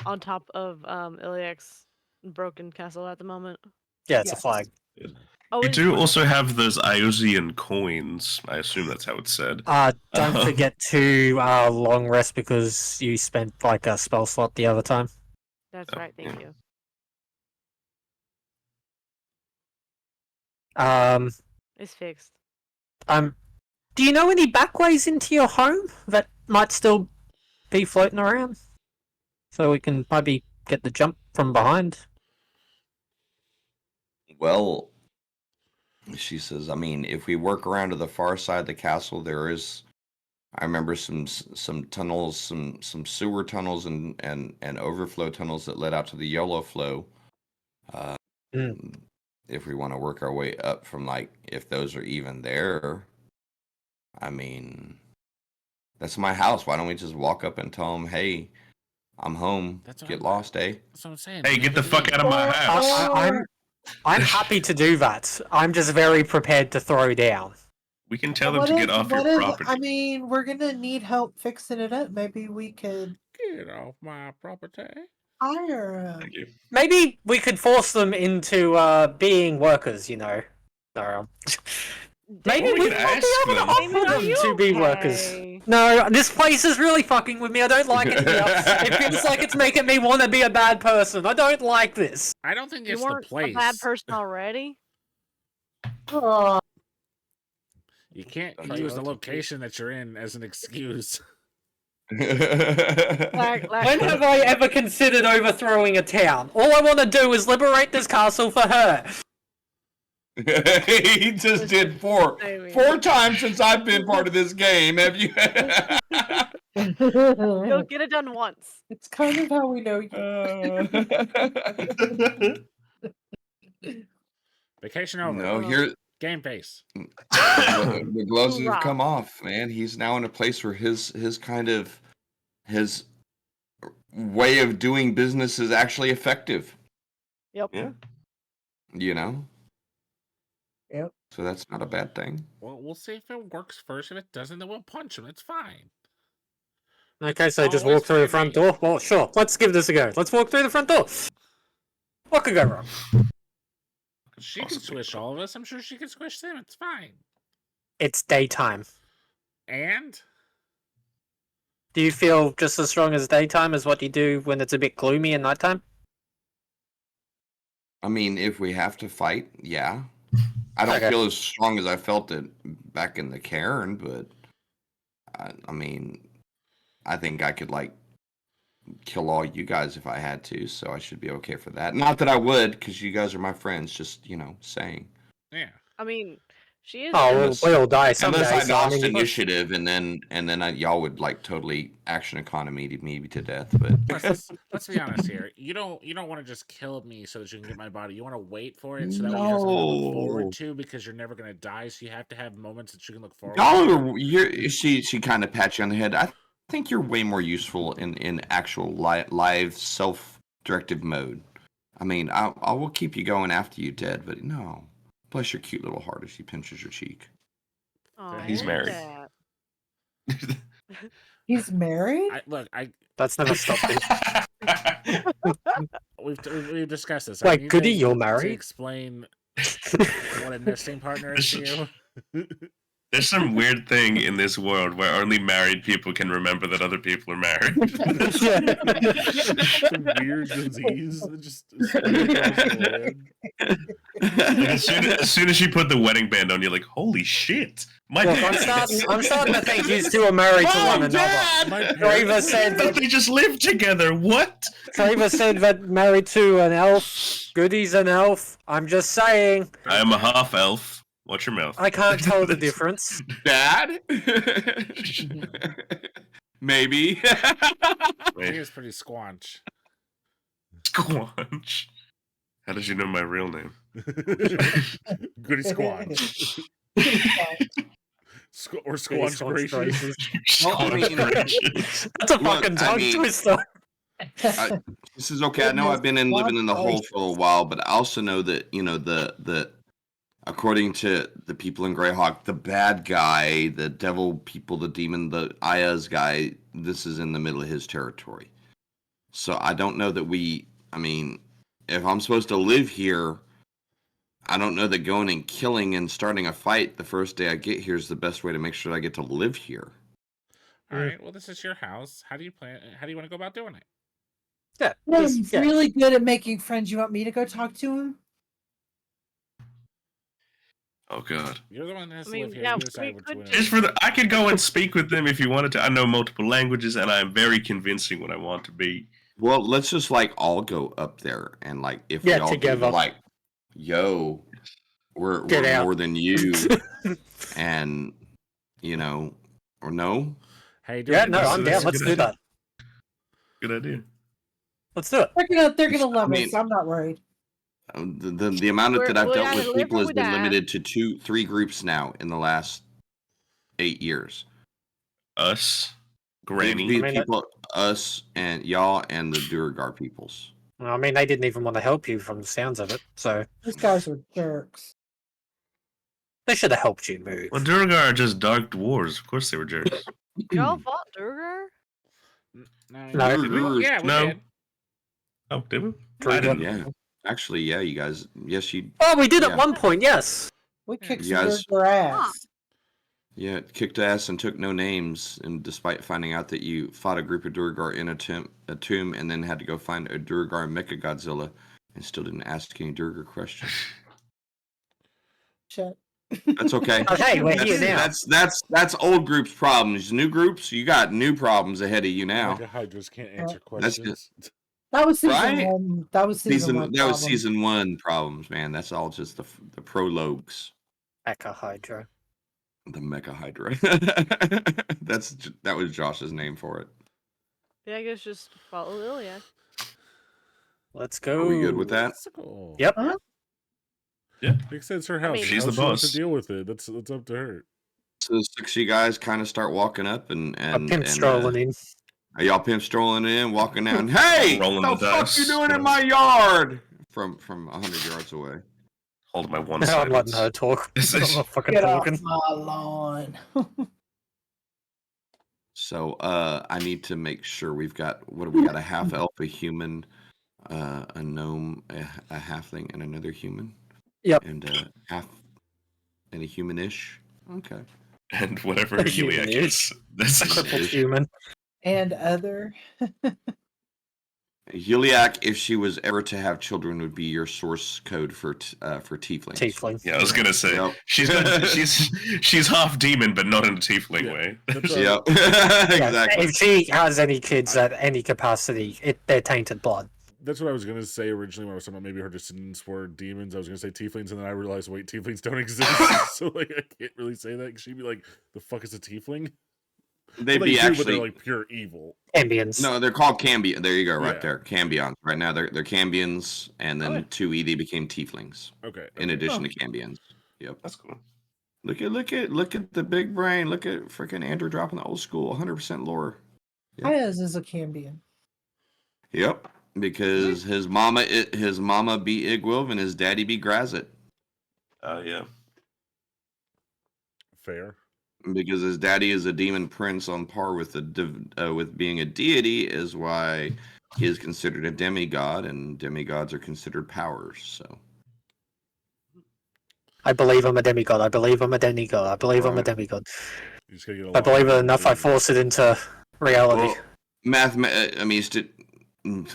on top of Iliac's broken castle at the moment? Yeah, it's a Yes. flag. Oh, We it's do fine. also have those Iosian coins. I assume that's how it's said. Don't forget to long rest because you spent like a spell slot the other time. That's Oh, right. Thank yeah. you. Um, It's fixed. do you know any back ways into your home that might still XP floating around, so we can maybe get the jump from behind. Well, she says, I mean, if we work around to the far side of the castle, there is, I remember some tunnels, some sewer tunnels and overflow tunnels that led out to the yellow flow. If we want to work our way up from, like, if those are even there, I mean, that's my house. Why don't we just walk up and tell them, hey, I'm home. That's what Get I'm- lost, eh? That's what I'm saying. Hey, get the fuck out of my house. I'm happy to do that. I'm just very prepared to throw down. We can tell them What to get if- off your what if- property. I mean, we're gonna need help fixing it up. Maybe we could Get off my property. hire him. Thank you. Maybe we could force them into being workers, you know. No. Maybe we we could might be ask able to them. offer Damon, are them you to be workers. okay? No, this place is really fucking with me. I don't like it here. It feels like it's making me want to be a bad person. I don't like this. I don't think You it's the weren't place. a bad person already. You can't Don't use know the what to do. location that you're in as an excuse. When have I ever considered overthrowing a town? All I want to do is liberate this castle for her. He just did four times since I've been part of this game. Have you? You'll get it done once. It's kind of how we know you. Vacation over. No, here Game face. the gloves have Hoorah. come off, man. He's now in a place where his kind of his way of doing business is actually effective. Yep. Yeah. You know. Yep. So that's not a bad thing. Well, we'll see if it works first. If it doesn't, then we'll punch him. It's fine. Okay, so just Always walk through the fine, front mate. door? Well, sure. Let's give this a go. Let's walk through the front door. What could go wrong? She can Possibly. squish all of us. I'm sure she can squish them. It's fine. It's daytime. And Do you feel just as strong as daytime as what you do when it's a bit gloomy at nighttime? I mean, if we have to fight, yeah. I don't Okay. feel as strong as I felt it back in the cairn, but I mean, I think I could like kill all you guys if I had to, so I should be okay for that. Not that I would, because you guys are my friends. Just saying. yeah. I mean, she is. Oh, Unless- we'll die someday. Unless I so, I lost mean, initiative, and then y'all would like totally action economy me to death. But Let's be honest here. You don't want to just kill me so that you can get my body. You want to wait for it so that way you have something to look No. forward to because you're never gonna die. So you have to have moments that you can look forward. y'all to. are she kind of pats you on the head. I think you're way more useful in actual live self-directive mode. I mean, I will keep you going after you dead, but no. Bless your cute little heart as she pinches your cheek. Aw, He's look married. at that. He's married? that's never stopped me. We've discussed this. Wait, need Goody, to- you're to married? explain what a nesting partner is to you. There's some weird thing in this world where only married people can remember that other people are married. Some weird disease that just spread across the land. Like, as soon as she put the wedding band on, you're like, holy shit. My Look, dad. I'm starting to think you two are married to one another. My Traver parents- said But that they just live together. What? Traver said that married to an elf. Goody's an elf. I'm just saying. I am a half elf. Watch your mouth. I can't tell the difference. Dad? Maybe. He Wait, is pretty squanch. Squanch. How did you know my real name? Goody squanch. Or squanch Squanch gracious. I mean- Gracious. That's a Look, fucking I tongue mean- twister. This is okay. I know I've been living in the hole for a while, but I also know that the according to the people in Greyhawk, the bad guy, the devil people, the demon, the Ayaz guy, this is in the middle of his territory. So I don't know that I mean, if I'm supposed to live here, I don't know that going and killing and starting a fight the first day I get here is the best way to make sure I get to live here. All right. Well, this is your house. How do you want to go about doing it? Yeah, I'm yeah. really good at making friends. You want me to go talk to him? Oh God. You're the one that has I to mean, live here. yeah, You decide we which could one it just- is. Just for the, I could go and speak with them if you wanted to. I know multiple languages, and I'm very convincing when I want to be. Well, let's just like all go up there and like if we Yeah, all together. do like, yo, we're Get out. more than you, and you know, or no. Hey, Yeah, dude, no, That's- I'm that's down. a Let's good do idea. that. Good idea. Let's do it. They're gonna love I mean- us. I'm not worried. The amount We're- that I've we dealt either with live people or has we been die. limited to 3 groups now in the last 8 years. Us, It'd Granny. be I mean, people, us, and y'all, and the Durgar peoples. I mean, they didn't even want to help you from the sounds of it, so These guys are jerks. they should have helped you move. Well, Durgar are just dark dwarves. Of course they were jerks. Y'all fought Durgar? No. Yeah, we No. did. Oh, did we? True, I didn't. Yeah, actually, yeah, you guys. Yes, you. Oh, we did Yeah. at one point, yes. We kicked You some guys- Durgar ass. Yeah, kicked ass and took no names, and despite finding out that you fought a group of Durgar in a tomb, and then had to go find a Durgar Mecha Godzilla, and still didn't ask any Durgar questions. Shit. That's okay. Oh, hey, we're here that's, now. that's old groups' problems. New groups, you got new problems ahead of you now. Mega Hydras can't answer That's questions. That was season Right? 1. That was season 1. That was problem. season 1 problems, man. That's all just the prologues. Mecha Hydra. The Mecha Hydra. That was Josh's name for it. Yeah, I guess just follow Iliac. Let's go. Are we good with that? That's cool. Yep. Makes sense. Her house. mean- She's How the she wants boss. to deal with it. That's up to her. So the 6 of you guys kind of start walking up and A pimp strolling in. Are y'all pimp strolling in, walking down? Hey, Rolling what the the fuck dice. you doing in my yard? From 100 yards away. Hold my one I'm letting silence. her talk. This I'm is- not fucking Get off talking. my lawn. So I need to make sure we've got what do we got? A half elf, a human, a gnome, a halfling, and another human. Yep. And half and a humanish. Okay. And whatever A Heliac human is. This A is crippled human. And other. Yuliak, if she was ever to have children, would be your source code for tieflings. Tiefling. yeah, I was gonna say Yep. she's half demon, but not in a tiefling Yeah. way. That's what- Yep. Yeah, Exactly. if she has any kids at any capacity, they're tainted blood. That's what I was gonna say originally when I was talking about maybe her descendants were demons. I was gonna say tieflings, and then I realized, wait, tieflings don't exist. So like, I can't really say that. 'Cause she'd be like, "The fuck is a tiefling?" They'd Well, they be do, but actually they're like pure evil. Ambience. no, they're called cambion. There you go, right Yeah. there, cambions. Right now, they're cambions, and then Okay. 2E they became tieflings Okay. in okay. addition to cambions. Yep. That's cool. Look at the big brain. Look at freaking Andrew dropping the old school 100% lore. Yeah. Ayaz is a Cambion. Yep. Because his mama be Igwilv and his daddy be Grazit. Yeah. Fair. Because his daddy is a demon prince on par with with being a deity is why he is considered a demigod, and demigods are considered powers. So I believe I'm a demigod. I believe I'm a demigod. I believe I'm a Right. demigod. You just gotta get a I lot believe it of enough. I believers. force it into reality. Well,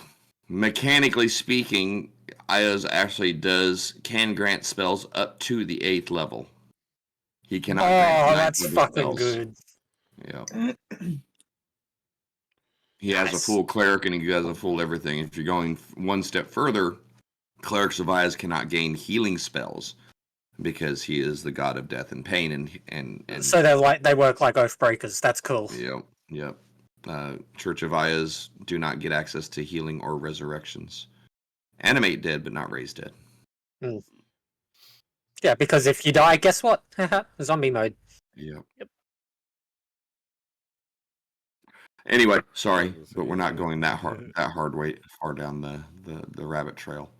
mechanically speaking, Ayaz actually can grant spells up to the 8th level. He Oh, cannot grant ninth that's level fucking spells. good. Yeah. He has a Nice. full cleric and he has a full everything. If you're going one step further, clerics of Ayaz cannot gain healing spells because he is the god of death and pain and So they work like Oathbreakers. That's cool. Yep. Church of Ayaz do not get access to healing or resurrections. Animate dead, but not raise dead. Yeah, because if you die, guess what? Zombie mode. Yep. Yep. Anyway, sorry, but we're not going that far down the rabbit trail.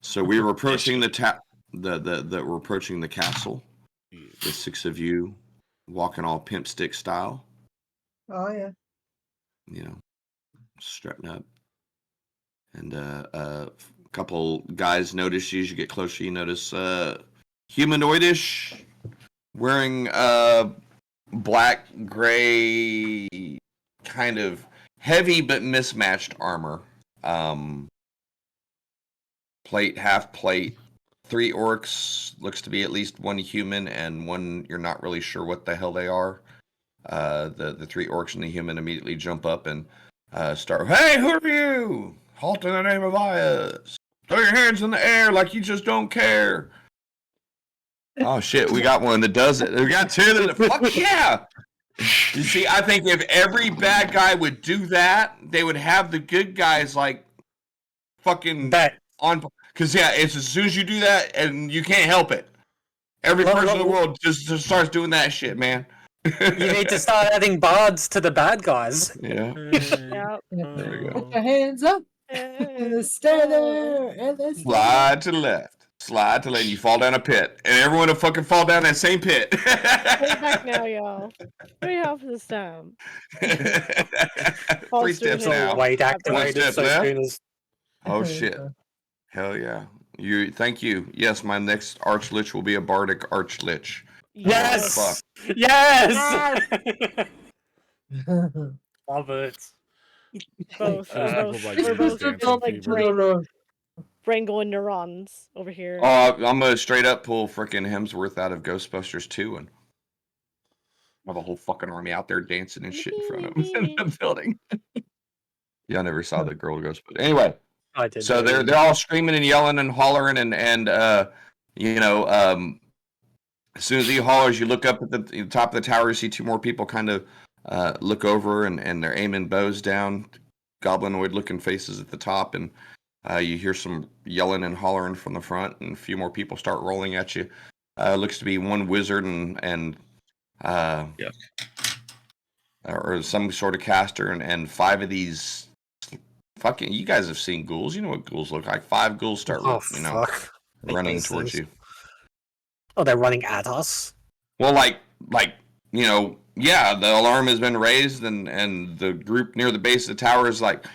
So we were approaching we're approaching the castle. The 6 of you walking all pimp stick style, Oh, yeah. Strutting up. And a couple guys notice you. As you get closer, you notice humanoidish, wearing black, gray, kind of heavy but mismatched armor. Plate, half plate, 3 orcs, looks to be at least 1 human and 1 you're not really sure what the hell they are. The 3 orcs and the human immediately jump up and start, "Hey, who are you? Halt in the name of Ayas. Throw your hands in the air like you just don't care." Oh shit, we got one that does it. We got 2 that fuck yeah. You see, I think if every bad guy would do that, they would have the good guys like fucking Bet. on. Because yeah, it's as soon as you do that, and you can't help it. Every person in the world just starts doing that shit, man. You need to start adding bards to the bad guys. Yeah. Yep. There we go. Put your hands up and stay there and then Slide to the left. Slide to the left. You fall down a pit, and everyone will fucking fall down that same pit. Put it back now, y'all. 3 off this time. 3 steps False now. Weight 1 activated step so left. soon as Oh shit. Hell yeah. Thank you. Yes, my next Archlich will be a Bardic Archlich. Yes! Fuck. Yes! Love it. Both. Like We're both dancing like fever. brain going neurons over here. I'm gonna straight up pull frickin' Hemsworth out of Ghostbusters 2 and have a whole fucking army out there dancing and shit in front of him in the building. Yeah, I never saw the girl Ghost, but anyway. I did. So they're all screaming and yelling and hollering and as soon as he hollers, you look up at the top of the tower, you see 2 more people kind of look over and they're aiming bows down, goblinoid looking faces at the top, and you hear some yelling and hollering from the front, and a few more people start rolling at you. Looks to be 1 wizard and or some sort of caster and 5 of these. Fucking, you guys have seen ghouls. You know what ghouls look like. 5 ghouls start, fuck. running Makes towards sense. you. Oh, they're running at us. Well, like yeah, the alarm has been raised, and the group near the base of the tower is like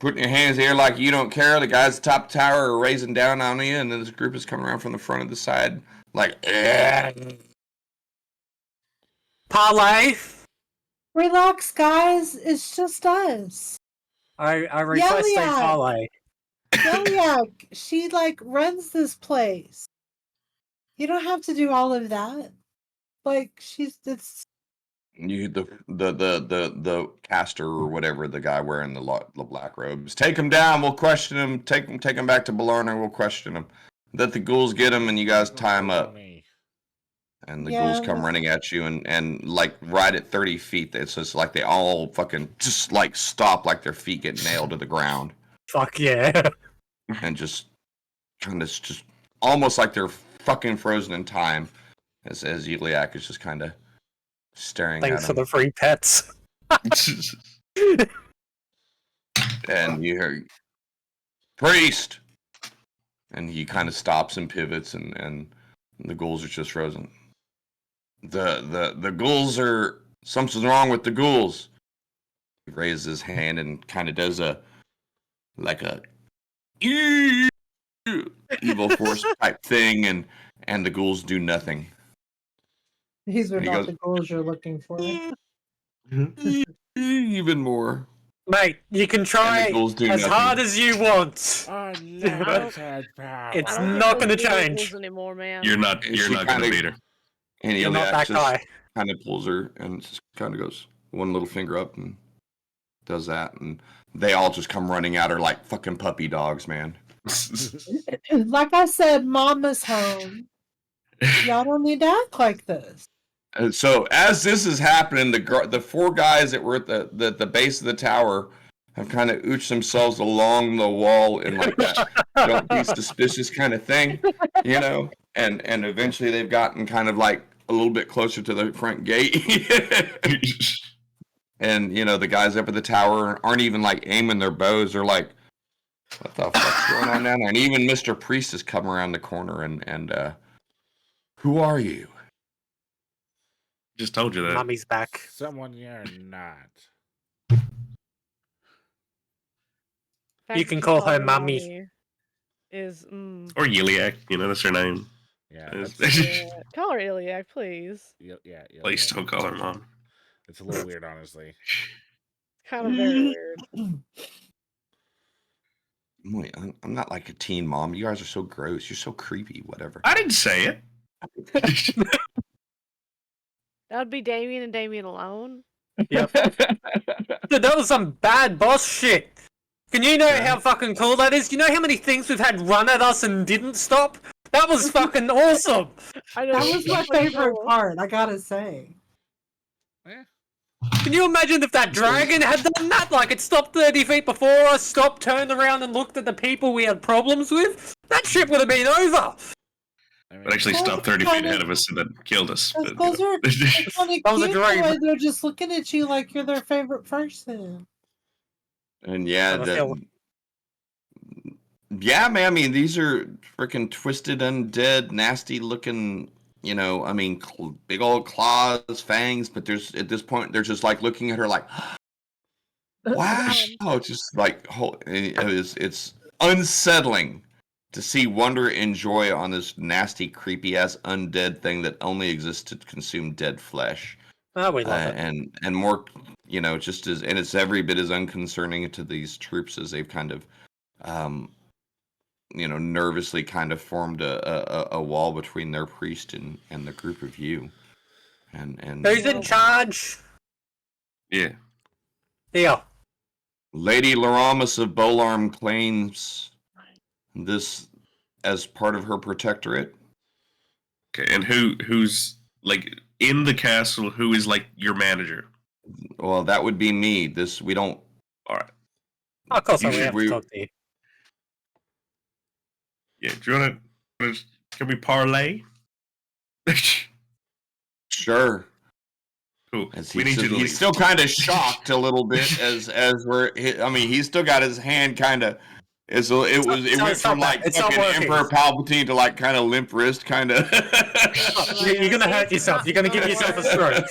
putting your hands here like you don't care. The guys at the top of the tower are raising down on you, and then this group is coming around from the front of the side, like, Parlay. Relax, guys. It's just us. I request a Yeliak. parlay. Yeliak, she like runs this place. You don't have to do all of that. Like it's you the caster or whatever, the guy wearing the black robes. Take him down. We'll question him. Take him back to Balarna. We'll question him. Let the ghouls get him, and you guys tie him up. And the ghouls come running at you, and like right at 30 feet, it's just like they all fucking just like stop, like their feet get nailed to the ground, Fuck yeah. and just kind of just almost like they're fucking frozen in time, as Yuliak is just kind of staring Thanks at for him. the free pets. And you hear, "Priest!" And he kind of stops and pivots, and the ghouls are just frozen. The ghouls are, something's wrong with the ghouls. He raises his hand and kind of does a evil force type thing, and the ghouls do nothing. these are And he not goes, the goals you're looking for. even more. Mate, you can try And the ghouls do as nothing. hard as you want. Unlimited power. It's I don't not think gonna those really change. ghouls anymore, man. You're not And you're she not gonna kinda- beat her. And You're not Iliac that just guy. kind of pulls her and just kind of goes 1 little finger up and does that, and they all just come running at her like fucking puppy dogs, man. Like I said, Mama's home. Y'all don't need to act like this. And so as this is happening, the 4 guys that were at the base of the tower have kind of ooched themselves along the wall in like that don't be suspicious kind of thing, and eventually they've gotten kind of like a little bit closer to the front gate. And the guys up at the tower aren't even like aiming their bows. They're like, what the fuck's going on down there? And even Mr. Priest has come around the corner and who are you? Just told you that. Mummy's back. Someone you're not. Fact You that can call her her Mummy. Is Or Yeliak, that's her name. Yeah, It's- that's, yeah. Call her Iliac, please. yeah. Please don't call her mom. It's a little weird, honestly. Kind of very weird. Wait, I'm not like a teen mom. You guys are so gross. You're so creepy. Whatever. I didn't say it. That would be Damien and Damien alone. Yep. Dude, that was some bad boss shit. Can you know how fucking cool that is? Do you know how many things we've had run at us and didn't stop? That was fucking awesome. I know, That it's was my pretty favorite cool. part, I gotta say. Can you imagine if that dragon had done that? Like, it stopped 30 feet before us, stopped, turned around, and looked at the people we had problems with? That shit would have been over. But actually Well, stopped 30 feet kinda- ahead of us and then killed us. Those But, are kind of cute That was a the dream. way they're just looking at you like you're their favorite person. And yeah, I feel- yeah, man. I mean, these are freaking twisted, undead, nasty looking. You know, I mean, big old claws, fangs. But there's at this point, they're just like looking at her like, wow. Oh, just like it's unsettling to see wonder and joy on this nasty, creepy ass undead thing that only exists to consume dead flesh. Oh, we love it. And more, you know, just as, and it's every bit as unconcerning to these troops as they've kind of, you know, nervously kind of formed a wall between their priest and the group of you. And Who's in charge? yeah. Here. Lady Laramus of Bolarm claims this as part of her protectorate. Okay, and who's like in the castle? Who is like your manager? Well, that would be me. We don't. All right. Of course, You we should have to talk to you. Yeah. Do you want to? Can we parlay? Sure. Cool. As We need you to leave. he's still kind of shocked a little bit as we're. I mean, he's still got his hand kind of. It went from like fucking Emperor Palpatine to like kind of limp wrist kind of. You're gonna hurt yourself. You're gonna give yourself a stroke.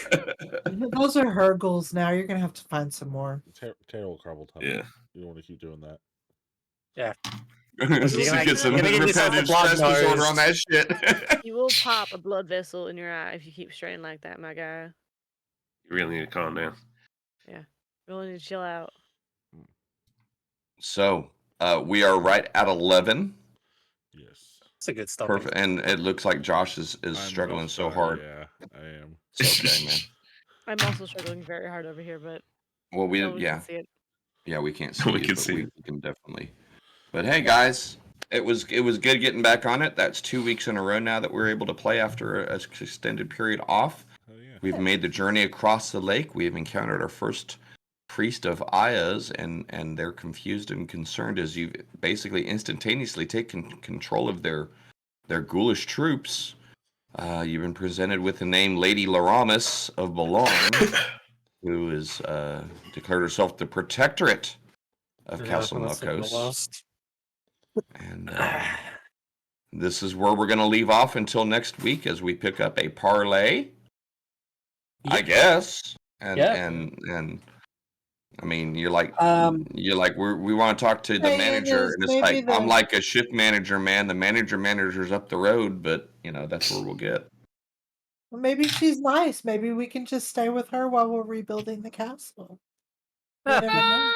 Those are her goals now. You're gonna have to find some more. Terrible crumble time. Yeah. You don't want to keep doing that. Get some you're gonna give yourself a repetitive blood stress disorder nose. on that shit. You will pop a blood vessel in your eye if you keep straining like that, my guy. You really need to calm down. Really need to chill out. So we are right at 11. Yes. It's a good stuff. Perfect, and it looks like Josh is I'm struggling rough, so hard. Yeah, I am. It's okay, man. I'm also struggling very hard over here, but Well, no one can see it. Yeah, we can't see We it, can but see we it. can definitely. But hey, guys, it was good getting back on it. That's 2 weeks in a row now that we're able to play after an extended period off. Oh, yeah. We've made the journey across the lake. We have encountered our first priest of Ayas, and they're confused and concerned as you basically instantaneously take control of their ghoulish troops. You've been presented with the name Lady Laramus of Bolarm, who is declared herself the protectorate of Castle Malkos. And this is where we're going to leave off until next week as we pick up a parlay, I guess. And and I mean, you're like we want to talk to the Hey, manager, it is and it's like maybe I'm the- like a shift manager, man. The manager's up the road, but you know that's where we'll get. Well, maybe she's nice. Maybe we can just stay with her while we're rebuilding the castle. You never know.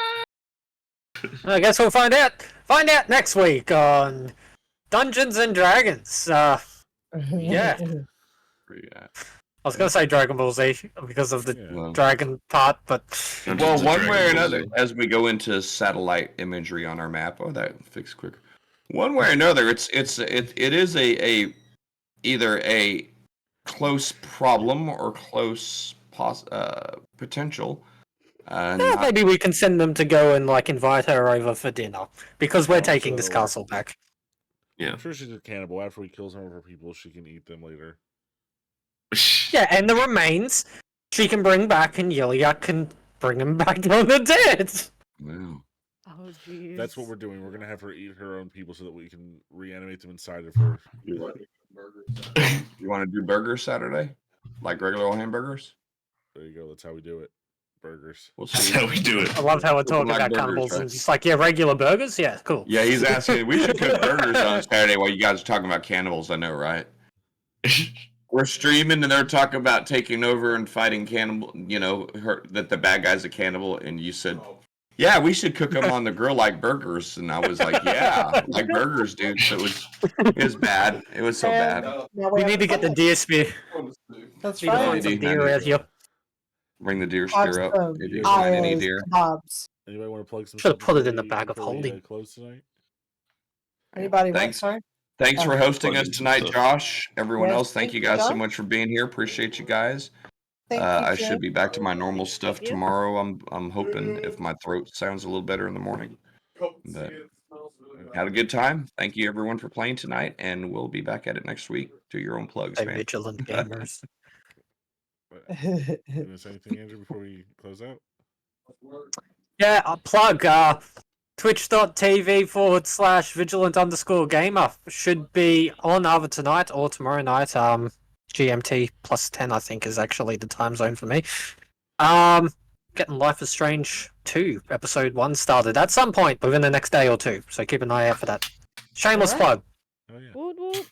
I guess we'll find out. Find out next week on Dungeons and Dragons. Yeah. Yeah. I was gonna say Dragon Ball Z because of the Yeah. Well, dragon part, but well, Dungeons and one way or Dragons. another, as we go into satellite imagery on our map, that fixed quicker. One way or another, it is a either a close problem or close potential. maybe we can send them to go and like invite her over for dinner because we're taking this Also- castle back. Yeah. I'm sure she's a cannibal. After we kill some of her people, she can eat them later. Yeah, and the remains she can bring back, and Yulia can bring them back from the dead. Wow. Oh, jeez. That's what we're doing. We're gonna have her eat her own people so that we can reanimate them inside of her. You want to do burgers Saturday, like regular old hamburgers? There you go. That's how we do it. Burgers. We'll That's see. how we do it. I love how we're talking Like about burgers, cannibals, right? and it's like, yeah, regular burgers? Yeah, cool. Yeah, he's asking. We should cook burgers on Saturday while you guys are talking about cannibals. I know, right? We're streaming and they're talking about taking over and fighting cannibal. You know, that the bad guy's a cannibal, and you said, yeah, we should cook them on the grill like burgers. And I was like, yeah, like burgers, dude. So it was bad. It was so bad. Now We have need to get the fun. deer spear. That's Need to right. find some Indeed, deer out here. Bring the deer Have steer up some if you find any Aya's deer. kebabs. Anybody want to plug some? Should've stuff put it in the before we- bag of before we, holding. close tonight. Anybody want Thanks. sorry? Thanks for Okay. hosting us Plug in some tonight, stuff. Josh. Everyone Yes, else, thank thank you you, guys so Josh. much for being here. Appreciate you guys. Thank you, I Jim. should be back to my normal stuff you. tomorrow. I'm hoping if my throat sounds a little better in the morning. But had a good time. Thank you everyone for playing tonight, and we'll be back at it next week. Do your own plugs, Stay man. vigilant, gamers. Is there anything, Andrew, before we close out? Yeah, I'll plug twitch.tv/vigilant_gamer should be on either tonight or tomorrow night. GMT +10, I think, is actually the time zone for me. Getting Life is Strange 2 episode 1 started at some point within the next day or two, so keep an eye out for that. Shameless Alright. plug. Oh yeah. Woot woot.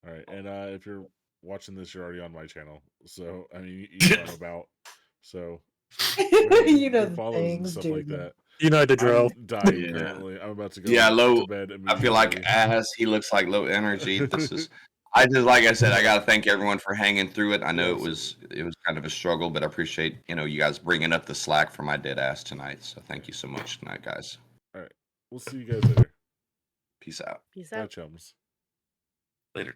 All right, and if you're watching this, you're already on my channel. So I mean, you know what I'm about. So You know your the follows and things, stuff dude. like that. You know the drill. I'm dying Yeah. currently. I'm about to go. Yeah, to low. bed I feel like immediately. ass. He looks like low energy. This is. I just like I said. I got to thank everyone for hanging through it. I know it was kind of a struggle, but I appreciate you guys bringing up the slack for my dead ass tonight. So thank you so much tonight, guys. We'll see you guys later. Peace out. Peace Bye, out. chums. Later.